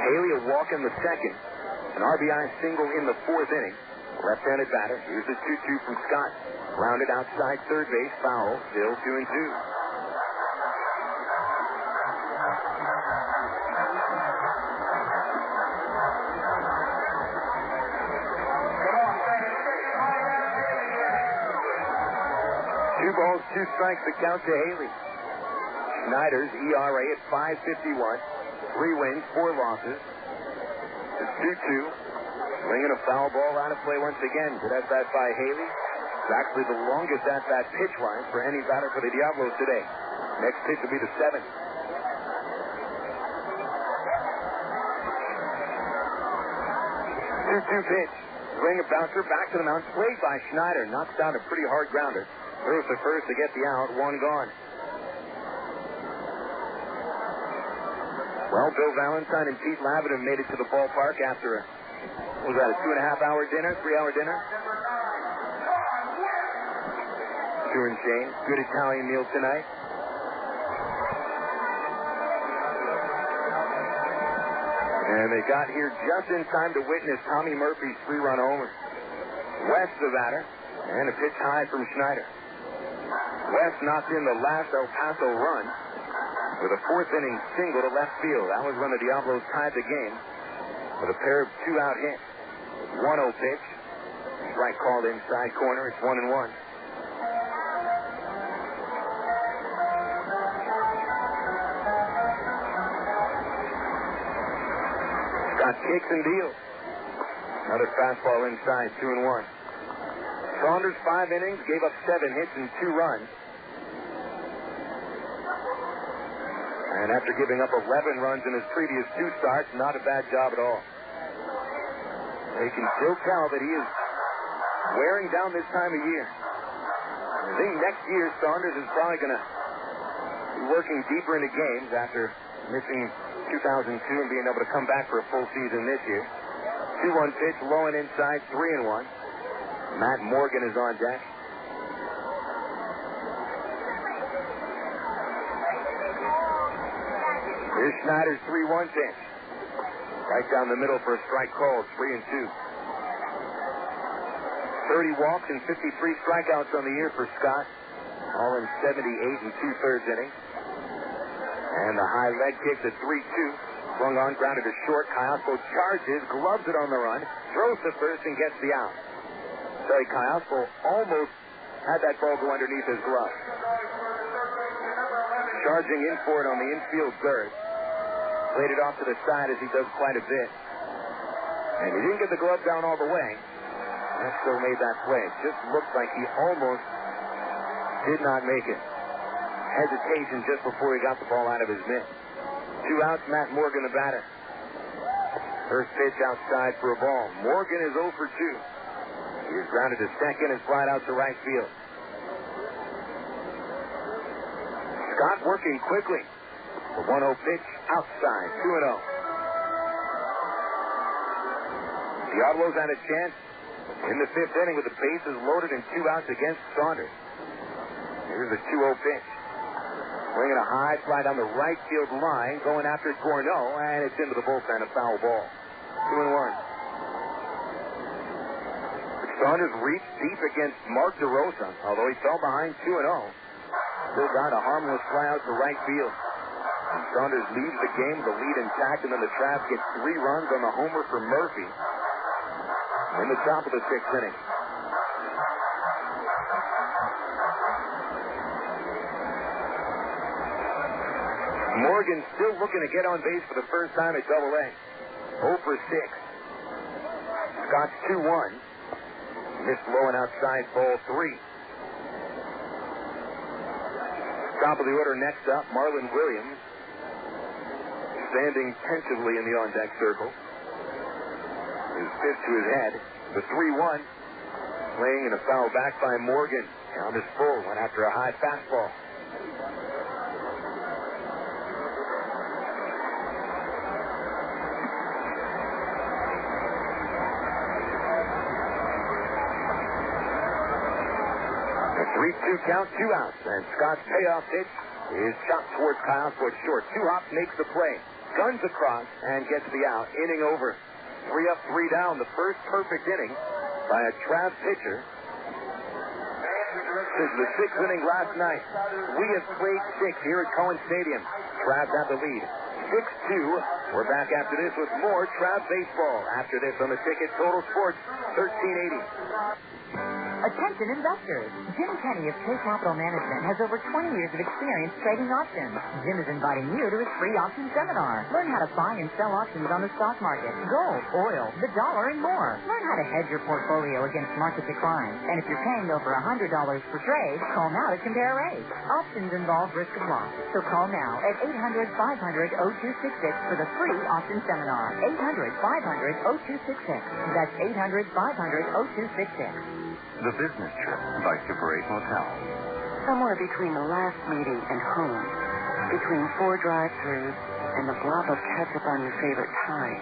Haley a walk in the 2nd. An RBI single in the 4th inning. Left-handed batter. Here's the 2-2 from Scott. Grounded outside third base, foul. Still 2-2. 2 balls, 2 strikes to count to Haley. Snyder's ERA at 5.51. 3 wins, 4 losses. It's 2-2. Swinging a foul ball out of play once again. Good at-bat by Haley. It's actually the longest at-bat pitch-wise for any batter for the Diablos today. Next pitch will be the 7th. 2-2 pitch. Swing a bouncer back to the mound. Played by Snyder. Knocks down a pretty hard grounder. Throws to first to get the out. 1 gone. Well, Bill Valentine and Pete Lavin have made it to the ballpark after a 2.5-hour dinner, 3-hour dinner? 2 and change. Good Italian meal tonight. And they got here just in time to witness Tommy Murphy's 3-run homer. West the batter, and a pitch high from Snyder. West knocked in the last El Paso run with a 4th-inning single to left field. That was when the Diablos tied the game with a pair of 2-out hits. 1-0 pitch. Strike called inside corner. It's 1-1. Scott kicks and deals. Another fastball inside, 2-1. Saunders, 5 innings, gave up 7 hits and 2 runs. And after giving up 11 runs in his previous 2 starts, not a bad job at all. They can still tell that he is wearing down this time of year. I think next year Saunders is probably going to be working deeper into games after missing 2002 and being able to come back for a full season this year. 2-1 pitch, low and inside, 3-1. Matt Morgan is on deck. Here's Snyder's 3-1 pitch. Right down the middle for a strike called, 3-2. 30 walks and 53 strikeouts on the year for Scott. All in 78 and 2/3 innings. And the high leg kick at 3-2. Swung on, grounded to short. Callaspo charges, gloves it on the run, throws to first and gets the out. Sorry, Callaspo almost had that ball go underneath his glove. Charging in for it on the infield third. Played it off to the side as he does quite a bit. And he didn't get the glove down all the way. That still made that play. It just looked like he almost did not make it. Hesitation just before he got the ball out of his mitt. 2 outs, Matt Morgan the batter. First pitch outside for a ball. Morgan is 0 for 2. He is grounded to second and flied out to right field. Scott working quickly. The 1-0 pitch outside, 2-0. Diablos had a chance in the 5th inning with the bases loaded and 2 outs against Saunders. Here's the 2-0 pitch. Swinging a high fly down the right field line, going after Gorneault, and it's into the bullpen, a foul ball. 2-1. Saunders reached deep against Mark DeRosa, although he fell behind 2-0. Still got a harmless fly out to right field. And Saunders leaves the game with the lead intact, and then the Traps get 3 runs on the homer for Murphy in the top of the 6th inning. Morgan still looking to get on base for the first time at Double-A. 0 for 6. Scott's 2-1. Missed low and outside, ball 3. Top of the order next up, Marlon Williams. Standing tentatively in the on-deck circle. His fist to his head. The 3-1. Playing in a foul back by Morgan. Count is full. Went after a high fastball. A 3-2 count, 2 outs. And Scott's payoff pitch is chopped towards Callaspo at short. 2 hops makes the play. Guns across and gets the out. Inning over. 3 up, 3 down. The first perfect inning by a Trav pitcher since the 6th inning last night. We have played 6 here at Cohen Stadium. Travs have the lead. 6-2. We're back after this with more Trav baseball. After this on the Ticket, Total Sports 1380. Attention investors. Jim Kenny of K Capital Management has over 20 years of experience trading options. Jim is inviting you to his free option seminar. Learn how to buy and sell options on the stock market, gold, oil, the dollar, and more. Learn how to hedge your portfolio against market declines. And if you're paying over $100 per trade, call now to compare rates. Options involve risk of loss. So call now at 800-500-0266 for the free option seminar. 800-500-0266. That's 800-500-0266. The Business Trip by Super 8 Motel. Somewhere between the last meeting and home, between 4 drive-thrus and the blob of ketchup on your favorite tie,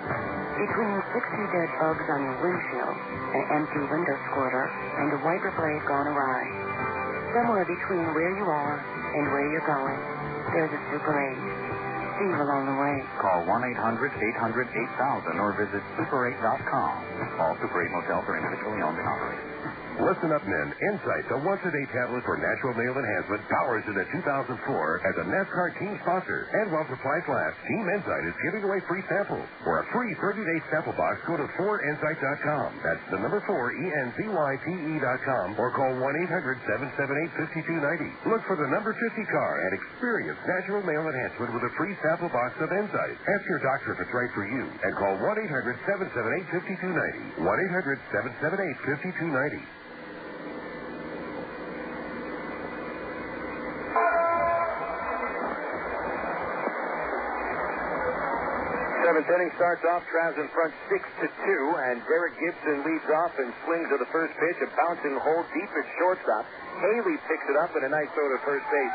between 60 dead bugs on your windshield, an empty window squirter, and a wiper blade gone awry. Somewhere between where you are and where you're going, there's a Super 8. See you along the way. Call 1-800-800-8000 or visit super8.com. All Super 8 motels are individually owned and operated. Listen up, men. Insight, the once-a-day tablet for natural male enhancement, powers into 2004 as a NASCAR team sponsor. And while supplies last, Team Insight is giving away free samples. For a free 30-day sample box, go to 4insight.com. That's the number 4, ENZYTE.com, or call 1-800-778-5290. Look for the number 50 car and experience natural male enhancement with a free sample box of Insight. Ask your doctor if it's right for you and call 1-800-778-5290. 1-800-778-5290. Seventh inning starts off, Travs in front 6-2, and Derek Gibson leads off and swings to the first pitch, a bouncing hole deep at shortstop. Haley picks it up and a nice throw to first base,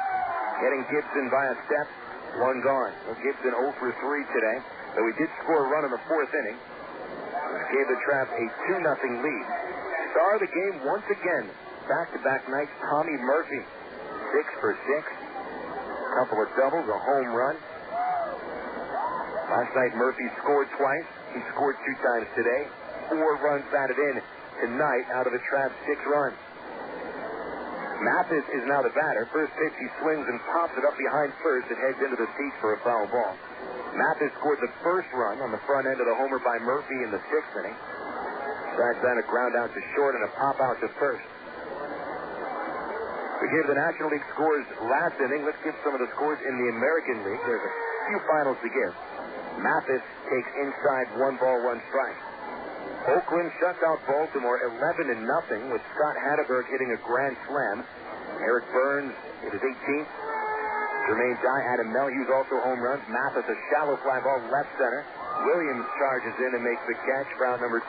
getting Gibson by a step, one gone. Well, Gibson 0 for 3 today, though he did score a run in the fourth inning, which gave the Travs a 2-0 lead. Star of the game once again, back-to-back nights, Tommy Murphy, 6 for 6, a couple of doubles, a home run. Last night, Murphy scored twice. He scored 2 times today. 4 runs batted in tonight out of the Travs' 6 runs. Mathis is now the batter. First pitch, he swings and pops it up behind first. It heads into the seats for a foul ball. Mathis scored the first run on the front end of the homer by Murphy in the 6th inning. Besides that, a ground out to short and a pop out to first. We gave the National League scores last inning. Let's give some of the scores in the American League. There's a few finals to give. Mathis takes inside 1 ball, 1 strike. Oakland shuts out Baltimore 11-0 with Scott Hatteberg hitting a grand slam. Eric Burns hit his 18th. Jermaine Dye, Adam Melhuse also home runs. Mathis a shallow fly ball left center. Williams charges in and makes the catch for out number 2.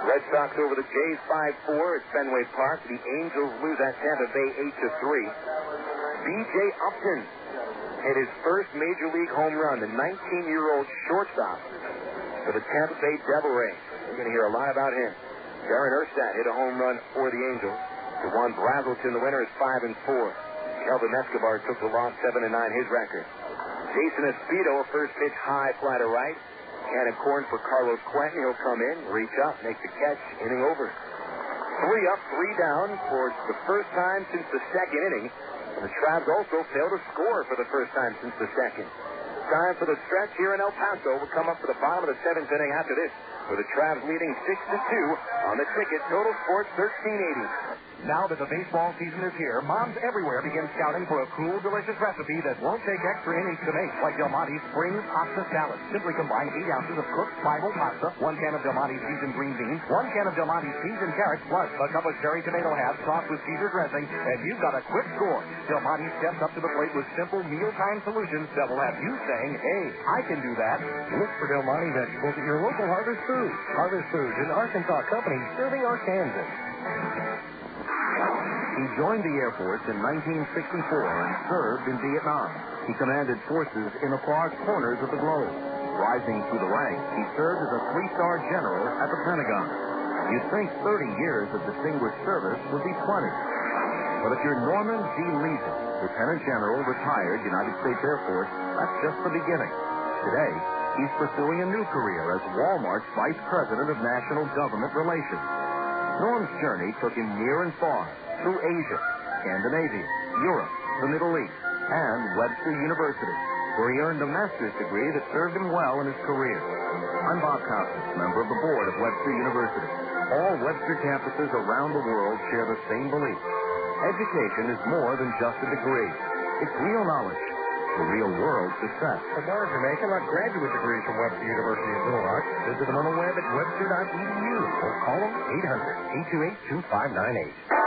Red Sox over the Jays 5-4 at Fenway Park. The Angels lose at Tampa Bay 8-3. B.J. Upton hit his first Major League home run, the 19-year-old shortstop for the Tampa Bay Devil Rays. You're going to hear a lot about him. Darren Erstad hit a home run for the Angels. DeJuan Brazelton, the winner, is 5-4. Kelvin Escobar took the loss, 7-9, his record. Jason Espino, a first pitch high fly to right. Can of corn for Carlos Quentin. He'll come in, reach up, make the catch, inning over. 3 up, 3 down for the first time since the 2nd inning. And the Travs also failed to score for the first time since the 2nd. Time for the stretch here in El Paso. We'll come up to the bottom of the 7th inning after this, with the Travs leading 6-2 on the ticket. Total Sports 1380. Now that the baseball season is here, moms everywhere begin scouting for a cool, delicious recipe that won't take extra innings to make, like Del Monte's Spring Pasta Salad. Simply combine 8 ounces of cooked Bible pasta, 1 can of Del Monte's seasoned green beans, 1 can of Del Monte's peas and carrots, plus a cup of cherry tomato halves tossed with Caesar dressing, and you've got a quick score. Del Monte steps up to the plate with simple mealtime solutions that will have you saying, hey, I can do that. Look for Del Monte vegetables at your local Harvest Foods. Harvest Foods, an Arkansas company serving Arkansas. He joined the Air Force in 1964 and served in Vietnam. He commanded forces in the far corners of the globe. Rising through the ranks, he served as a 3-star general at the Pentagon. You'd think 30 years of distinguished service would be plenty. But if you're Norman G. Leeson, Lieutenant General, retired United States Air Force, that's just the beginning. Today, he's pursuing a new career as Walmart's Vice President of National Government Relations. Norm's journey took him near and far, through Asia, Scandinavia, Europe, the Middle East, and Webster University, where he earned a master's degree that served him well in his career. I'm Bob Costas, member of the board of Webster University. All Webster campuses around the world share the same belief. Education is more than just a degree. It's real knowledge for real-world success. For more information on graduate degrees from Webster University in Little Rock, visit them on the web at webster.edu or call them 800-828-2598.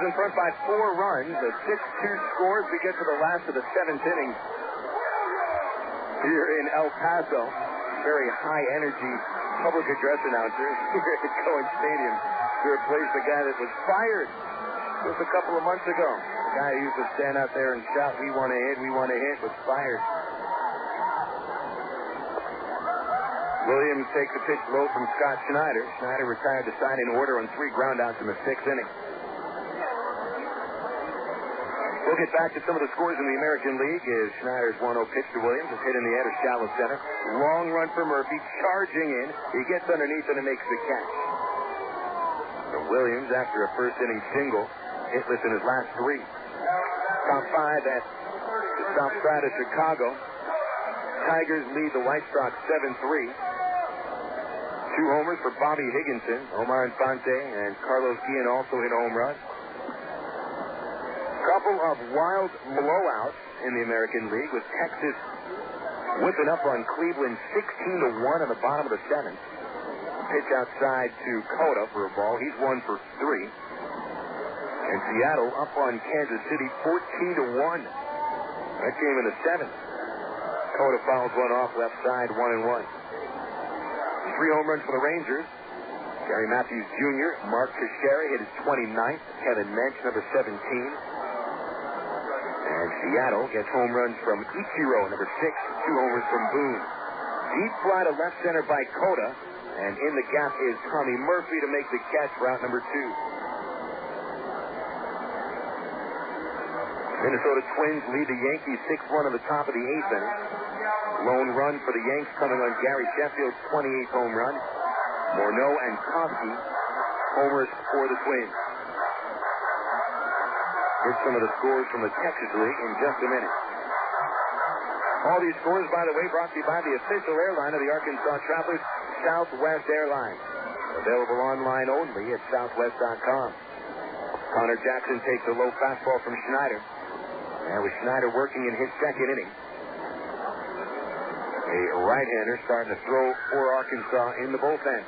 In front by 4 runs, a 6-2 score as we get to the last of the 7th inning here in El Paso. Very high-energy public address announcer here at Cohen Stadium to replace the guy that was fired just a couple of months ago. The guy who used to stand out there and shout, "We want to hit, we want to hit," was fired. Williams takes a pitch low from Scott Snyder. Snyder retired the side in order on 3 groundouts in the 6th inning. We'll get back to some of the scores in the American League as Schneider's 1-0 pitch to Williams is hit in the air to shallow center. Long run for Murphy, charging in. He gets underneath and makes the catch. So Williams, after a first inning single, hitless in his last 3. Top 5 at the south side of Chicago. Tigers lead the White Sox 7-3. 2 homers for Bobby Higginson. Omar Infante and Carlos Guillen also hit home runs. Couple of wild blowouts in the American League with Texas whipping up on Cleveland 16-1 in the bottom of the 7th. Pitch outside to Cota for a ball. He's 1 for 3. And Seattle up on Kansas City 14-1. That game in the 7th. Cota fouls one off left side, 1-1. 3 home runs for the Rangers. Gary Matthews Jr., Mark Teixeira hit his 29th. Kevin Mensch, number 17. And Seattle gets home runs from Ichiro, number 6, 2 homers from Boone. Deep fly to left center by Cota, and in the gap is Tommy Murphy to make the catch for out number 2. Minnesota Twins lead the Yankees 6-1 on the top of the 8th inning. Lone run for the Yanks coming on Gary Sheffield's 28th home run. Morneau and Koski homers for the Twins. Here's some of the scores from the Texas League in just a minute. All these scores, by the way, brought to you by the official airline of the Arkansas Travelers, Southwest Airlines. Available online only at southwest.com. Conor Jackson takes a low fastball from Snyder. And with Snyder working in his 2nd inning, a right-hander starting to throw for Arkansas in the bullpen.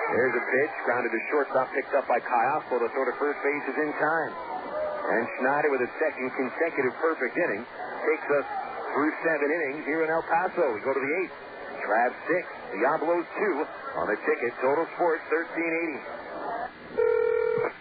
There's a pitch, grounded to shortstop, picked up by Callaspo. The throw to first base is in time. And Snyder, with his 2nd consecutive perfect inning, takes us through 7 innings here in El Paso. We go to the 8th. Trav 6, Diablos 2 on the ticket. Total Sports 1380.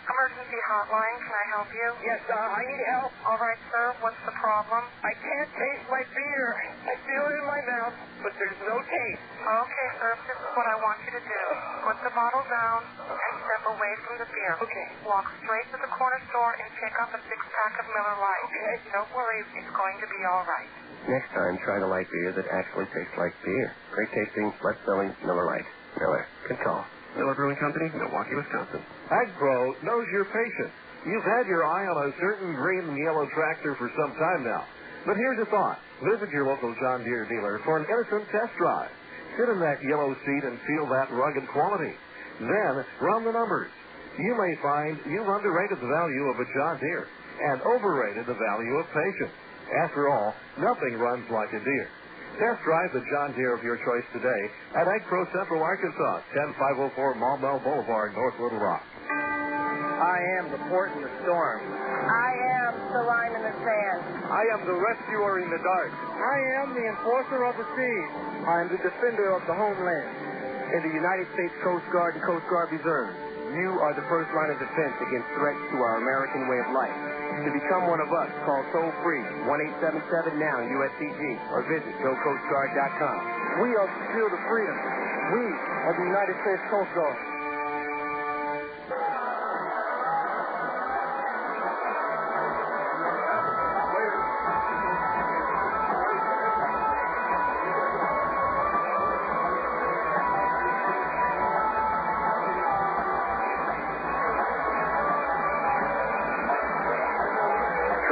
Emergency hotline, can I help you? Yes, I need help. All right, sir, what's the problem? I can't taste my beer. I feel it in my mouth, but there's no taste. Okay, sir, this is what I want you to do. Put the bottle down and step away from the beer. Okay. Walk straight to the corner store and pick up a 6-pack of Miller Lite. Okay. Don't worry, it's going to be all right. Next time, try the light beer that actually tastes like beer. Great tasting, less filling, Miller Lite. Miller. Good call. Miller Brewing Company, Milwaukee, Wisconsin. AgPro knows your patient. You've had your eye on a certain green and yellow tractor for some time now. But here's a thought. Visit your local John Deere dealer for an innocent test drive. Sit in that yellow seat and feel that rugged quality. Then run the numbers. You may find you've underrated the value of a John Deere and overrated the value of patience. After all, nothing runs like a Deere. Test drive the John Deere of your choice today at AgPro Central Arkansas, 10504 Maumelle Boulevard, North Little Rock. I am the port in the storm. I am the line in the sand. I am the rescuer in the dark. I am the enforcer of the seas. I am the defender of the homeland. In the United States Coast Guard and Coast Guard Reserve, you are the first line of defense against threats to our American way of life. To become one of us, call toll-free 1-877-NOW-USCG or visit GoCoastGuard.com. We are the shield of freedom. We are the United States Coast Guard.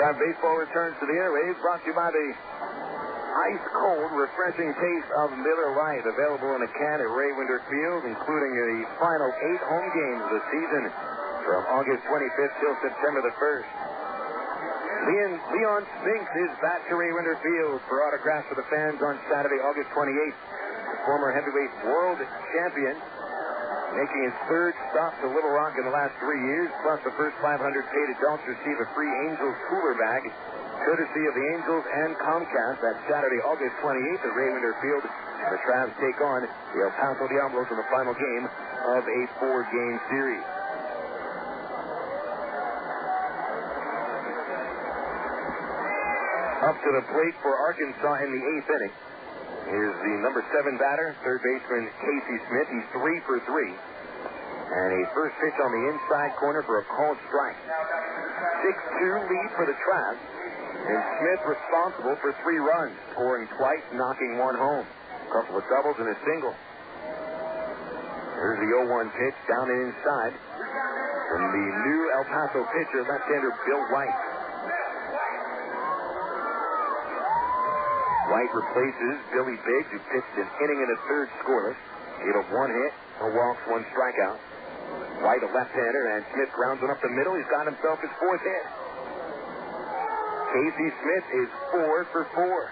Tribe Baseball returns to the airwaves, brought to you by the ice-cold, refreshing taste of Miller Lite, available in a can at Ray Winder Field, including the final 8 home games of the season from August 25th till September the 1st. Leon Spinks is back to Ray Winder Field for autographs for the fans on Saturday, August 28th. The former heavyweight world champion, making his 3rd stop to Little Rock in the last 3 years, plus the first 500 paid adults receive a free Angels cooler bag, courtesy of the Angels and Comcast. That's Saturday, August 28th at Ray Winder Field. The Travs take on the El Paso Diablos in the final game of a 4-game series. Up to the plate for Arkansas in the 8th inning is the number 7 batter, third baseman Casey Smith. He's 3 for 3. And a first pitch on the inside corner for a called strike. 6-2 lead for the Travs. And Smith responsible for 3 runs, scoring twice, knocking 1 home. A couple of doubles and a single. There's the 0-1 pitch down and inside from the new El Paso pitcher, left-hander Bill White. White replaces Billy Biggs, who pitched an inning and a third scoreless. Gave up 1 hit, no walks, 1 strikeout. White, a left-hander, and Smith grounds one up the middle. He's got himself his 4th hit. Casey Smith is 4 for 4.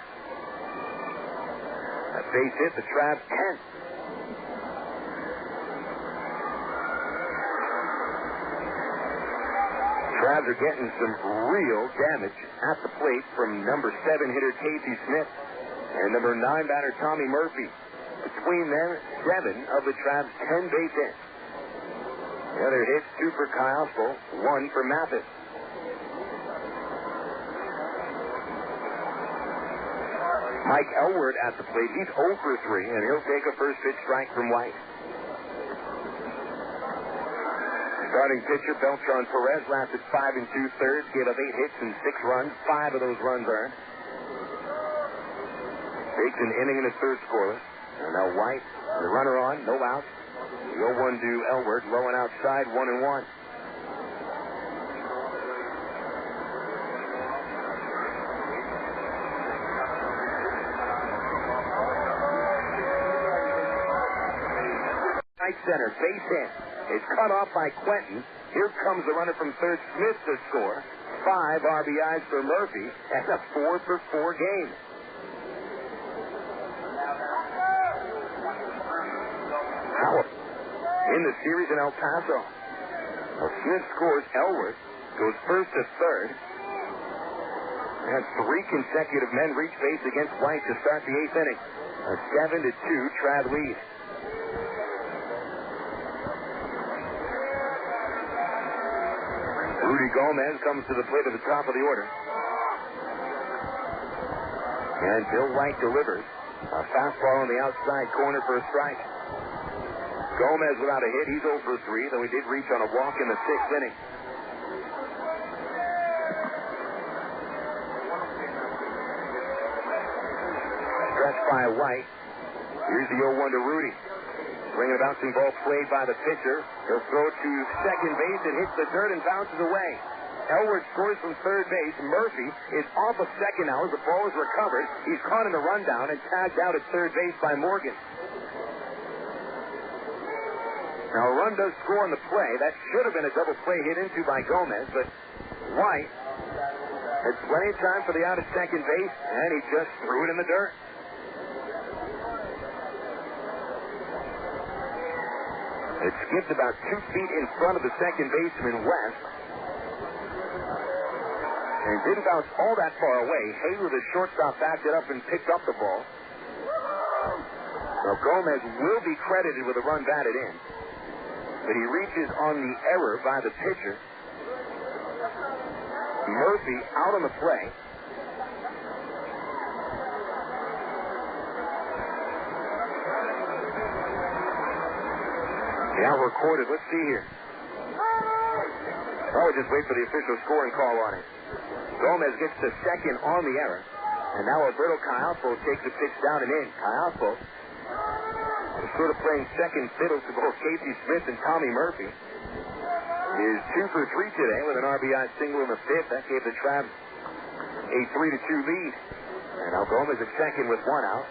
A base hit, the Travs 10th. Travs are getting some real damage at the plate from number 7 hitter Casey Smith and number 9 batter Tommy Murphy. Between them, 7 of the Travs' 10 base hits. The other hits, 2 for Callaspo, 1 for Mathis. Mike Elward at the plate. He's 0 for 3, and he'll take a first pitch strike from White. Starting pitcher Beltran Perez lasted 5 2/3, gave up 8 hits and 6 runs. 5 of those runs earned. Takes an inning and a third scoreless. And now White, the runner on, no outs. The 0-1 to Elward, low and outside, 1-1. Right center, base hit. It's cut off by Quentin. Here comes the runner from third, Smith, to score. 5 RBIs for Murphy, and a 4 for 4 game. Howard in the series in El Paso. Well, Smith scores. Elward goes first to third. And 3 consecutive men reach base against White to start the 8th inning. A 7-2 Trav lead. Rudy Gomez comes to the plate at the top of the order. And Bill White delivers. A fastball on the outside corner for a strike. Gomez without a hit. He's 0 for 3, though he did reach on a walk in the 6th inning. Stretched by White. Here's the 0-1 to Rudy. Bringing a bouncing ball played by the pitcher. He'll throw to second base. It hits the dirt and bounces away. Elward scores from third base. Murphy is off of second now as the ball is recovered. He's caught in the rundown and tagged out at third base by Morgan. Now a run does score on the play. That should have been a double play hit into by Gomez, but White had plenty of time for the out at second base, and he just threw it in the dirt. It skipped about 2 feet in front of the second baseman, West. And didn't bounce all that far away. Hayward, the shortstop, backed it up and picked up the ball. Now Gomez will be credited with a run batted in. But he reaches on the error by the pitcher. Murphy out on the play. Now recorded. Let's see here. Oh, just wait for the official scoring call on it. Gomez gets to second on the error. And now Alberto Callaspo takes the pitch down and in. Callaspo is sort of playing second fiddle to both Casey Smith and Tommy Murphy. He is 2 for 3 today with an RBI single in the 5th. That gave the Travs a 3-2 lead. And now Gomez at second with one out.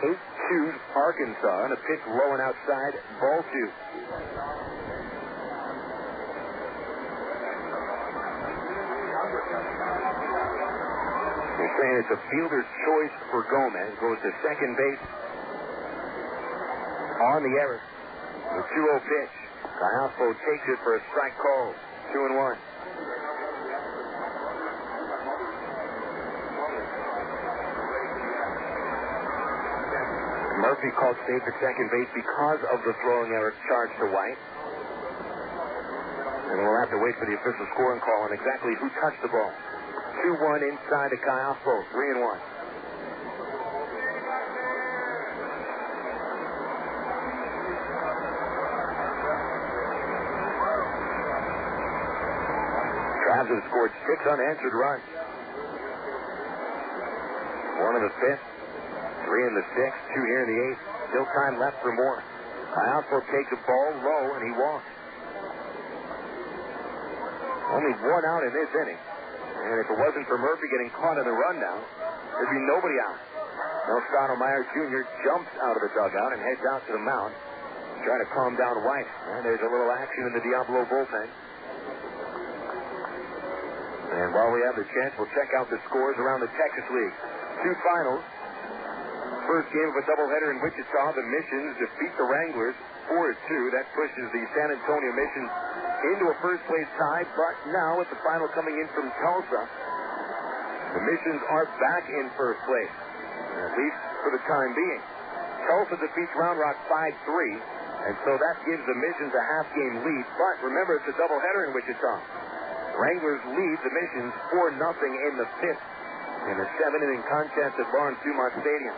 8-2 Arkansas, and a pitch low and outside, ball two. They're saying it's a fielder's choice for Gomez. Goes to second base on the error. The 2-0 pitch. Callaspo takes it for a strike call. 2-1. Murphy called safe at second base because of the throwing error charged to White. And we'll have to wait for the official scoring call on exactly who touched the ball. 2-1 inside to Callaspo. 3-1. Travs have scored 6 unanswered runs. 1 in the 5th, 3 in the 6th, 2 here in the 8th. Still time left for more. Callaspo takes a ball low and he walks. Only 1 out in this inning. And if it wasn't for Murphy getting caught in the rundown, there'd be nobody out. Now Stottlemyre Jr. jumps out of the dugout and heads out to the mound, trying to calm down White. And there's a little action in the Diablo bullpen. And while we have the chance, we'll check out the scores around the Texas League. 2 finals. First game of a doubleheader in Wichita. The Missions defeat the Wranglers 4-2. That pushes the San Antonio Missions into a first-place tie. But now, with the final coming in from Tulsa, the Missions are back in first place, at least for the time being. Tulsa defeats Round Rock 5-3, and so that gives the Missions a half-game lead. But remember, it's a doubleheader in Wichita. Wranglers lead the Missions 4-0 in the 5th in a 7-inning contest at Lawrence Dumont Stadium.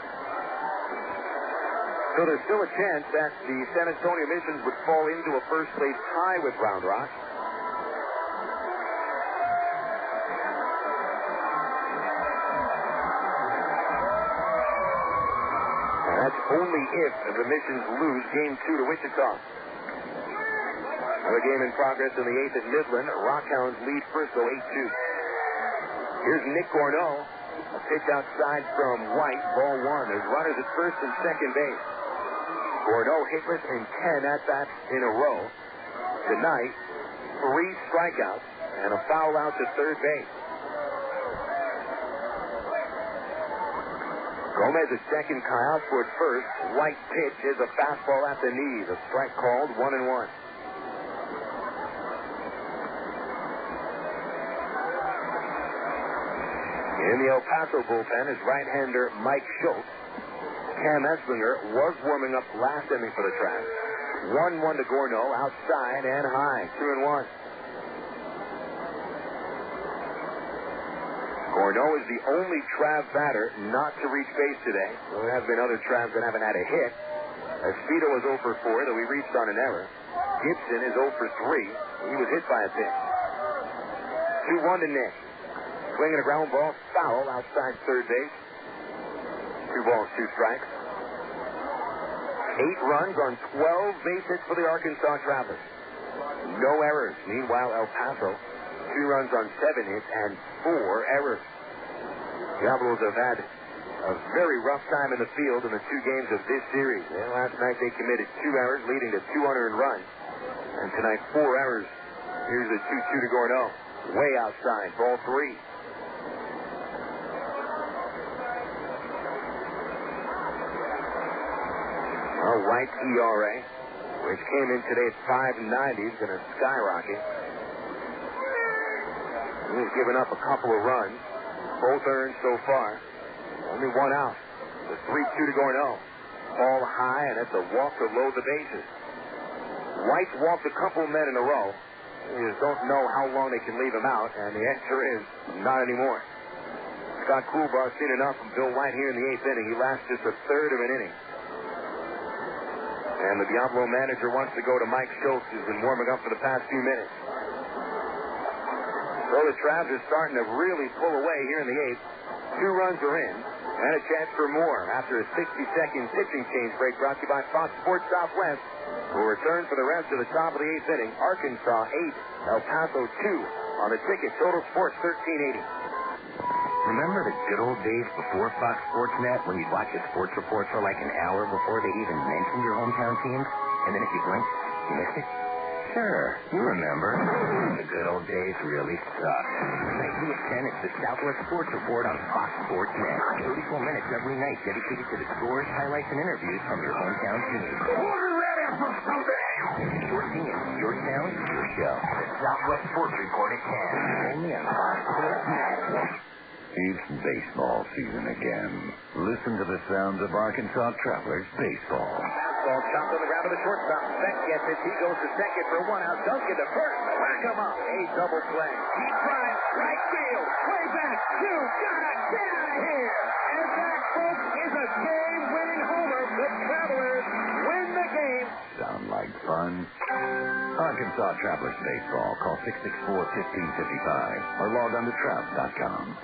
So there's still a chance that the San Antonio Missions would fall into a first-place tie with Round Rock. And that's only if the Missions lose Game 2 to Wichita. Another game in progress in the 8th at Midland. Rockhounds lead Frisco 8-2. Here's Nick Gorneault. A pitch outside from White. Ball 1. There's runners at first and second base. Gorneault hitless in 10 at-bats in a row. Tonight, 3 strikeouts and a foul out to third base. Gomez at second, Callaspo at first. White pitch is a fastball at the knees. A strike called, 1-1. In the El Paso bullpen is right-hander Mike Schultz. Cam Eslinger was warming up last inning for the Travs. 1-1 to Gorneault, outside and high, 2-1. Gorneault is the only Trav batter not to reach base today. Well, there have been other Travs that haven't had a hit. Espedo is 0 for 4, though he reached on an error. Gibson is 0 for 3. He was hit by a pitch. 2-1 to Nick. Swinging a ground ball, foul outside third base. 2 balls, 2 strikes. 8 runs on 12 base hits for the Arkansas Travelers. No errors. Meanwhile, El Paso, 2 runs on 7 hits and 4 errors. Diablos have had a very rough time in the field in the 2 games of this series. And last night they committed 2 errors, leading to 2 unearned runs. And tonight, 4 errors. Here's the 2-2 to Gorneault. Way outside, ball 3. White's ERA, which came in today at 5.90, is going to skyrocket. He's given up a couple of runs, both earned so far. Only 1 out. The 3-2 to Gorneault. Ball high, and that's a walk to load the bases. White's walked a couple men in a row. You just don't know how long they can leave him out, and the answer is not anymore. Scott Coolbaugh's seen enough from Bill White here in the 8th inning. He lasts just a third of an inning. And the Diablo manager wants to go to Mike Schultz, who's been warming up for the past few minutes. So the Travs are starting to really pull away here in the 8th. 2 runs are in, and a chance for more after a 60-second pitching change break brought to you by Fox Sports Southwest. We'll return for the rest of the top of the 8th inning. Arkansas 8, El Paso 2 on the ticket. Total Sports 1380. Remember the good old days before Fox Sports Net when you'd watch a sports report for like an hour before they even mentioned your hometown teams? And then if you blinked, you missed it? Sure, you remember. The good old days really sucked. Nightly at 10, it's the Southwest Sports Report on Fox Sports Net. 34 minutes every night dedicated to the scores, highlights, and interviews from your hometown team. Your team, your town, your show. The Southwest Sports Report at 10. Only on Fox Sports Net. It's baseball season again. Listen to the sounds of Arkansas Travelers baseball. Fastball chopped on the ground to the shortstop. Beck gets it. He goes to second for one out. Duncan to first. Whack him up. A double play. He drives. Right field. Way back. You gotta get out of here. And that, folks, is a game-winning homer. The Travelers win the game. Sound like fun? Arkansas Travelers baseball. Call 664-1555 or log on to Travs.com.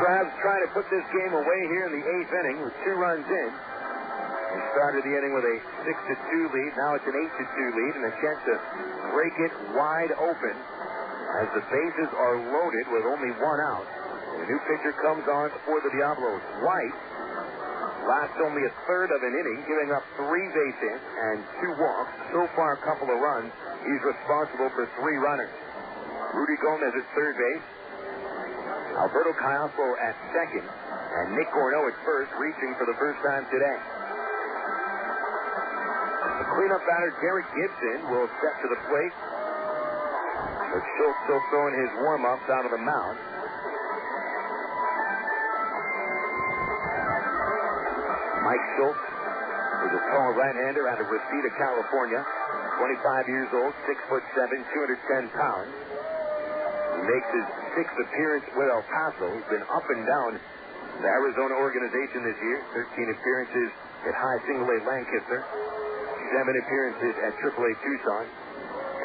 Travs trying to put this game away here in the 8th inning with 2 runs in. He started the inning with a 6-2 lead. Now it's an 8-2 lead and a chance to break it wide open as the bases are loaded with only 1 out. The new pitcher comes on for the Diablos. White lasts only a third of an inning, giving up 3 base hits and 2 walks. So far, a couple of runs. He's responsible for 3 runners. Rudy Gomez at third base. Alberto Callaspo at second, and Nick Gorneault at first, reaching for the first time today. The cleanup batter, Derek Gibson, will step to the plate. But Schultz still throwing his warm-ups out of the mound. Mike Schultz is a tall right-hander out of Reseda, California. 25 years old, 6'7", 210 pounds. He makes his 6th appearance with El Paso. He's been up and down the Arizona organization this year. 13 appearances at high single-A Lancaster. 7 appearances at AAA Tucson.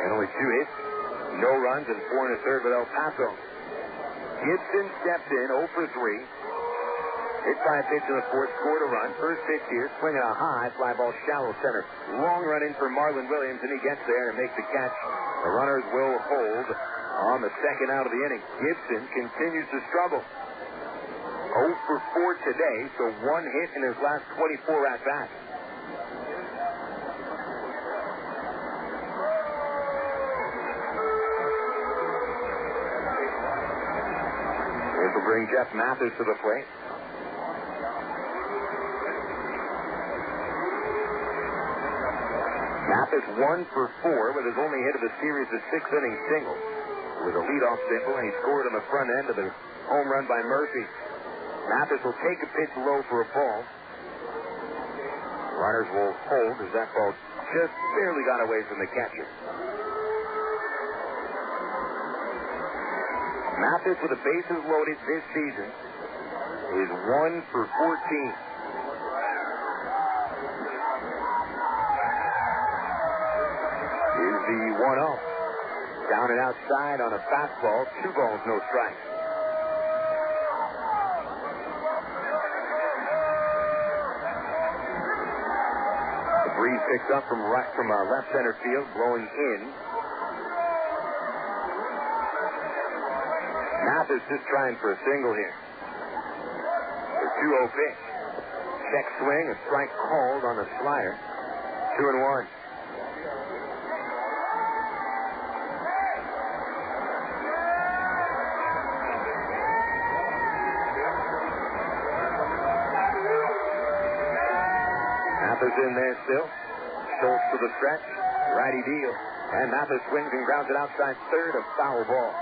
And only 2 hits, no runs, and 4 1/3 with El Paso. Gibson steps in 0 for 3. Hit by a pitch in the 4th, scored a run. First pitch here, swinging a high, fly ball shallow center. Long run in for Marlon Williams, and he gets there and makes the catch. The runners will hold on the second out of the inning. Gibson continues to struggle. 0 for 4 today, so 1 hit in his last 24 at-bats. This will bring Jeff Mathis to the plate. Mathis 1 for 4 with his only hit of the series, a 6th-inning single. With a leadoff single, and he scored on the front end of the home run by Murphy. Mathis will take a pitch low for a ball. Runners will hold as that ball just barely got away from the catcher. Mathis, with the bases loaded this season, is 1 for 14. Here's the 1-0. Down and outside on a fastball. 2 balls, no strikes. The breeze picks up from left center field, blowing in. Mathis just trying for a single here. The 2-0 pitch. Check swing, a strike called on the slider. 2-1. Mathis in there still. Schultz to the stretch. Righty deal. And Mathis swings and grounds it outside third, a foul ball.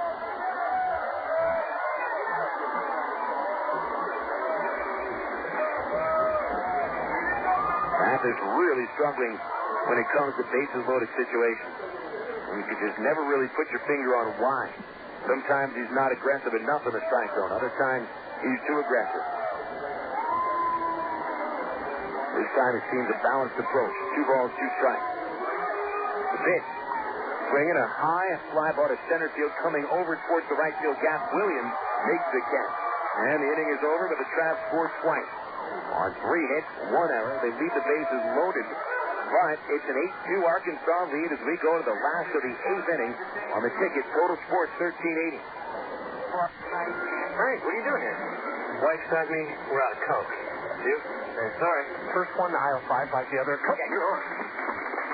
Mathis really struggling when it comes to bases loaded situations. And you can just never really put your finger on why. Sometimes he's not aggressive enough in the strike zone. Other times he's too aggressive. This time it seems a balanced approach. 2 balls, 2 strikes. The pitch. Swinging a high fly ball to center field, coming over towards the right field gap. Williams makes the catch. And the inning is over, but the Travs score twice. On 3 hits, 1 error. They leave the bases loaded. But but it's an 8-2 Arkansas lead as we go to the last of the 8th inning on the ticket. Total Sports 1380. Frank, what are you doing here? Wife sent me. We're out of Coke. You? Sorry. First one to aisle 5 by the other. Coke. Yeah, you're on.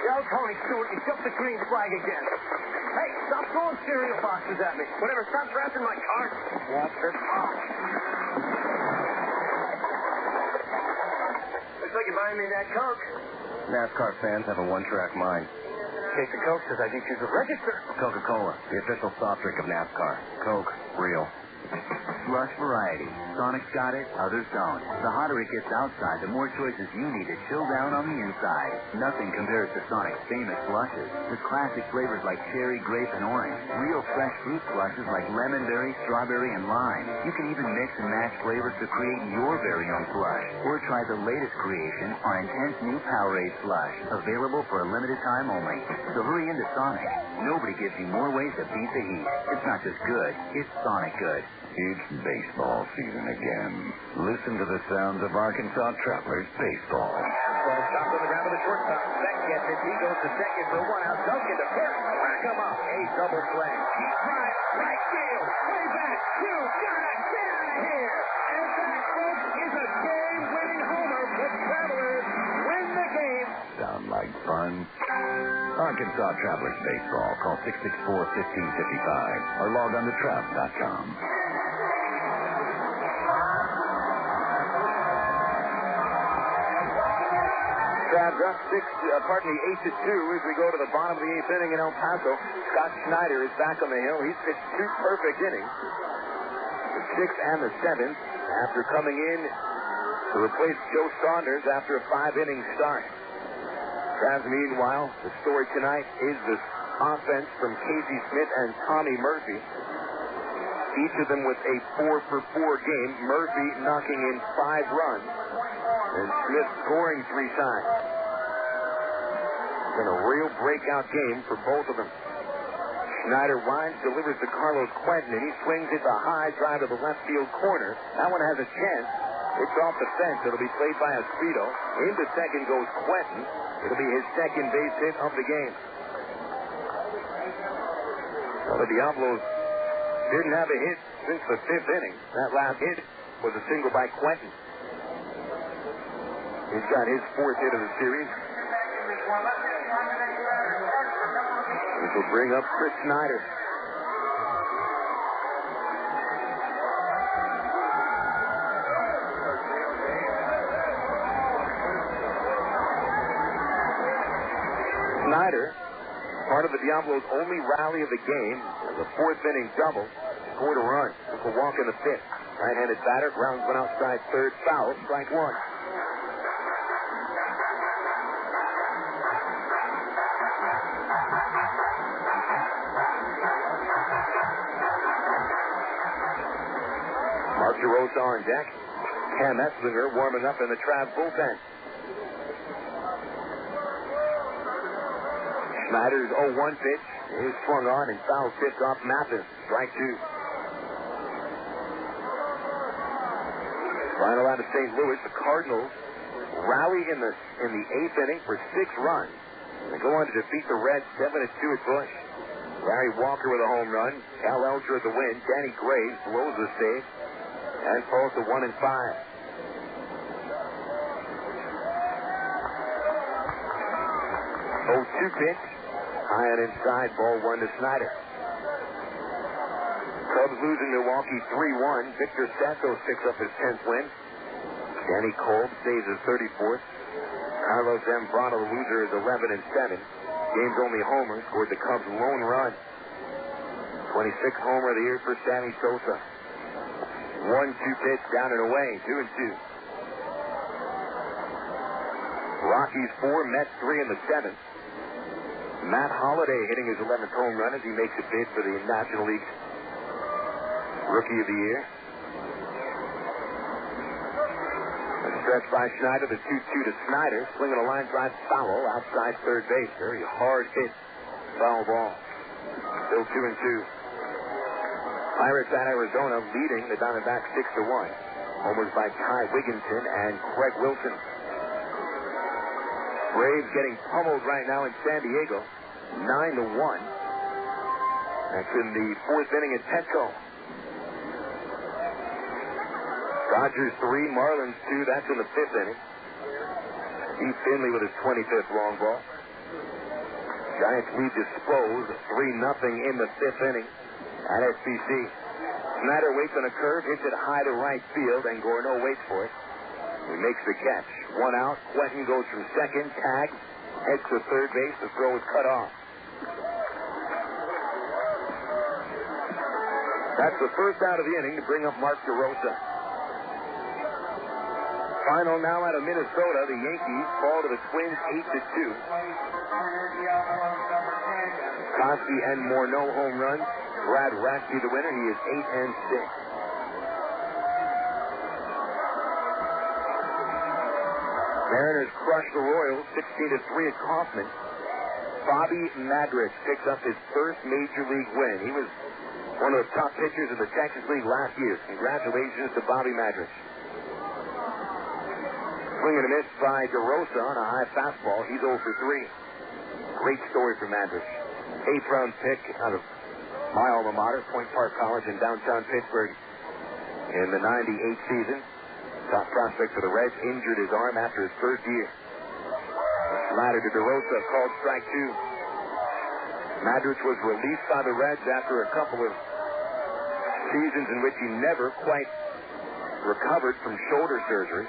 Yo, Tony Stewart, you jumped the green flag again. Hey, stop throwing cereal boxes at me. Whatever, stop trapping my car. Walter. Looks like you're buying me that Coke. NASCAR fans have a one-track mind. Case of Coke says I need you to register. Coca-Cola, the official soft drink of NASCAR. Coke, real. Slush variety. Sonic's got it, others don't. The hotter it gets outside, the more choices you need to chill down on the inside. Nothing compares to Sonic's famous slushes, with classic flavors like cherry, grape, and orange. Real fresh fruit slushes like lemon berry, strawberry, and lime. You can even mix and match flavors to create your very own slush. Or try the latest creation, our intense new Powerade slush, available for a limited time only. So hurry into Sonic. Nobody gives you more ways to beat the heat. It's not just good, it's Sonic good. It's baseball season again. Listen to the sounds of Arkansas Travelers baseball. Ball stopped on the ground of the shortstop. Beck gets it. He goes to second for one out. Duncan to first. Whack him up. A double play. Deep drive. Right field. Way back. You gotta get out of here. And that, folks, is a game-winning homer. The Travelers win the game. Sound like fun? Arkansas Travelers baseball. Call 664-1555 or log on to Trav.com. Trav's up 8-2 as we go to the bottom of the 8th inning in El Paso. Scott Snyder is back on the hill. He's pitched 2 perfect innings, the 6th and the 7th, after coming in to replace Joe Saunders after a 5-inning start. Trav's, meanwhile, the story tonight is the offense from Casey Smith and Tommy Murphy. Each of them with a 4-for-4 game. Murphy knocking in 5 runs, and Smith scoring 3 times. It's been a real breakout game for both of them. Snyder winds, delivers to Carlos Quentin, and he swings it the high drive to the left field corner. That one has a chance. It's off the fence. It'll be played by Escrito. Into second goes Quentin. It'll be his second base hit of the game. Well, the Diablos didn't have a hit since the 5th inning. That last hit was a single by Quentin. He's got his 4th hit of the series. This will bring up Chris Snyder. Snyder, part of the Diablos' only rally of the game, the 4th inning double, scored a run. Took a walk in the 5th. Right-handed batter, grounds one outside third, foul, strike 1. Mark DeRosa on deck. Cam Esslinger warming up in the Trav bullpen. Snyder's 0-1 pitch is swung on and foul tipped off Mathis. Strike 2. Final out of St. Louis, the Cardinals rally in the 8th inning for 6 runs. They go on to defeat the Reds 7-2 at Busch. Larry Walker with a home run. Cal Elcher at the win. Danny Graves blows the save and falls to 1-5. 0-2 pitch. High and inside, ball 1 to Snyder. Cubs losing Milwaukee 3-1. Victor Santos picks up his 10th win. Danny Kolb saves his 34th. Carlos Zambrano, the loser, is 11-7. Game's only homer scored the Cubs' lone run. 26th homer of the year for Sammy Sosa. 1-2 pitch down and away. 2-2. Rockies 4, Mets 3 in the 7th. Matt Holliday hitting his 11th home run as he makes a bid for the National League Rookie of the Year. A stretch by Schneider, the 2-2 to Snyder, swinging a line drive foul outside third base. Very hard hit, foul ball. Still 2-2. Pirates at Arizona leading the Diamondbacks 6-1. Homers by Ty Wigginton and Craig Wilson. Braves getting pummeled right now in San Diego. 9-1. That's in the fourth inning at Petco. Dodgers 3, Marlins 2. That's in the fifth inning. Steve Finley with his 25th long ball. Giants lead disposed 3-0 in the fifth inning at SBC. Snyder waits on a curve, hits it high to right field, and Gorneault waits for it. He makes the catch. One out. Quentin goes from second, tags, heads to third base. The throw is cut off. That's the first out of the inning to bring up Mark DeRosa. Final now out of Minnesota. The Yankees fall to the Twins 8-2. Cosby and Morneau home runs. Brad Ratsky the winner. He is 8-6. Mariners crush the Royals 16-3 at Kauffman. Bobby Madrich picks up his first major league win. He was one of the top pitchers of the Texas League last year. Congratulations to Bobby Madrich. Swing and a miss by DeRosa on a high fastball. He's 0 for 3. Great story for Madrich. 8th round pick out of my alma mater, Point Park College in downtown Pittsburgh in the 98 season. Top prospect for the Reds, injured his arm after his first year. Snyder to DeRosa, called strike 2. Madrich was released by the Reds after a couple of seasons in which he never quite recovered from shoulder surgery.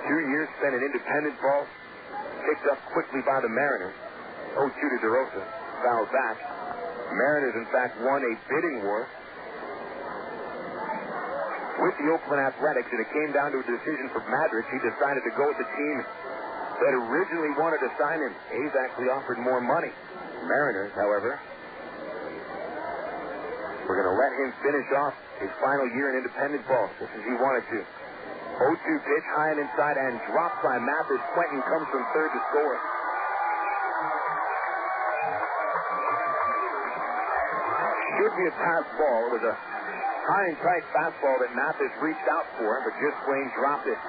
2 years spent in independent ball, picked up quickly by the Mariners. 0-2 to DeRosa, fouled back. Mariners, in fact, won a bidding war with the Oakland Athletics, and it came down to a decision for Madrich. He decided to go with the team that originally wanted to sign him. A's actually offered more money. Mariners, however, were going to let him finish off his final year in independent ball, just as he wanted to. 0-2 pitch, high and inside, and dropped by Mathis. Quentin comes from third to score. Should be a pass ball. It was a high and tight fastball that Mathis reached out for, but just plain dropped it.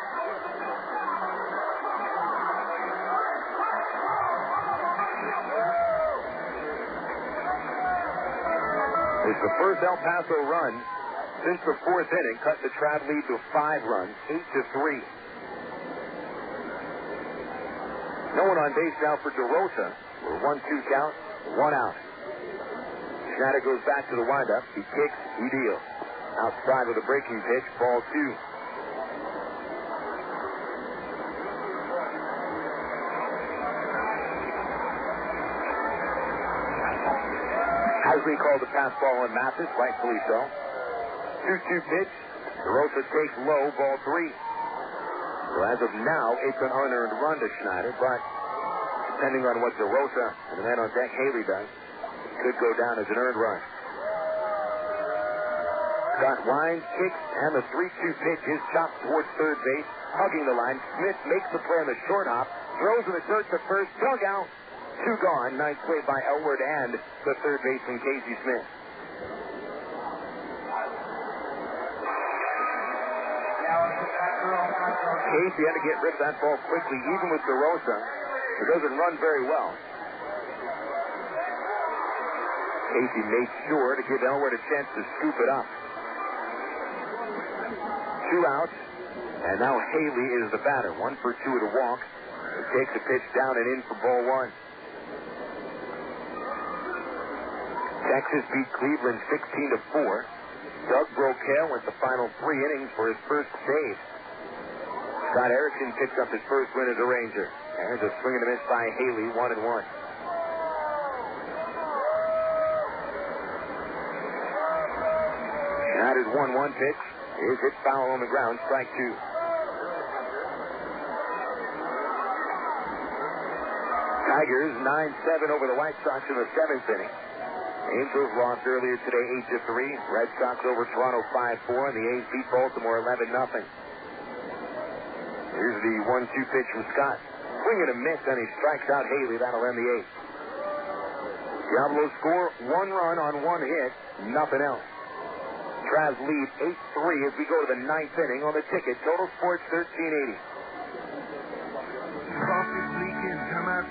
It's the first El Paso run since the fourth inning, cut the Trav lead to 5 runs, 8-3. No one on base now for DeRosa. We're 1-2 count, 1 out. Snyder goes back to the windup. He kicks, he deals. Outside with a breaking pitch, ball 2. Hasley called the pass ball on Mathis, rightfully so. 2-2 pitch. DeRosa takes low, ball 3. So as of now, it's an unearned run to Snyder, but depending on what DeRosa and the man on deck, Haley, does, it could go down as an earned run. Scott winds, kicks, and the 3-2 pitch is chopped towards third base, hugging the line. Smith makes the play on the short hop, throws in the dirt to first, dug out. 2 gone. Nice play by Elward and the third baseman, Casey Smith. Casey had to get rid of that ball quickly, even with DeRosa, who doesn't run very well. Casey made sure to give Elward a chance to scoop it up. 2 outs, and now Haley is the batter. 1 for 2 at a walk. He takes the pitch down and in for ball 1. Texas beat Cleveland 16-4. Doug Brocail went the final 3 innings for his first save. Scott Erickson picks up his first win as a Ranger. There's a swing and a miss by Haley, 1-1. Schneider's 1-1 pitch is hit foul on the ground, strike 2. Tigers 9-7 over the White Sox in the 7th inning. Angels lost earlier today 8-3. Red Sox over Toronto 5-4, and the A's beat Baltimore 11-0. Here's the 1-2 pitch from Scott. Swing and a miss, and he strikes out Haley. That'll end the 8th. Diablos score 1 run on 1 hit, nothing else. Travs lead 8-3 as we go to the 9th inning on the ticket. Total Sports 1380. Coffee leaking,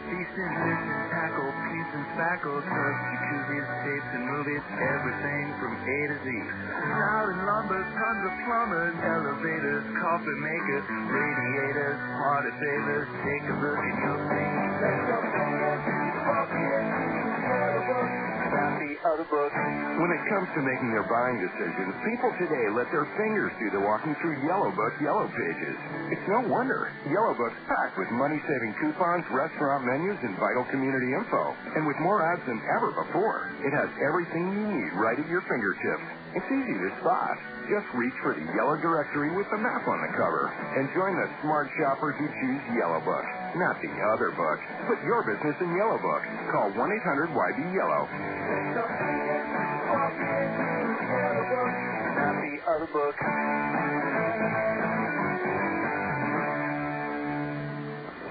feasting, listen, tackle, piece and spackle, trucks, jacuzzis, tapes and movies, everything from A to Z. Loud and lumber, tons of plumbers, elevators, coffee makers, radiators, party favors. Take a look and you'll see. Let your fingers walk in the book. The other book. When it comes to making their buying decisions, people today let their fingers do the walking through Yellow Book Yellow Pages. It's no wonder. Yellow Book's packed with money-saving coupons, restaurant menus, and vital community info. And with more ads than ever before, it has everything you need right at your fingertips. It's easy to spot. Just reach for the yellow directory with the map on the cover and join the smart shoppers who choose Yellow Book. Not the other book. Put your business in Yellow Book. Call 1-800-YB-YELLOW. Not the other book.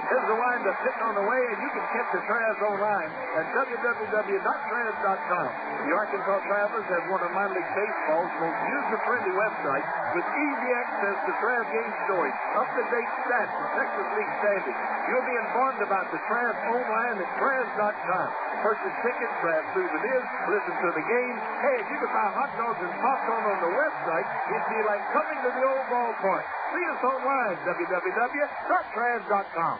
Here's the line that's sitting on the way, and you can catch the Travs online at www.travs.com. The Arkansas Travelers have one of minor league baseball's most user-friendly websites with easy access to Travs game stories, up-to-date stats, and Texas League standings. You'll be informed about the Travs online at travs.com. Purchase tickets, Travs food it is, listen to the game. Hey, if you could buy hot dogs and popcorn on the website, it'd be like coming to the old ballpark. See us online, www.travs.com.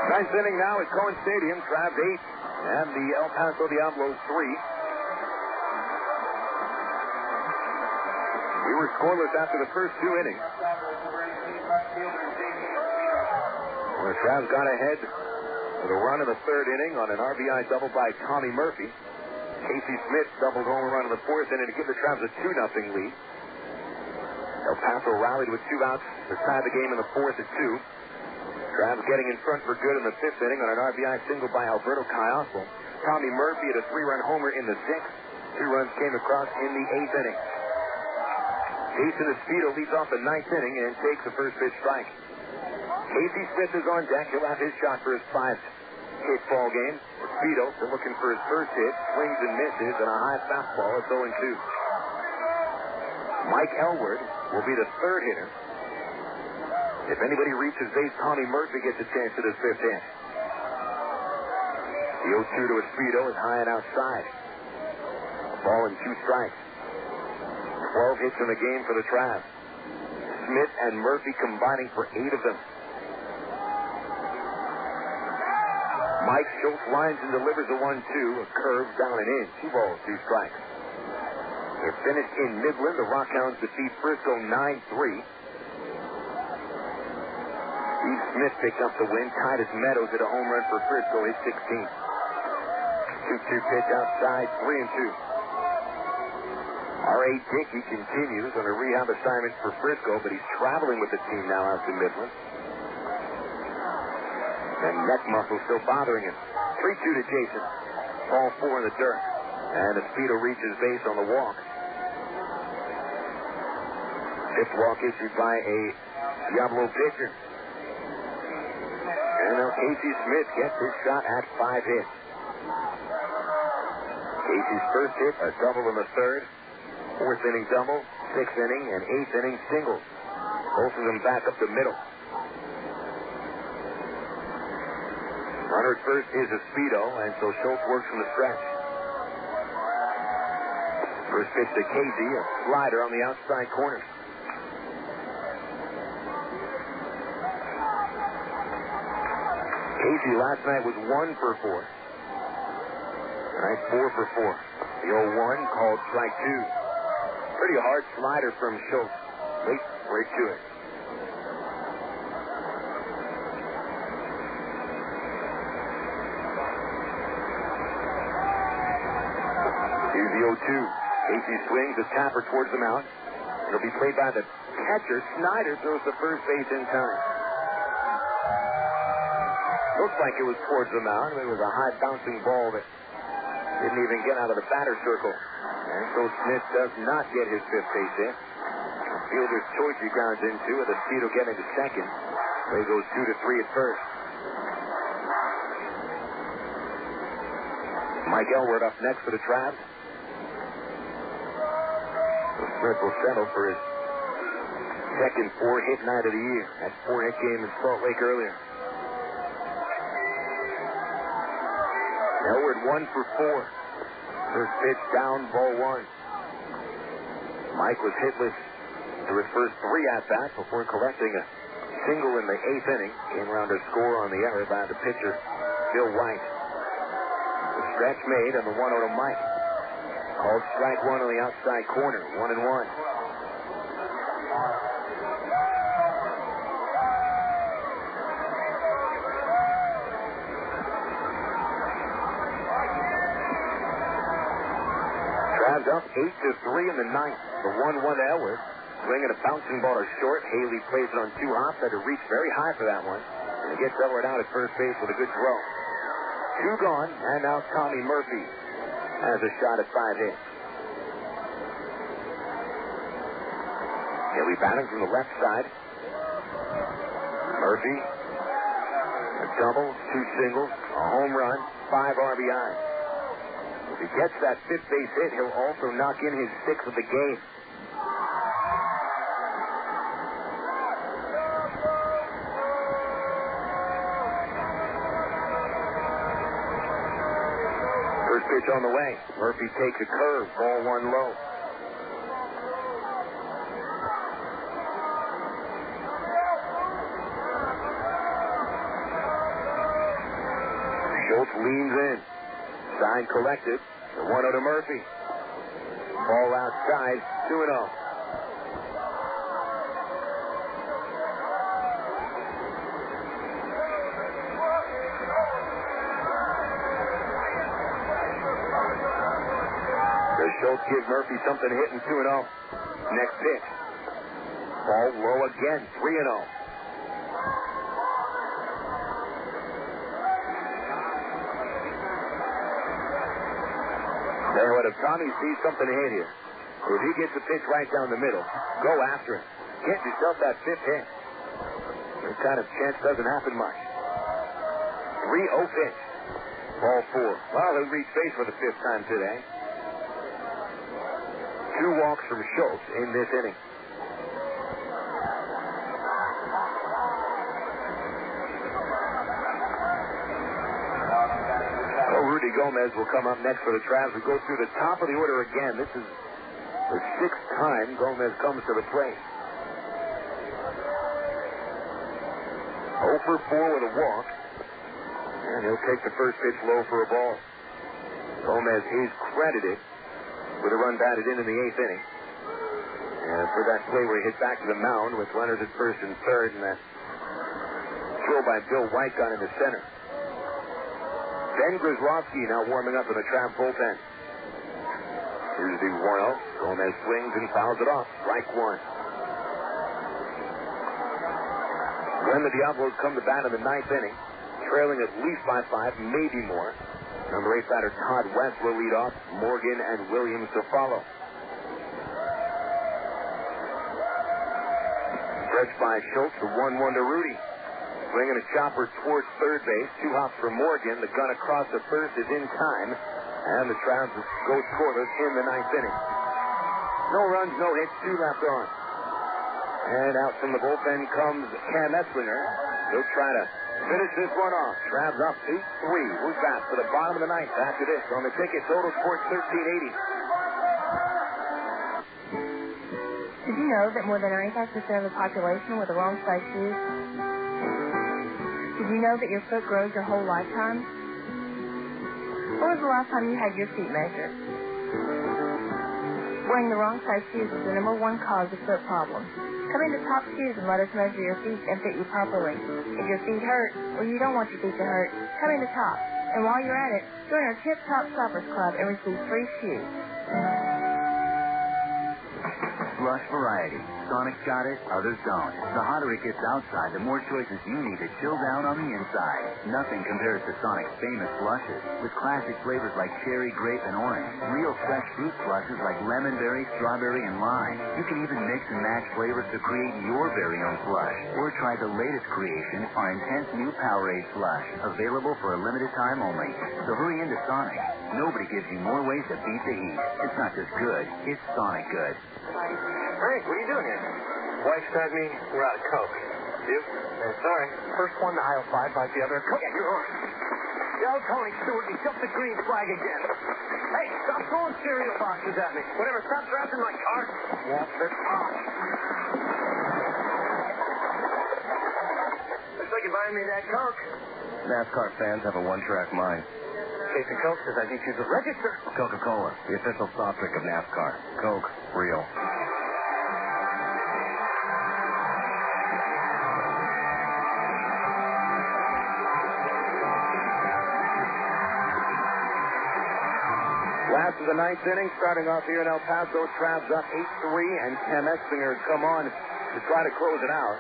Ninth inning now at Cohen Stadium. Travs 8 and the El Paso Diablos 3. We were scoreless after the first two innings. The Travs got ahead with a run in the third inning on an RBI double by Tommy Murphy. Casey Smith doubled home run in the fourth inning to give the Travs a 2-0 lead. El Paso rallied with 2 outs to tie the game in the fourth at 2. Travs getting in front for good in the fifth inning on an RBI single by Alberto Callaspo. Tommy Murphy had a 3-run homer in the sixth. 2 runs came across in the eighth inning. Jason Espedo leads off the ninth inning and takes the first pitch strike. Casey Smith is on deck. He'll have his shot for his 5-hit ball game. Espedo still looking for his first hit. Swings and misses and a high fastball. It's 0-2. Mike Elward will be the third hitter. If anybody reaches base, Tommy Murphy gets a chance at his fifth hit. The 0-2 to Espedo is high and outside. A ball and 2 strikes. 12 hits in the game for the Travs. Smith and Murphy combining for 8 of them. Mike Schultz lines and delivers a 1-2. A curve down and in. 2 balls, 2 strikes. They're finished in Midland. The Rockhounds defeat Frisco 9-3. Steve Smith picked up the win. Titus Meadows hit a home run for Frisco, his 16th. 2-2 pitch outside, 3-2. R.A. Dickey continues on a rehab assignment for Frisco, but he's traveling with the team now out to Midland. And neck muscle still bothering him. 3-2 to Jason. Ball 4 in the dirt. And Espedo reaches base on the walk. 5th walk issued by a Diablo pitcher. And now Casey Smith gets his shot at 5 hits. Casey's first hit, a double in the third. 4th inning double, 6th inning, and 8th inning singles. Both of them back up the middle. Runner at first is Espedo, and so Schultz works from the stretch. First pitch to Casey, a slider on the outside corner. Casey last night was 1 for 4. Tonight 4 for 4. The 0-1 called strike 2. Pretty hard slider from Schultz. Late right to it. Here's the 0-2. Casey swings a tapper towards the mound. It'll be played by the catcher. Snyder throws the first base in time. Looks like it was towards the mound. It was a high bouncing ball that didn't even get out of the batter circle. And so Smith does not get his 5th base hit. Fielder's choice he grounds into with Espedo getting to second. They goes 2-3 at first. Mike Elward up next for the Travs. Smith will settle for his second 4-hit night of the year. That 4-hit game in Salt Lake earlier. Elward 1 for 4. First pitch down, ball 1. Mike was hitless to his first 3 at-bats before collecting a single in the 8th inning. Came around to score on the error by the pitcher, Bill White. The stretch made and the 1-0 to Mike. Called strike 1 on the outside corner, 1-1. Travs up 8-3 in the 9th. The 1-1 to Elward. Swinging a bouncing ball to short. Haley plays it on 2 hops. Had to reach very high for that one. And gets Elward out at first base with a good throw. 2 gone, and now Tommy Murphy has a shot at 5 hits. Haley batting from the left side. Murphy, a double, 2 singles, a home run, 5 RBIs. If he gets that 5th base hit, he'll also knock in his 6th of the game. First pitch on the way. Murphy takes a curve, ball 1 low. Schultz leans in. Sign collected. The 1-0 to Murphy. Ball outside, 2-0. Does Schultz give Murphy something to hit in 2-0? Next pitch. Ball low again, 3-0. If Tommy sees something to hit here, if he gets a pitch right down the middle, go after him. Get yourself that 5th hit. That kind of chance doesn't happen much. 3-0 pitch. Ball 4. Well, he'll reach base for the 5th time today. 2 walks from Schultz in this inning. Rudy Gomez will come up next for the Travs. We go through the top of the order again. This is the 6th time Gomez comes to the plate. 0 for 4 with a walk. And he'll take the first pitch low for a ball. Gomez is credited with a run batted in the 8th inning. And for that play where he hit back to the mound with runners at first and third, and that throw by Bill White got into center. Ben Grzelowski now warming up in the Travs bullpen. Here's the 1-0. Gomez swings and fouls it off. Strike 1. When the Diablos come to bat in the 9th inning, trailing at least by 5, maybe more. Number 8 batter Todd West will lead off. Morgan and Williams to follow. Stretched by Schultz, the 1-1 to Rudy. Swinging a chopper towards third base. 2 hops for Morgan. The gun across the first is in time. And the Travs go scoreless in the 9th inning. No runs, no hits, 2 left on. And out from the bullpen comes Cam Esslinger. He'll try to finish this one off. Travs up 8-3. We're back to the bottom of the 9th after this on the ticket. Total Sports 1380. Did you know that more than 95% of the population wear the wrong size shoes? Did you know that your foot grows your whole lifetime? When was the last time you had your feet measured? Wearing the wrong size shoes is the #1 cause of foot problems. Come into Top Shoes and let us measure your feet and fit you properly. If your feet hurt, or you don't want your feet to hurt, come into Top. And while you're at it, join our Tip Top Shoppers Club and receive free shoes. lush variety. Sonic's got it, others don't. The hotter it gets outside, the more choices you need to chill down on the inside. Nothing compares to Sonic's famous slushes. With classic flavors like cherry, grape, and orange. Real fresh fruit slushes like lemon berry, strawberry, and lime. You can even mix and match flavors to create your very own slush. Or try the latest creation, our intense new Powerade slush. Available for a limited time only. So hurry into Sonic. Nobody gives you more ways to beat the heat. It's not just good, it's Sonic good. Frank, what are you doing here? Wife sent me. We're out of Coke. You? Sorry. First one to aisle 5 buys the other a Coke. Yeah, you're on. Yo, Tony Stewart, he jumped the green flag again. Hey, stop throwing cereal boxes at me. Whatever, stop drafting my cart. Yeah, that's off. Looks like you're buying me that Coke. NASCAR fans have a one-track mind. Case of Coke says I need you to register. Coca-Cola, the official soft drink of NASCAR. Coke, real. Last of the ninth inning, starting off here in El Paso. Trav's up 8-3, and Cam Eslinger has come on to try to close it out.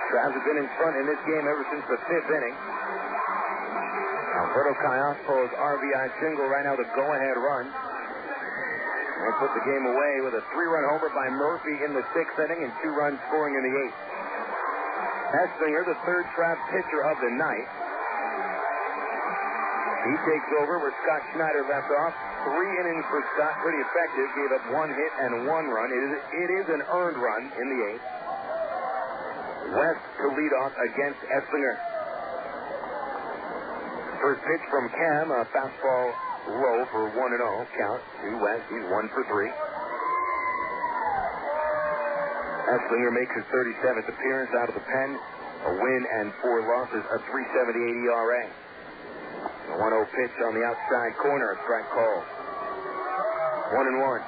Trav's have been in front in this game ever since the 5th inning. Alberto Callaspo's RBI single right now, the go-ahead run. They put the game away with a 3-run homer by Murphy in the 6th inning and 2 runs scoring in the 8th. Eslinger, the third Trav pitcher of the night. He takes over where Scott Snyder left off. 3 innings for Scott, pretty effective. Gave up 1 hit and 1 run. It is an earned run in the 8th. West to lead off against Eslinger. First pitch from Cam, a fastball low for 1-0 count to West. He's 1 for 3. Eslinger makes his 37th appearance out of the pen. A win and 4 losses, a 3.78 ERA. The 1-0 pitch on the outside corner, a strike call. 1-1.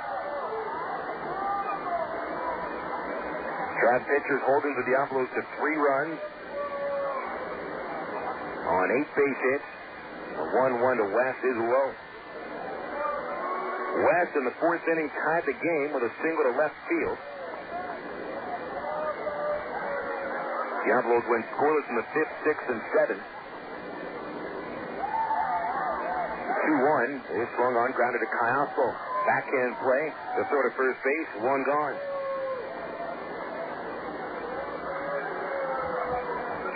Trav pitchers holding the Diablos to 3 runs on 8 base hits. A 1-1 to West is low. West in the 4th inning tied the game with a single to left field. Diablos went scoreless in the 5th, 6th, and 7th. 2-1 is swung on, grounded to Callaspo. Backhand play, the throw to first base, 1 gone.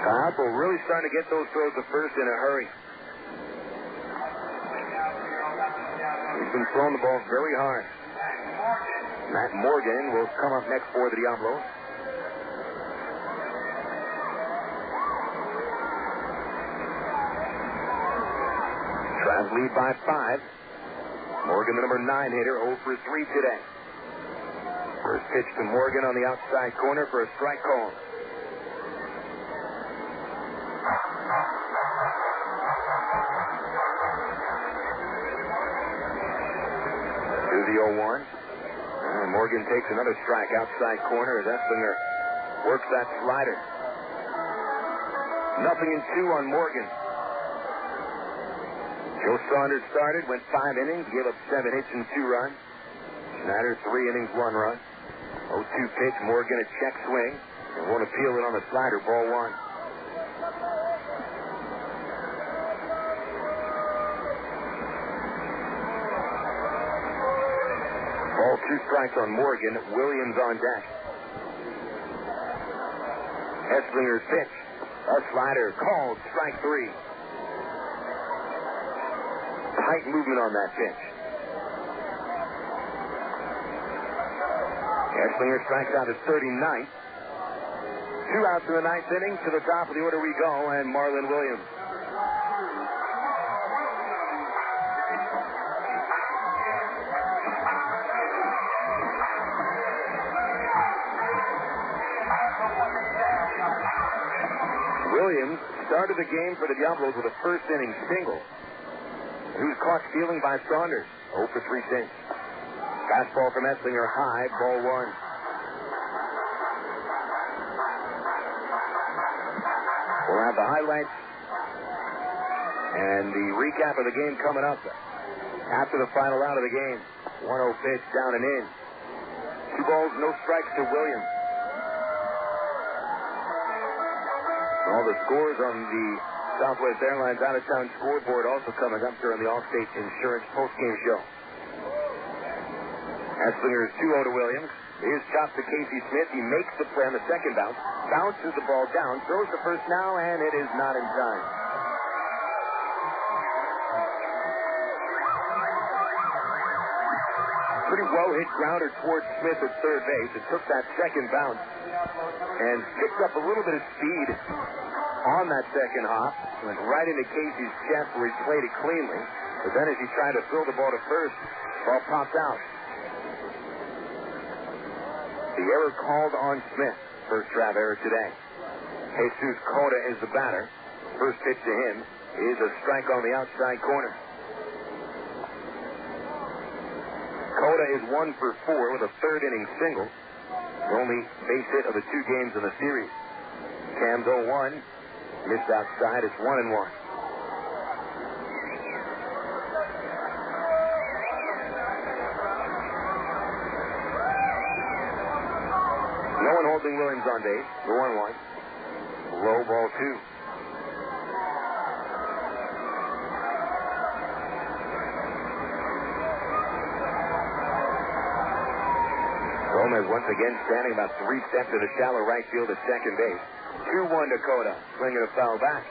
Callaspo really starting to get those throws to first in a hurry. He's been throwing the ball very hard. Matt Morgan will come up next for the Diablos. Travs lead by 5. Morgan, the number 9 hitter, 0 for 3 today. First pitch to Morgan on the outside corner for a strike call. To the 0-1. And Morgan takes another strike outside corner as Eslinger works that slider. 0-2 on Morgan. Joe Saunders started, went 5 innings, gave up 7 hits and 2 runs. Snyder, 3 innings, 1 run. 0-2 pitch, Morgan a check swing. And won't appeal it on the slider, ball 1. Ball 2 strikes on Morgan. Williams on deck. Eslinger's pitch. A slider called, strike 3. Tight movement on that pitch. Eslinger strikes out at 39th. 2 outs in the 9th inning. To the top of the order we go, and Marlon Williams. Williams started the game for the Diablos with a first inning single. He was caught stealing by Saunders. 0 for 3 since. Fastball from Eslinger high, ball 1. We'll have the highlights and the recap of the game coming up after the final out of the game. 1-0 pitch down and in. 2 balls, no strikes to Williams. All the scores on the Southwest Airlines out-of-town scoreboard also coming up during the Allstate Insurance postgame show. Eslinger is 2-0 to Williams. Here's chop to Casey Smith. He makes the play on the second bounce. Bounces the ball down. Throws the first now, and it is not in time. Pretty well-hit grounder towards Smith at third base. It took that second bounce and picked up a little bit of speed on that second hop. Went right into Casey's chest where he played it cleanly. But then as he tried to throw the ball to first, ball popped out. The error called on Smith. First Trav error today. Jesus Cota is the batter. First pitch to him is a strike on the outside corner. Cota is 1 for 4 with a third inning single. The only base hit of the 2 games in the series. Cam's 0-1. Missed outside. It's 1-1. No one holding Williams on base. The 1-1. Low ball 2. Gomez once again standing about 3 steps to the shallow right field at second base. 2-1 Dakota. Swinging a foul back.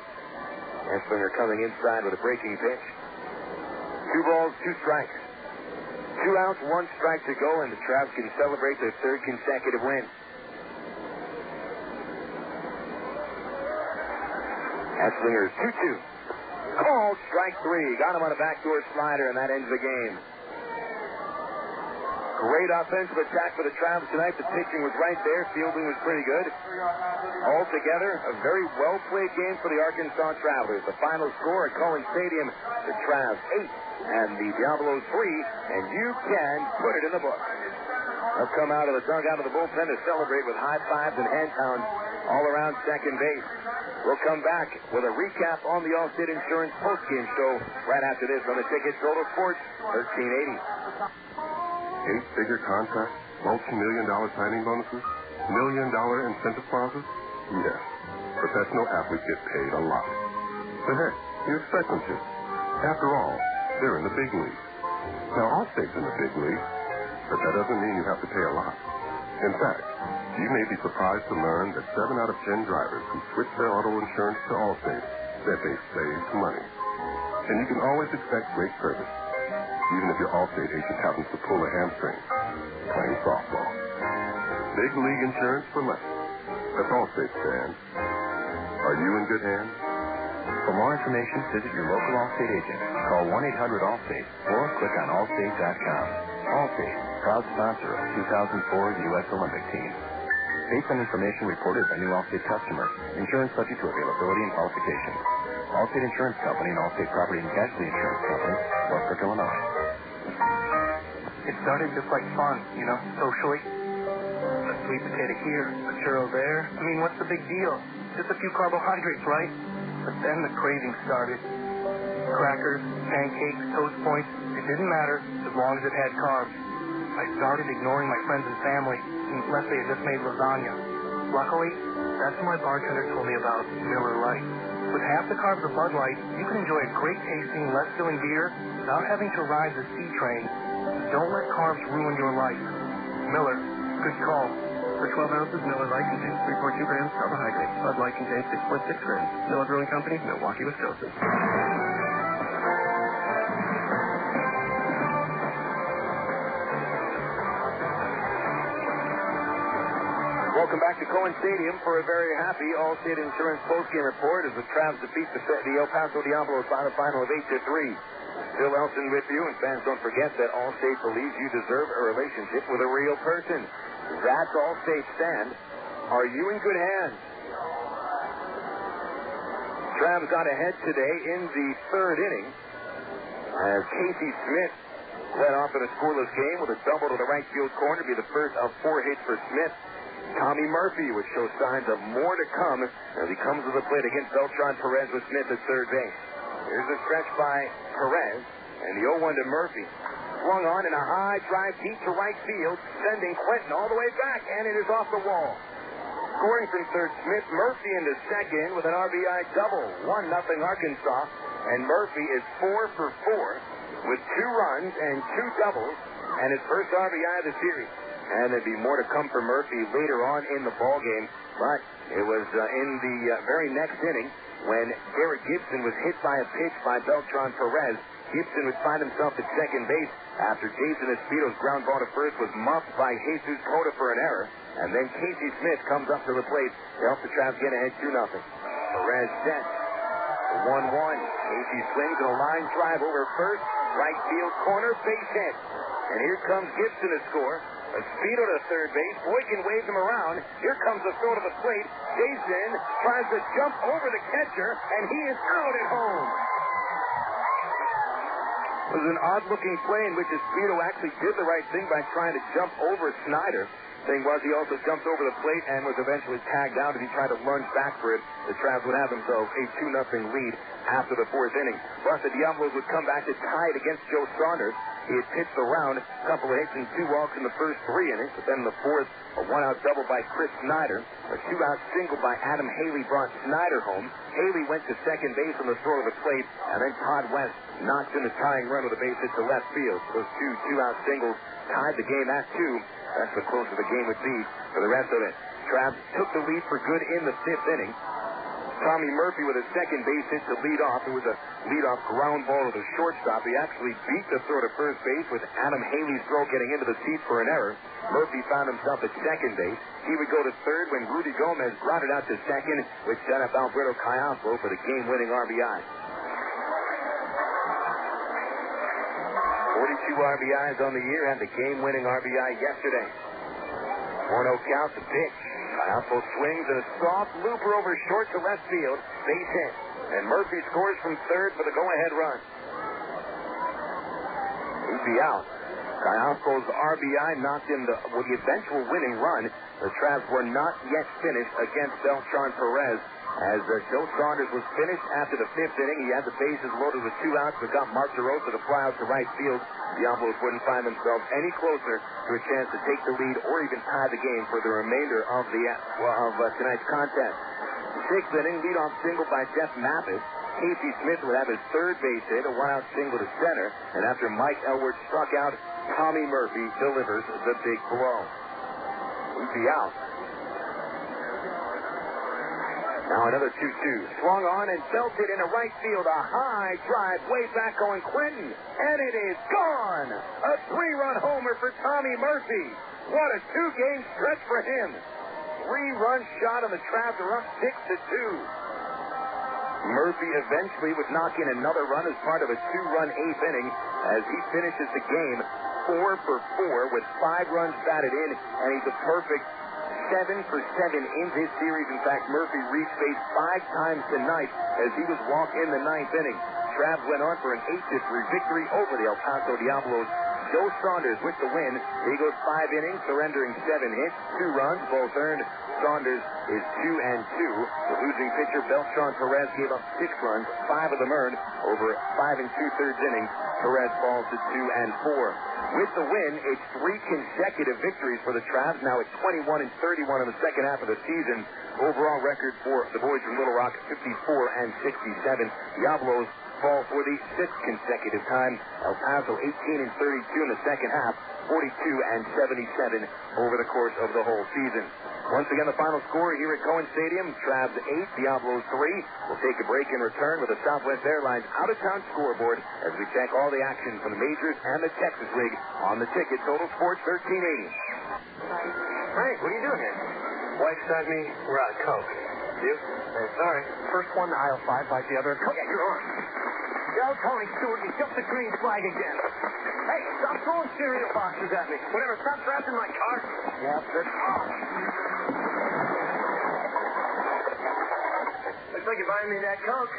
Eslinger coming inside with a breaking pitch. 2 balls, 2 strikes. 2 outs, 1 strike to go, and the Travs can celebrate their 3rd consecutive win. Eslinger is 2-2. Called strike 3. Got him on a backdoor slider, and that ends the game. Great offensive attack for the Travs tonight. The pitching was right there. Fielding was pretty good. Altogether, a very well-played game for the Arkansas Travelers. The final score at Cohen Stadium, the Travs 8 and the Diablos 3, and you can put it in the book. They'll come out of the dugout of the bullpen to celebrate with high fives and hand pounds all around second base. We'll come back with a recap on the Allstate Insurance postgame show right after this on the Ticket Total Sports 1380. 8-figure contracts, multi-million-dollar signing bonuses, million-dollar incentive clauses? Yes. Professional athletes get paid a lot. But heck, you expect them to. After all, they're in the big leagues. Now, Allstate's in the big leagues, but that doesn't mean you have to pay a lot. In fact, you may be surprised to learn that 7 out of 10 drivers who switch their auto insurance to Allstate said they saved money. And you can always expect great service, even if your Allstate agent happens to pull a hamstring playing softball. Big league insurance for less. That's Allstate stands. Are you in good hands? For more information, visit your local Allstate agent. Call 1-800-ALLSTATE or click on allstate.com. Allstate, proud sponsor of 2004 U.S. Olympic team. Based on information reported by new Allstate customers, insurance subject to availability and qualifications. Allstate Insurance Company and Allstate Property and Casualty Insurance Company, Northbrook, Illinois. It started just like fun, socially. A sweet potato here, a churro there. I mean, what's the big deal? Just a few carbohydrates, right? But then the craving started. Crackers, pancakes, toast points, it didn't matter as long as it had carbs. I started ignoring my friends and family unless they had just made lasagna. Luckily, that's when my bartender told me about Miller Lite. With half the carbs of Bud Light, you can enjoy a great-tasting, less-filling beer without having to ride the C train. Don't let carbs ruin your life. Miller, good call. For 12 ounces, Miller Lite contains 3.2 grams carbohydrates. Bud Light contains 6.6 grams. Miller Brewing Company, Milwaukee, Wisconsin. Welcome back to Cohen Stadium for a very happy Allstate Insurance postgame report as the Travs defeat the El Paso Diablos by the final of 8-3. Bill Elson with you, and fans, don't forget that Allstate believes you deserve a relationship with a real person. That's Allstate stand. Are you in good hands? Travs got ahead today in the 3rd inning as Casey Smith led off in a scoreless game with a double to the right field corner, be the first of 4 hits for Smith. Tommy Murphy would show signs of more to come as he comes to the plate against Beltran Perez with Smith at third base. Here's a stretch by Perez, and the 0-1 to Murphy. swung on in a high drive deep to right field, sending Quentin all the way back, and it is off the wall. Scoring from third, Smith. Murphy into second with an RBI double. 1-0 Arkansas, and Murphy is 4 for 4 with 2 runs and 2 doubles, and his first RBI of the series. And there'd be more to come for Murphy later on in the ballgame, but it was in the very next inning when Derek Gibson was hit by a pitch by Beltran Perez. Gibson would find himself at second base after Jason Espino's ground ball to first was muffed by Jesus Cota for an error. And then Casey Smith comes up to the plate to help the Travs get ahead 2-0. Perez set. 1-1. Casey swings and a line drive over first. Right field corner, base hit. And here comes Gibson to score. Espino to third base. Boykin waves him around. Here comes the throw to the plate. Jason tries to jump over the catcher, and he is out at home. It was an odd-looking play in which Espino actually did the right thing by trying to jump over Snyder. Thing was, he also jumped over the plate and was eventually tagged out as he tried to lunge back for it. The Travs would have themselves a 2-0 lead after the 4th inning. Plus, the Diablos would come back to tie it against Joe Saunders. He had pitched around, a couple of hits and 2 walks in the first 3 innings, but then in the 4th, a 1-out double by Chris Snyder. A 2-out single by Adam Haley brought Snyder home. Haley went to second base on the throw of the plate, and then Todd West knocked in the tying run with a base hit to left field. Those 2-out singles tied the game at 2. That's the closer the game would be for the rest of it. Travs took the lead for good in the 5th inning. Tommy Murphy with a second base hit to lead off. It was a leadoff ground ball to the shortstop. He actually beat the throw to first base with Adam Haley's throw getting into the seats for an error. Murphy found himself at second base. He would go to third when Rudy Gomez grounded out to second, which set up Alberto Callaspo for the game-winning RBI. 42 RBIs on the year, had the game-winning RBI yesterday. 1-0 count, the pitch. Callaspo swings and a soft looper over short to left field. Base hit. And Murphy scores from third for the go-ahead run. He'd be out. Callaspo's RBI knocked him with the eventual winning run. The Travs were not yet finished against Beltran Perez. As Joe Saunders was finished after the 5th inning, he had the bases loaded with 2 outs, but got Mark DeRosa to fly out to right field. Diablos wouldn't find themselves any closer to a chance to take the lead or even tie the game for the remainder of tonight's contest. The 6th inning, leadoff single by Jeff Mathis. Casey Smith would have his third base hit, a 1-out single to center, and after Mike Elwood struck out, Tommy Murphy delivers the big blow. He'd be out. Now another 2-2. Swung on and belted into right field. A high drive way back going Quentin. And it is gone. A 3-run homer for Tommy Murphy. What a 2-game stretch for him. 3-run shot on the Travs are up 6-2. Murphy eventually would knock in another run as part of a 2-run 8th inning as he finishes the game 4 for 4 with 5 runs batted in, and he's a perfect 7 for 7 in this series. In fact, Murphy reached base 5 times tonight as he was walked in the 9th inning. Travs went on for an 8-3 victory over the El Paso Diablos. Joe Saunders with the win. He goes 5 innings, surrendering 7 hits, 2 runs, both earned. Saunders is 2-2. The losing pitcher, Beltran Perez, gave up 6 runs, 5 of them earned. Over 5 2/3 innings, Perez falls to 2-4. With the win, it's 3 consecutive victories for the Travs. Now it's 21-31 in the second half of the season. Overall record for the boys from Little Rock, 54-67. Diablos fall for the 6th consecutive time. El Paso 18-32 in the second half, 42-77 over the course of the whole season. Once again, the final score here at Cohen Stadium, Travs 8, Diablos 3. We'll take a break and return with the Southwest Airlines out-of-town scoreboard as we check all the action from the Majors and the Texas League on the ticket. Total Sports 1380. Frank, what are you doing here? Wife sent me. We're out of Coke. You? Hey, sorry. First one to aisle 5, like the other. Coke. Yeah, you're on. Yo, Tony Stewart, you jumped the green flag again. Hey, stop throwing cereal boxes at me. Whatever, stop trapped in my car. Yeah, that's... Looks like you're buying me that Coke.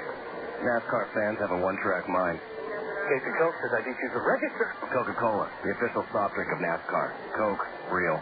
NASCAR fans have a one-track mind. Case of Coke says I think you should register. Coca-Cola, the official soft drink of NASCAR. Coke, real.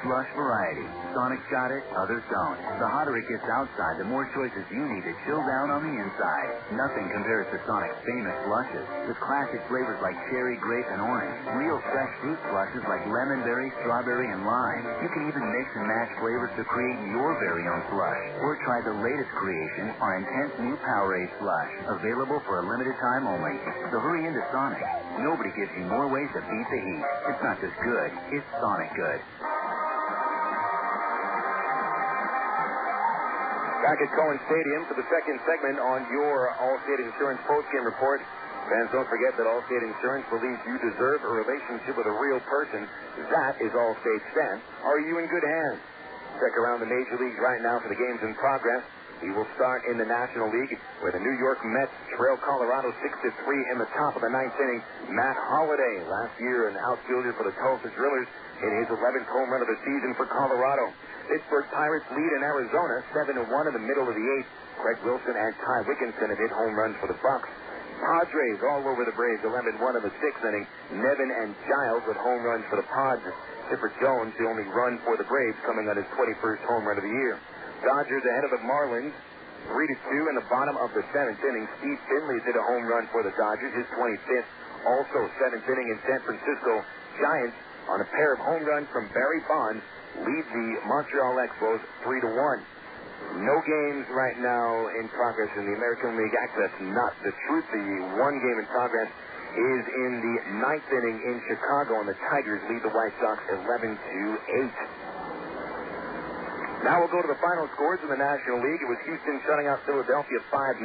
Slush variety. Sonic's got it, others don't. The hotter it gets outside, the more choices you need to chill down on the inside. Nothing compares to Sonic's famous slushes. With classic flavors like cherry, grape, and orange. Real fresh fruit slushes like lemon berry, strawberry, and lime. You can even mix and match flavors to create your very own slush. Or try the latest creation, our intense new Powerade slush. Available for a limited time only. So hurry into Sonic. Nobody gives you more ways to beat the heat. It's not just good, it's Sonic good. Back at Cohen Stadium for the second segment on your Allstate Insurance postgame report. Fans, don't forget that Allstate Insurance believes you deserve a relationship with a real person. That is Allstate Stamp. Are you in good hands? Check around the major leagues right now for the games in progress. We will start in the National League, where the New York Mets trail Colorado 6-3 in the top of the ninth inning. Matt Holliday, last year an outfielder for the Tulsa Drillers, in his 11th home run of the season for Colorado. Pittsburgh Pirates lead in Arizona 7-1 in the middle of the eighth. Craig Wilson and Ty Wickinson have hit home runs for the Bucks. Padres all over the Braves 11-1 in the sixth inning. Nevin and Giles with home runs for the Pods. Chipper Jones, the only run for the Braves, coming on his 21st home run of the year. Dodgers ahead of the Marlins 3-2 in the bottom of the seventh inning. Steve Finley's hit a home run for the Dodgers, his 25th. Also seventh inning in San Francisco. Giants on a pair of home runs from Barry Bonds lead the Montreal Expos 3-1. No games right now in progress in the American League. Actually, that's not the truth. The one game in progress is in the ninth inning in Chicago, and the Tigers lead the White Sox 11-8. Now we'll go to the final scores in the National League. It was Houston shutting out Philadelphia 5-0.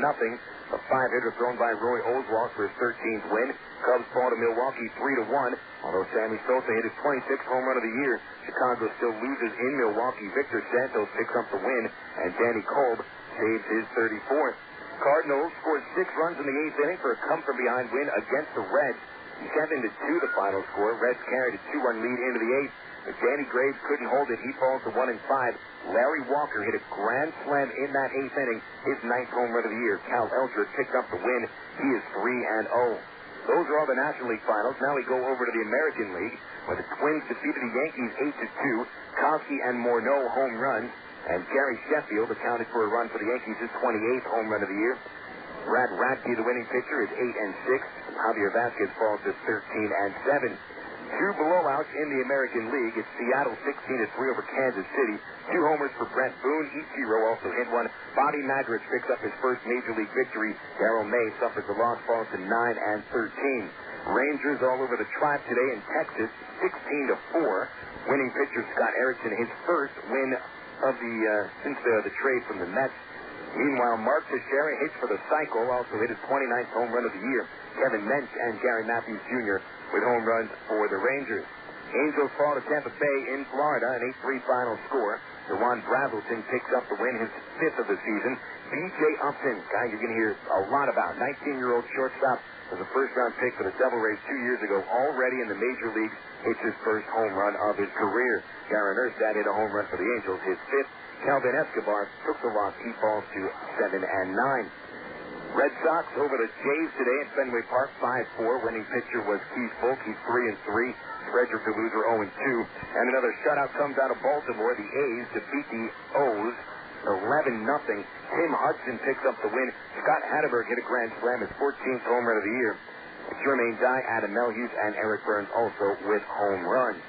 A five-hitter thrown by Roy Oswalt for his 13th win. Cubs fall to Milwaukee 3-1. Although Sammy Sosa hit his 26th home run of the year, Chicago still loses in Milwaukee. Victor Santos picks up the win, and Danny Kolb saves his 34th. Cardinals scored 6 runs in the eighth inning for a come-from-behind win against the Reds. 7-2 the final score. Reds carried a 2-run lead into the eighth. But Danny Graves couldn't hold it. He falls to 1-5. Larry Walker hit a grand slam in that eighth inning, his 9th home run of the year. Cal Elcher picked up the win. He is 3-0. Those are all the National League finals. Now we go over to the American League, where the Twins defeated the Yankees 8-2. Kosky and Morneau home runs, and Gary Sheffield accounted for a run for the Yankees, his 28th home run of the year. Brad Radke, the winning pitcher, is 8-6. Javier Vasquez falls to 13-7. 2 blowouts in the American League. It's Seattle 16-3 over Kansas City. 2 homers for Brent Boone. Ichiro also hit one. Bobby Madrich picks up his first Major League victory. Darryl May suffers a loss, falls to 9-13. Rangers all over the Tribe today in Texas, 16-4. Winning pitcher Scott Erickson, his first win of the since the trade from the Mets. Meanwhile, Mark Teixeira hits for the Cycle, also hit his 29th home run of the year. Kevin Mench and Gary Matthews Jr. with home runs for the Rangers. Angels fall to Tampa Bay in Florida, an 8-3 final score. DeJuan Brazelton picks up the win, his 5th of the season. B.J. Upton, guy you're going to hear a lot about, 19-year-old shortstop, was a first-round pick for the Devil Rays 2 years ago. Already in the major leagues, hits his first home run of his career. Darren Erstad hit a home run for the Angels, his 5th. Calvin Escobar took the loss. He falls to 7-9. Red Sox over the Jays today at Fenway Park, 5-4. Winning pitcher was Keith Folk. He's 3-3. Frederick the loser 0-2. And another shutout comes out of Baltimore. The A's defeat the O's 11-0. Tim Hudson picks up the win. Scott Hatteberg hit a grand slam, his 14th home run of the year. Jermaine Dye, Adam Melhuse, and Eric Burns also with home runs.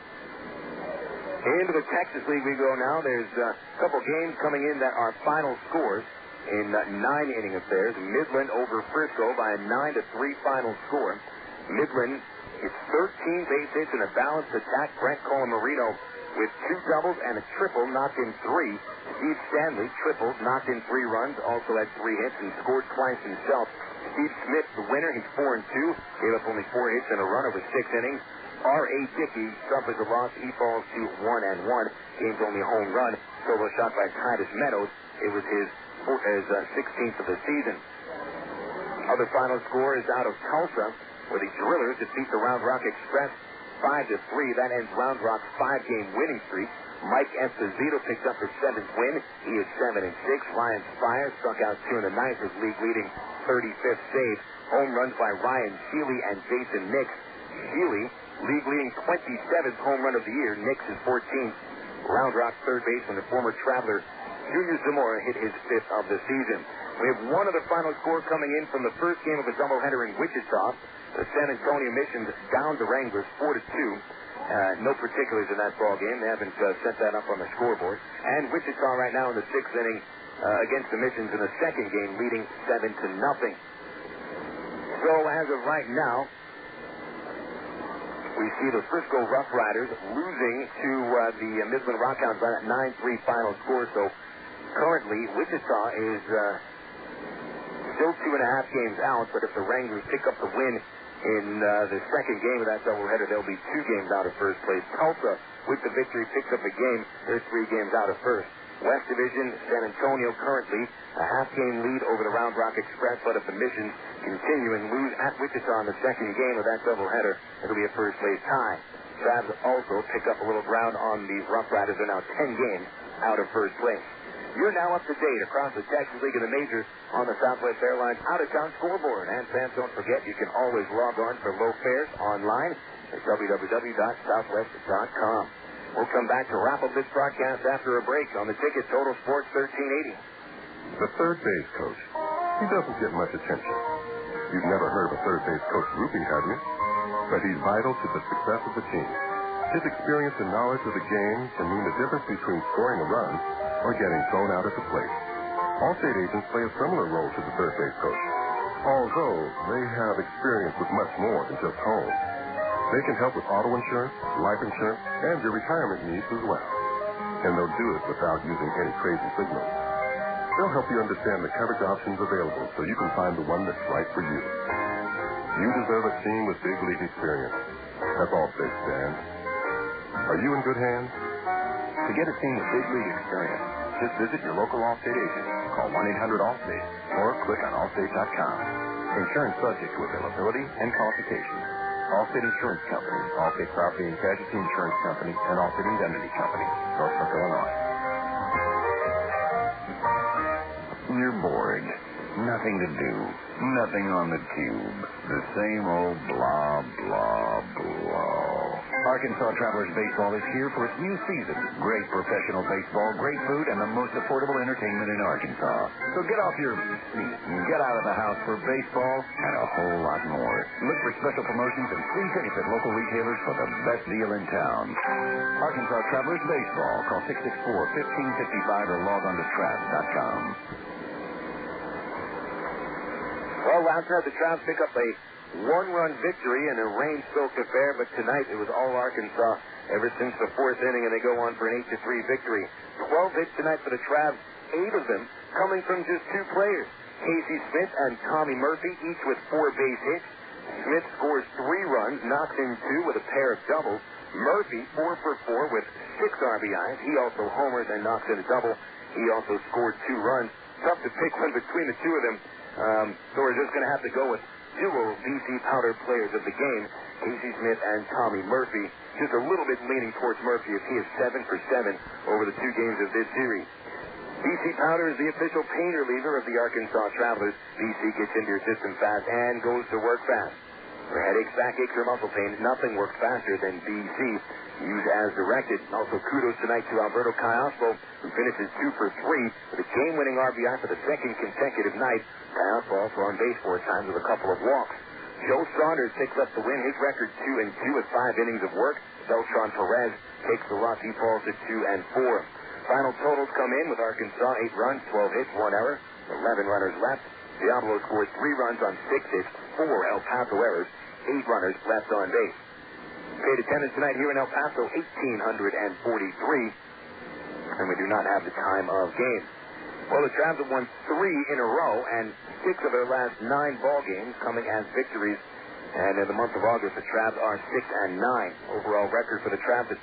Into the Texas League we go now. There's a couple games coming in that are final scores in 9-inning affairs. Midland over Frisco by a 9-3 final score. Midland is 13 base hits in a balanced attack. Brent Colamarino with 2 doubles and a triple, knocked in 3. Steve Stanley tripled, knocked in 3 runs, also had 3 hits and scored twice himself. Steve Smith, the winner, he's 4-2. Gave up only 4 hits and a run over 6 innings. R.A. Dickey suffers a loss. He falls to 1-1. Game's only home run. Solo shot by Titus Meadows. It was his 16th of the season. Other final score is out of Tulsa, where the Drillers defeat the Round Rock Express 5-3. That ends Round Rock's 5-game winning streak. Mike Esposito picks up his 7th win. He is 7-6. Ryan Spire struck out 2 in the ninth, his league-leading 35th save. Home runs by Ryan Shealy and Jason Nix Healy, league-leading 27th home run of the year. Nix is 14th. Round Rock third baseman, the former Traveler, Junior Zamora, hit his 5th of the season. We have one other final score coming in from the first game of a doubleheader in Wichita. The San Antonio Missions down to Wranglers 4-2. No particulars in that ball game. They haven't set that up on the scoreboard. And Wichita right now in the 6th inning against the Missions in the second game, leading 7-0. So as of right now, we see the Frisco Rough Riders losing to the Midland Rockhounds by that 9-3 final score. So currently, Wichita is still 2.5 games out, but if the Wranglers pick up the win in the second game of that doubleheader, they'll be 2 games out of first place. Tulsa, with the victory, picks up a game. They're 3 games out of first. West Division, San Antonio currently a half-game lead over the Round Rock Express, but if the Missions continue and lose at Wichita in the second game of that doubleheader, it'll be a first-place tie. Travs also pick up a little ground on the Rough Riders. They're now 10 games out of first place. You're now up to date across the Texas League and the majors on the Southwest Airlines out-of-town scoreboard. And fans, don't forget, you can always log on for low fares online at www.southwest.com. We'll come back to wrap up this broadcast after a break on the Ticket Total Sports 1380. The third base coach. He doesn't get much attention. You've never heard of a third base coach groupie, have you? But he's vital to the success of the team. His experience and knowledge of the game can mean the difference between scoring a run or getting thrown out at the plate. Allstate agents play a similar role to the third base coach, although they have experience with much more than just home. They can help with auto insurance, life insurance, and your retirement needs as well. And they'll do it without using any crazy signals. They'll help you understand the coverage options available so you can find the one that's right for you. You deserve a team with big league experience. That's Allstate stands. Are you in good hands? To get a team with big league experience, just visit your local Allstate agent. Call 1-800-ALLSTATE or click on allstate.com. Insurance subject to availability and qualifications. Allstate Insurance Company, Allstate Property and Casualty Insurance Company, and Allstate Indemnity Company, Northbrook, Illinois. You're bored. Nothing to do. Nothing on the tube. The same old blah, blah, blah. Arkansas Travelers Baseball is here for its new season. Great professional baseball, great food, and the most affordable entertainment in Arkansas. So get off your seat and get out of the house for baseball and a whole lot more. Look for special promotions and free tickets at local retailers for the best deal in town. Arkansas Travelers Baseball. Call 664-1555 or log on to Travs.com. Well, last night the Travs pick up a one-run victory in a rain-soaked affair, but tonight it was all Arkansas ever since the 4th inning, and they go on for an 8-3 victory. 12 hits tonight for the Travs, 8 of them coming from just 2 players. Casey Smith and Tommy Murphy, each with 4 base hits. Smith scores 3 runs, knocks in 2 with a pair of doubles. Murphy, 4 for 4 with 6 RBIs. He also homers and knocks in a double. He also scored 2 runs. Tough to pick one between the 2 of them. So we're just going to have to go with duo BC Powder players of the game, Casey Smith and Tommy Murphy. Just a little bit leaning towards Murphy as he is 7 for 7 over the 2 games of this series. BC Powder is the official pain reliever of the Arkansas Travelers. BC gets into your system fast and goes to work fast. For headaches, backaches, or muscle pain, nothing works faster than BC. Use as directed. Also, kudos tonight to Alberto Callaspo, who finishes 2 for 3 with a game-winning RBI for the 2nd consecutive night. Callaspo also on base 4 times with a couple of walks. Joe Saunders picks up the win. His record 2-2 with 5 innings of work. Beltran Perez takes the loss. He falls to 2-4. Final totals come in with Arkansas 8 runs, 12 hits, 1 error, 11 runners left. Diablos scored 3 runs on 6 hits, 4 El Paso errors, 8 runners left on base. Paid attendance tonight here in El Paso, 1,843, and we do not have the time of game. Well, the Travs have won 3 in a row, and 6 of their last 9 ball games coming as victories. And in the month of August, the Travs are 6-9. Overall record for the Travs is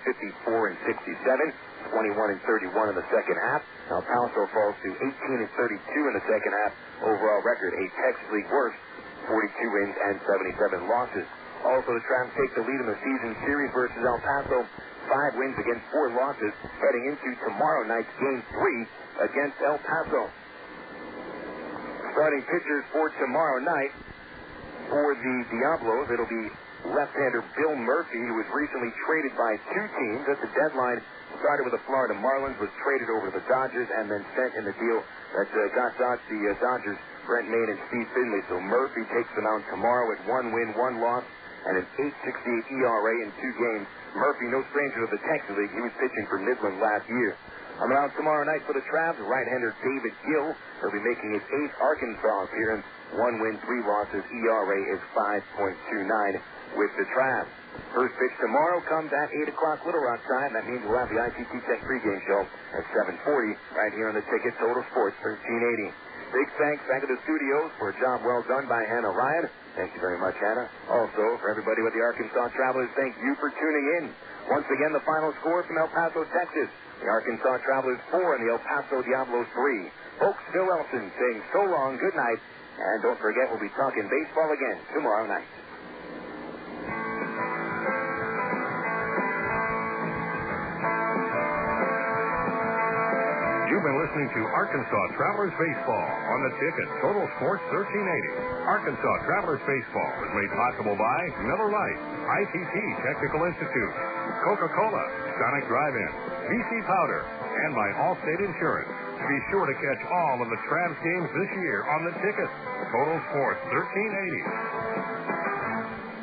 54-67, 21-31 in the second half. El Paso falls to 18-32 in the second half. Overall record, a Texas League worst, 42 wins and 77 losses. Also, the Travs take the lead in the season series versus El Paso. 5 wins against 4 losses, heading into tomorrow night's Game 3 against El Paso. Starting pitchers for tomorrow night, For the Diablos, it'll be left-hander Bill Murphy, who was recently traded by two teams at the deadline. Started with the Florida Marlins, was traded over to the Dodgers, and then sent in the deal that got the Dodgers Brent Maine and Steve Finley. So Murphy takes the mound tomorrow at 1 win, 1 loss, and an 8.68 ERA in 2 games. Murphy, no stranger to the Texas League. He was pitching for Midland last year. On the mound tomorrow night for the Travs, right-hander David Gill. He'll be making his 8th Arkansas appearance. 1 win, 3 losses. ERA is 5.29 with the Travs. First pitch tomorrow comes at 8 o'clock Little Rock time. That means we'll have the ITT Tech pregame show at 7:40 right here on the Ticket Total Sports 1380. Big thanks back to the studios for a job well done by Hannah Ryan. Thank you very much, Hannah. Also, for everybody with the Arkansas Travelers, thank you for tuning in. Once again, the final score from El Paso, Texas. The Arkansas Travelers 4 and the El Paso Diablos 3. Folks, Phil Elson saying so long, good night, and don't forget we'll be talking baseball again tomorrow night. You've been listening to Arkansas Travelers Baseball on the Ticket Total Sports 1380. Arkansas Travelers Baseball is made possible by Miller Lite, ITT Technical Institute, Coca-Cola, Sonic Drive-In, BC Powder, and by Allstate Insurance. Be sure to catch all of the Travs games this year on the Ticket Total Sports 1380.